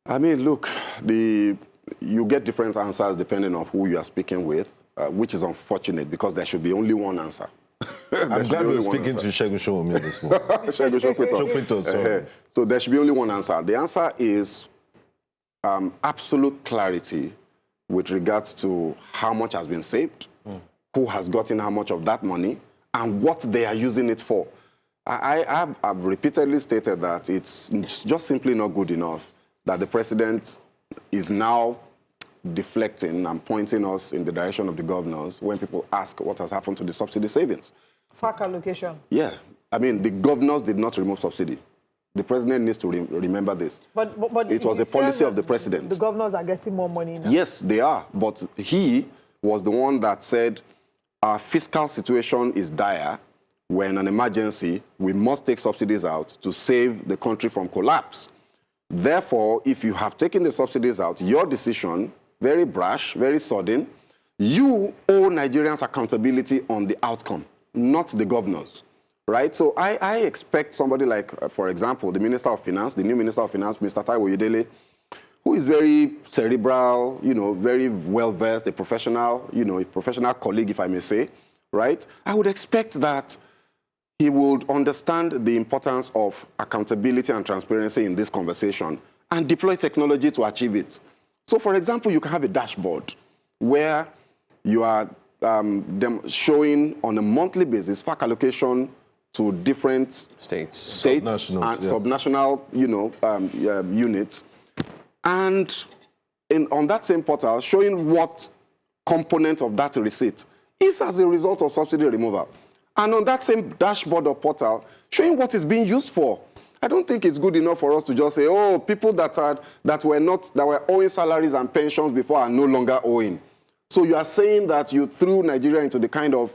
I mean, look, you get different answers depending on who you are speaking with, which is unfortunate because there should be only one answer. I'm glad we're speaking to Segun Showunmi this morning. Segun Showunmi. Sorry. So there should be only one answer. The answer is absolute clarity with regards to how much has been saved, who has gotten how much of that money, and what they are using it for. I've repeatedly stated that it's just simply not good enough that the president is now deflecting and pointing us in the direction of the governors when people ask what has happened to the subsidy savings. FAC allocation. Yeah. I mean, the governors did not remove subsidy. The president needs to remember this. But it was a policy of the president. The governors are getting more money now. Yes, they are. But he was the one that said our fiscal situation is dire. When an emergency, we must take subsidies out to save the country from collapse. Therefore, if you have taken the subsidies out, your decision, very brash, very sudden, you owe Nigerians accountability on the outcome, not the governors, right? So I expect somebody like, for example, the Minister of Finance, the new Minister of Finance, Mr. Dayo Oketola, who is very cerebral, very well-versed, a professional colleague, if I may say, right? I would expect that he would understand the importance of accountability and transparency in this conversation and deploy technology to achieve it. So, for example, you can have a dashboard where you are showing on a monthly basis FAC allocation to different states and subnational units. And on that same portal, showing what component of that receipt is as a result of subsidy removal. And on that same dashboard or portal, showing what is being used for. I don't think it's good enough for us to just say, oh, people that were owing salaries and pensions before are no longer owing. So you are saying that you threw Nigeria into the kind of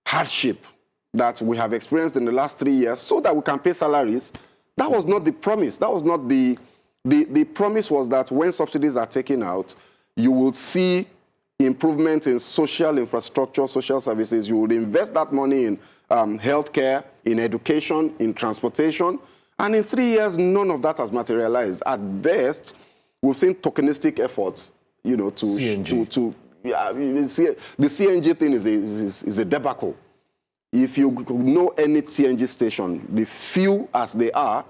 hardship that we have experienced in the last 3 years so that we can pay salaries. That was not the promise. That was not the promise was that when subsidies are taken out, you will see improvement in social infrastructure, social services. You would invest that money in healthcare, in education, in transportation. And in 3 years, none of that has materialized. At best, we've seen tokenistic efforts, the CNG thing is a debacle. If you know any CNG station, the few as they are,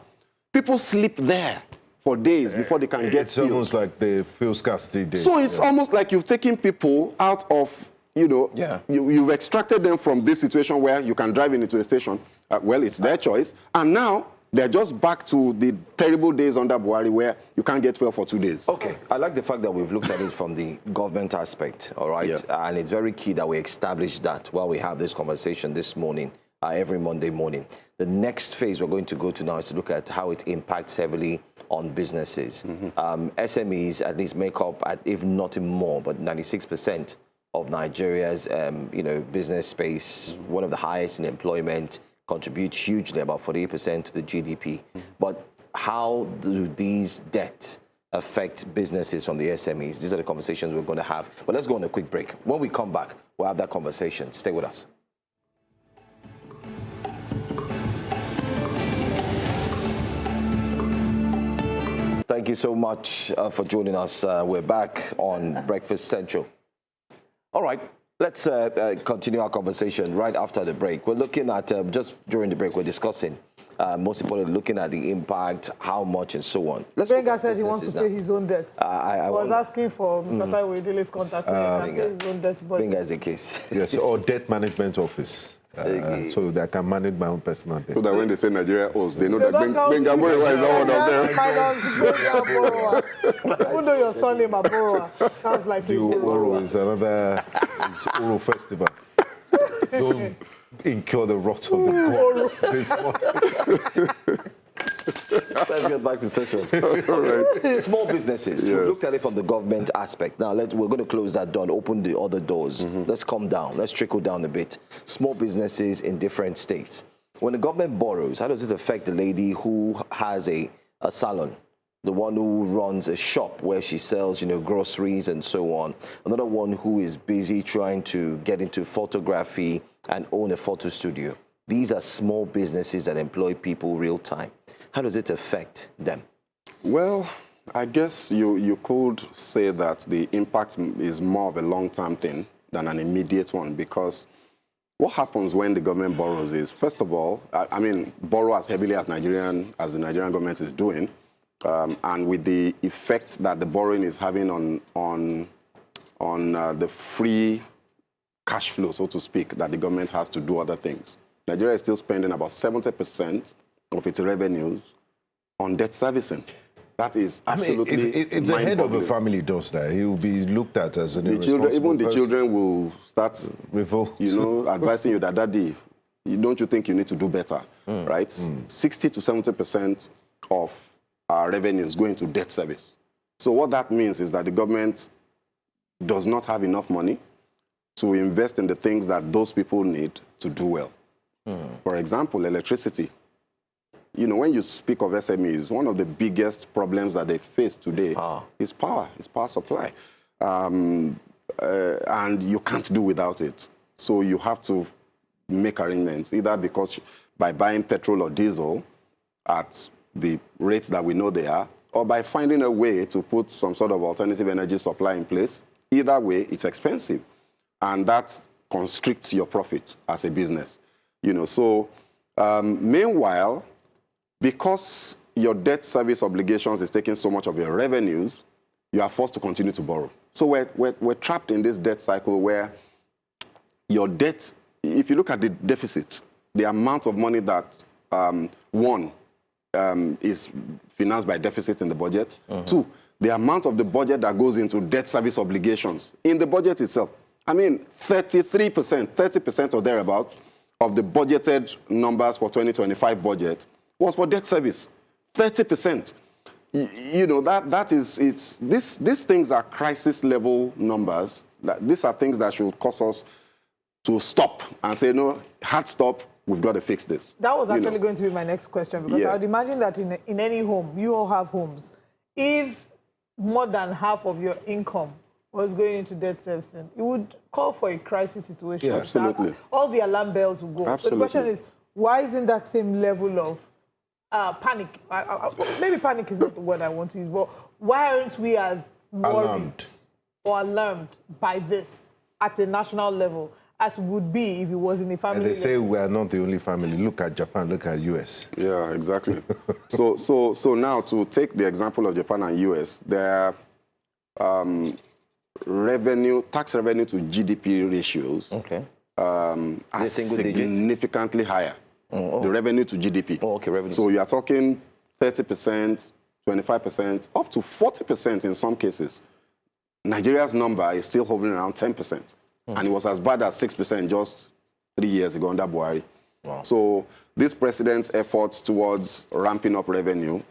people sleep there for days before they can get It's almost like the fuel scarcity days. So it's almost like you've taken people out of, you've extracted them from this situation where you can drive into a station. Well, it's their choice. And now they're just back to the terrible days under Buhari where you can't get fuel for 2 days. Okay. I like the fact that we've looked at it from the government aspect, all right? Yeah. And it's very key that we establish that while we have this conversation this morning, every Monday morning. The next phase we're going to go to now is to look at how it impacts heavily on businesses. SMEs at least make up, if not more, but 96% of Nigeria's business space, one of the highest in employment, contributes hugely, about 48% to the GDP. But how do these debts affect businesses from the SMEs? These are the conversations we're going to have. But let's go on a quick break. When we come back, we'll have that conversation. Stay with us. Thank you so much for joining us. We're back on Breakfast Central. All right, let's continue our conversation right after the break. We're looking at, just during the break, we're discussing, most importantly, looking at the impact, how much, and so on. Benga said he wants to pay his own debts. I was asking for Mr. Dayo Oketola's contact so he can pay his own debts. Benga is the case. Yes, or debt management office. So that I can manage my own personal debt. So that when they say Nigeria owes, they know that Benga Borowa is not one of them. Even though your son name is borrower, sounds like you borrow is another Oro festival. Don't incur the wrath of the gods. Let's get back to session. All right. Small businesses. Yes. We've looked at it from the government aspect. Now, we're going to close that door and open the other doors. Let's calm down. Let's trickle down a bit. Small businesses in different states. When the government borrows, how does it affect the lady who has a salon? The one who runs a shop where she sells, groceries and so on. Another one who is busy trying to get into photography and own a photo studio. These are small businesses that employ people real time. How does it affect them? Well, I guess you could say that the impact is more of a long-term thing than an immediate one, because what happens when the government borrows is, first of all, I mean, borrow as heavily as the Nigerian government is doing, and with the effect that the borrowing is having on the free cash flow, so to speak, that the government has to do other things. Nigeria is still spending about 70% of its revenues on debt servicing. That is absolutely. I mean, if the head of a family does that, he will be looked at as an irresponsible Even the person. children will start revolt. You know, advising you that, Daddy, don't you think you need to do better, right? 60 to 70% of our revenues go into debt service. So what that means is that the government does not have enough money to invest in the things that those people need to do well. For example, electricity. You know, when you speak of SMEs, one of the biggest problems that they face today is power supply. And you can't do without it. So you have to make arrangements, either because by buying petrol or diesel at the rates that we know they are, or by finding a way to put some sort of alternative energy supply in place. Either way, it's expensive. And that constricts your profit as a business. You know, so meanwhile, because your debt service obligations is taking so much of your revenues, you are forced to continue to borrow. So we're trapped in this debt cycle where your debt, if you look at the deficit, the amount of money that, is financed by deficit in the budget. Two, the amount of the budget that goes into debt service obligations in the budget itself. I mean, 33%, 30% or thereabouts of the budgeted numbers for 2025 budget was for debt service. 30%. You know, these things are crisis level numbers. These are things that should cause us to stop and say, no, hard stop, we've got to fix this. That was actually going to be my next question, because I would imagine that in any home, you all have homes. If more than half of your income was going into debt servicing, it would call for a crisis situation. Yeah, absolutely. All the alarm bells will go. Absolutely. So the question is, why isn't that same level of panic? Maybe panic is not the word I want to use, but why aren't we as worried or alarmed by this at the national level as would be if it was in a family? And they say we are not the only family. Look at Japan, look at US. Yeah, exactly. so now, to take the example of Japan and US, their tax revenue to GDP ratios are significantly higher. The revenue to GDP. Revenue. So you are talking 30%, 25%, up to 40% in some cases. Nigeria's number is still hovering around 10%. And it was as bad as 6% just 3 years ago under Buhari. Wow. So this president's efforts towards ramping up revenue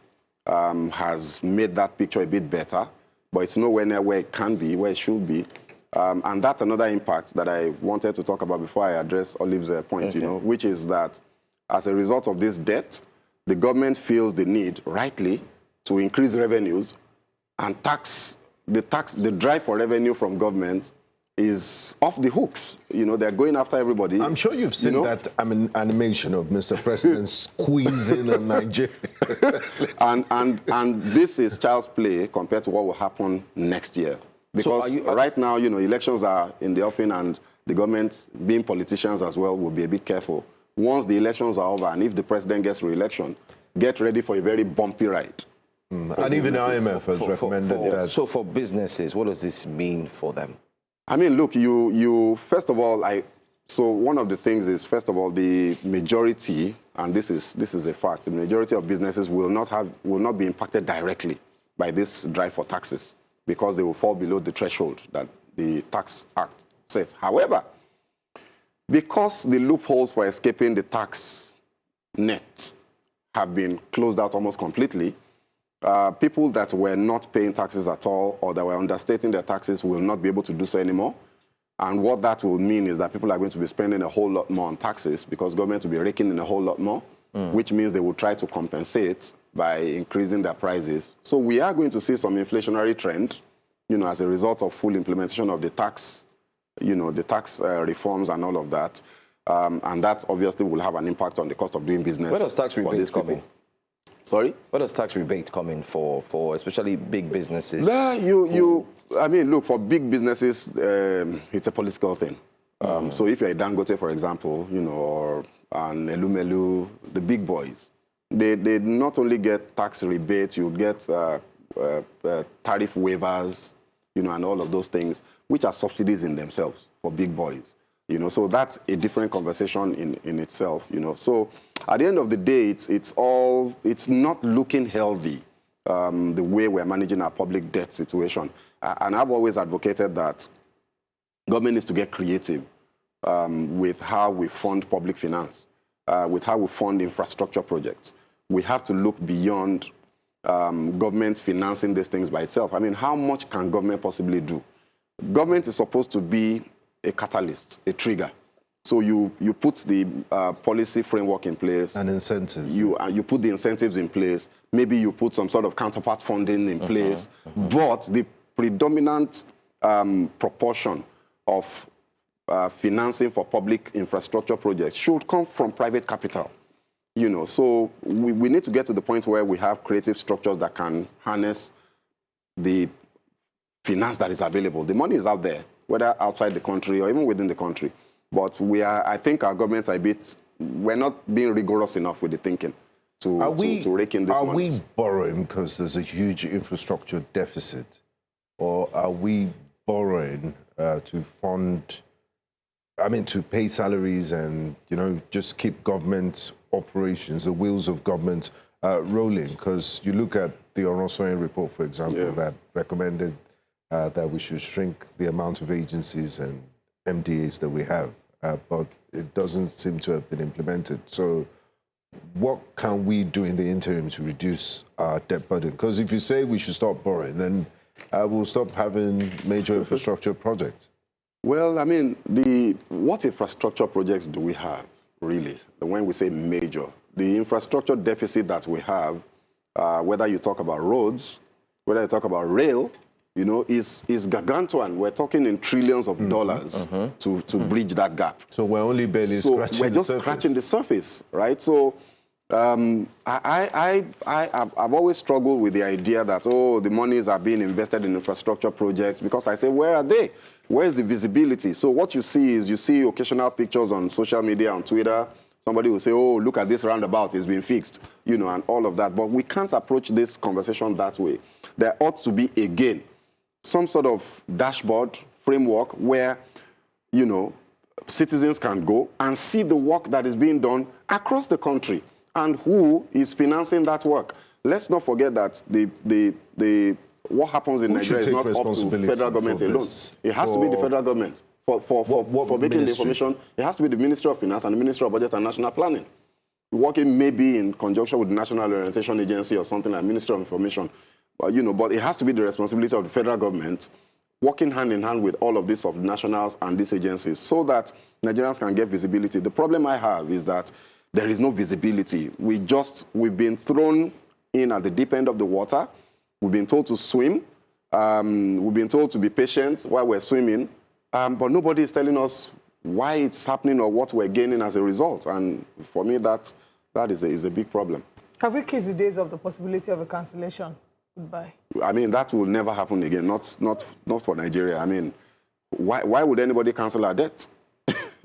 has made that picture a bit better, but it's nowhere near where it can be, where it should be. And that's another impact that I wanted to talk about before I address Olive's point, you know, which is that as a result of this debt, the government feels the need, rightly, to increase revenues, and the drive for revenue from government is off the hooks. You know, they're going after everybody. I'm sure you've seen that animation of Mr. President squeezing a Nigeria. and this is child's play compared to what will happen next year. Because right now, you know, elections are in the offing, and the government, being politicians as well, will be a bit careful. Once the elections are over, and if the president gets re-election, get ready for a very bumpy ride. And even the IMF has recommended that. So for businesses, what does this mean for them? I mean, look, you first of all, so one of the things is, first of all, the majority, and this is a fact, the majority of businesses will not be impacted directly by this drive for taxes, because they will fall below the threshold that the Tax Act sets. However, because the loopholes for escaping the tax net have been closed out almost completely, people that were not paying taxes at all, or that were understating their taxes, will not be able to do so anymore. And what that will mean is that people are going to be spending a whole lot more on taxes, because government will be raking in a whole lot more, which means they will try to compensate by increasing their prices. So we are going to see some inflationary trend, you know, as a result of full implementation of the tax, you know, the tax reforms and all of that. And that obviously will have an impact on the cost of doing business. Where does tax rebate come in? Sorry? Where does tax rebate come in for especially big businesses? I mean, look, for big businesses, it's a political thing. So if you're a Dangote, for example, or an Elumelu, the big boys, they not only get tax rebates, you get tariff waivers, and all of those things, which are subsidies in themselves for big boys. So that's a different conversation in itself. So at the end of the day, it's not looking healthy, the way we're managing our public debt situation. And I've always advocated that government needs to get creative with how we fund public finance, with how we fund infrastructure projects. We have to look beyond government financing these things by itself. I mean, how much can government possibly do? Government is supposed to be a catalyst, a trigger. So you put the policy framework in place. And incentives. You put the incentives in place. Maybe you put some sort of counterpart funding in place. But the predominant proportion of financing for public infrastructure projects should come from private capital. So we need to get to the point where we have creative structures that can harness the finance that is available. The money is out there, whether outside the country or even within the country. But I think our governments we're not being rigorous enough with the thinking to rake in this money. Are we borrowing because there's a huge infrastructure deficit? Or are we borrowing to fund, to pay salaries and, just keep government operations, the wheels of government rolling? Because you look at the Oronsoyen report, for example, that recommended that we should shrink the amount of agencies and MDAs that we have, but it doesn't seem to have been implemented. So what can we do in the interim to reduce our debt burden? Because if you say we should stop borrowing, then we'll stop having major infrastructure projects. Well, what infrastructure projects do we have, really? When we say major, the infrastructure deficit that we have, whether you talk about roads, whether you talk about rail, is gargantuan. We're talking in trillions of dollars to bridge that gap. So we're only barely scratching the surface. We're just scratching the surface, right? So I've always struggled with the idea that, the monies are being invested in infrastructure projects, because I say, where are they? Where's the visibility? So what you see occasional pictures on social media, on Twitter. Somebody will say, look at this roundabout, it's been fixed, and all of that. But we can't approach this conversation that way. There ought to be, again, some sort of dashboard framework where, citizens can go and see the work that is being done across the country and who is financing that work. Let's not forget that what happens in Nigeria is not up to federal government alone. It has to be the federal government. For making the information, it has to be the Ministry of Finance and the Ministry of Budget and National Planning. Working maybe in conjunction with the National Orientation Agency or something like Ministry of Information. But it has to be the responsibility of the federal government, working hand in hand with all of these subnationals and these agencies, so that Nigerians can get visibility. The problem I have is that there is no visibility. We've been thrown in at the deep end of the water. We've been told to swim. We've been told to be patient while we're swimming. But nobody is telling us why it's happening or what we're gaining as a result. And for me, that is a big problem. Have we kissed the days of the possibility of a cancellation? Goodbye. That will never happen again, not for Nigeria. Why would anybody cancel our debt?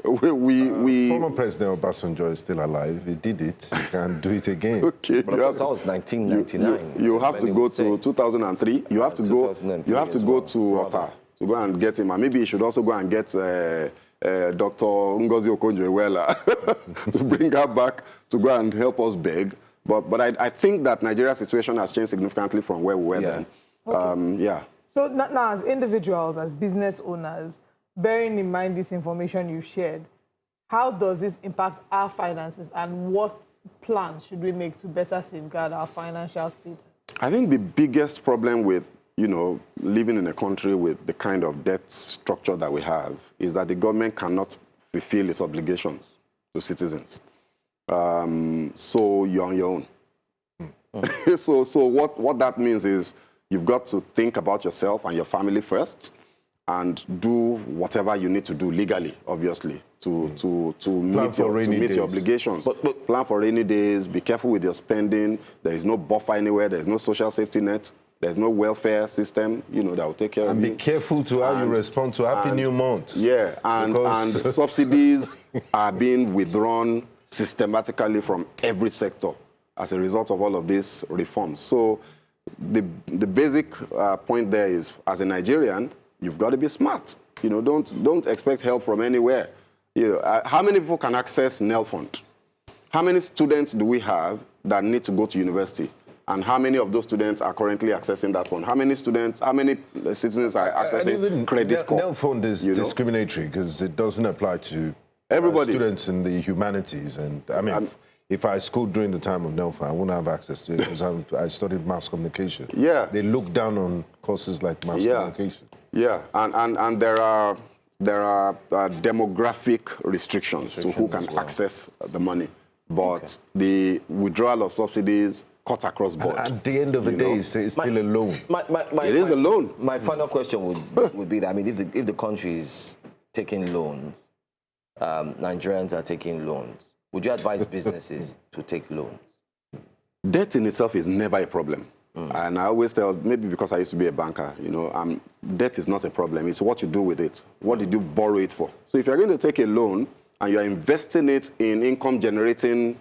Former President Obasanjo is still alive. He did it. He can do it again. Okay. But that was 1999. You have to go to 2003. You have to go to Ota to go and get him. And maybe you should also go and get Dr. Ngozi Okonjo-Iweala to bring her back to go and help us beg. But I think that Nigeria's situation has changed significantly from where we were then. Okay. So now, as individuals, as business owners, bearing in mind this information you shared, how does this impact our finances, and what plans should we make to better safeguard our financial state? I think the biggest problem with, living in a country with the kind of debt structure that we have is that the government cannot fulfill its obligations to citizens. So you're on your own. So what that means is you've got to think about yourself and your family first, and do whatever you need to do legally, obviously, to meet your obligations. But plan for rainy days, be careful with your spending. There is no buffer anywhere, there is no social safety net. There's no welfare system, you know, that will take care of you. And be careful to how you respond to Happy New Month. Yeah, and subsidies are being withdrawn systematically from every sector as a result of all of these reforms. So the basic point there is, as a Nigerian, you've got to be smart. You know, don't expect help from anywhere. You know, how many people can access NEL Fund? How many students do we have that need to go to university? And how many of those students are currently accessing that fund? How many students, how many citizens are accessing credit score? NEL Fund is discriminatory because it doesn't apply to everybody. Students in the humanities. And I mean, if I schooled during the time of NEL Fund, I wouldn't have access to it because I studied mass communication. Yeah. They look down on courses like mass communication. Yeah, and there are demographic restrictions to who can access the money. But the withdrawal of subsidies cut across board. At the end of the day, it's still a loan. It is a loan. My final question would be that, I mean, if the country is taking loans, Nigerians are taking loans, would you advise businesses to take loans? Debt in itself is never a problem. And I always tell, maybe because I used to be a banker, you know, debt is not a problem. It's what you do with it. What did you borrow it for? So if you're going to take a loan and you're investing it in income-generating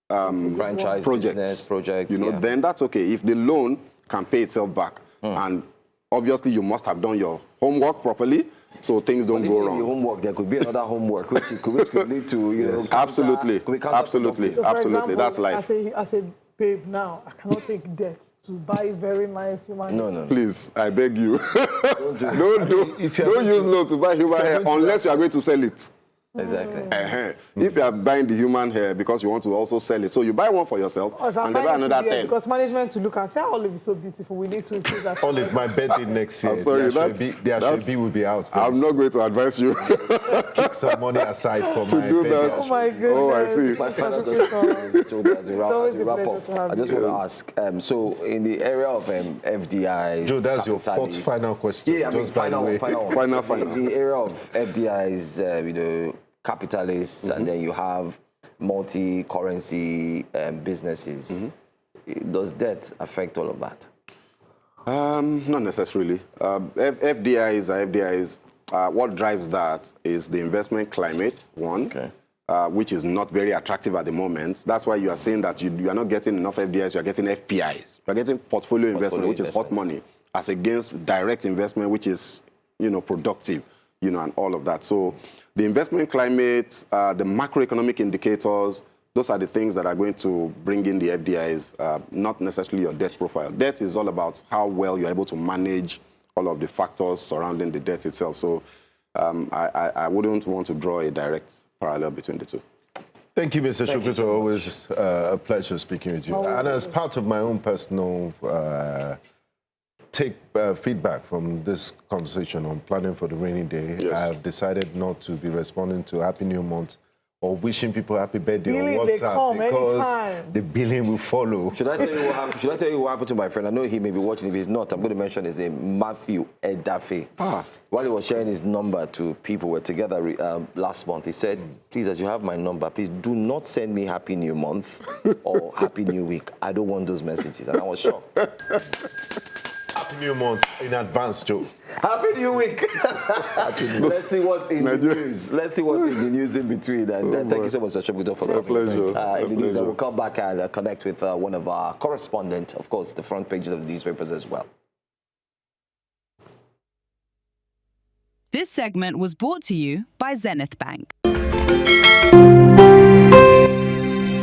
franchise projects, projects, you know, then that's okay. If the loan can pay itself back, and obviously you must have done your homework properly, so things don't go wrong. Your homework, there could be another homework, which could lead to, you know, absolutely, absolutely, so absolutely. That's life. As a babe now, I cannot take debt to buy very nice human hair. No. Please, I beg you, don't use loan to buy human hair unless you are going to sell it. Exactly. If you are buying the human hair because you want to also sell it, so you buy one for yourself and then buy another 10. Because management to look and say, Olive is so beautiful, we need to increase that. Olive, my birthday next year, I'm sorry, the Ashwebi will be out. I'm not going to advise you. Keep some money aside for to my do birthday. that. Oh my goodness. Oh, I see. My final question, as we wrap up, to have I just want to ask, so in the area of FDIs... Joe, that's your fourth final question. Yeah, I mean, final. Final. In the area of FDIs, you know, capitalists, and then you have multi-currency businesses. Does debt affect all of that? Not necessarily. FDIs are FDIs. What drives that is the investment climate, which is not very attractive at the moment. That's why you are saying that you are not getting enough FDIs, you are getting FPIs. You are getting portfolio investment, which is hot money, as against direct investment, which is, you know, productive, you know, and all of that. So the investment climate, the macroeconomic indicators, those are the things that are going to bring in the FDIs, not necessarily your debt profile. Debt is all about how well you're able to manage all of the factors surrounding the debt itself. So I wouldn't want to draw a direct parallel between the two. Thank you, Mr. Shukito. Always a pleasure speaking with you. And as part of my own personal feedback from this conversation on planning for the rainy day, I have decided not to be responding to Happy New Month or wishing people happy birthday billing, on WhatsApp because anytime. the billing will follow. Should I tell you what happened? Should I tell you what happened to my friend? I know he may be watching. If he's not, I'm going to mention his name, Matthew Edafe. While he was sharing his number to people who were together last month, he said, please, as you have my number, please do not send me Happy New Month or Happy New Week. I don't want those messages. And I was shocked. Happy New Month in advance, Joe. Happy New Week. Let's see what's in the news. Let's see what's in the news in between. And then thank you so much, Mr. Shukito, for coming. Pleasure. In the news, and we'll come back and connect with one of our correspondents, of course, the front pages of the newspapers as well. This segment was brought to you by Zenith Bank.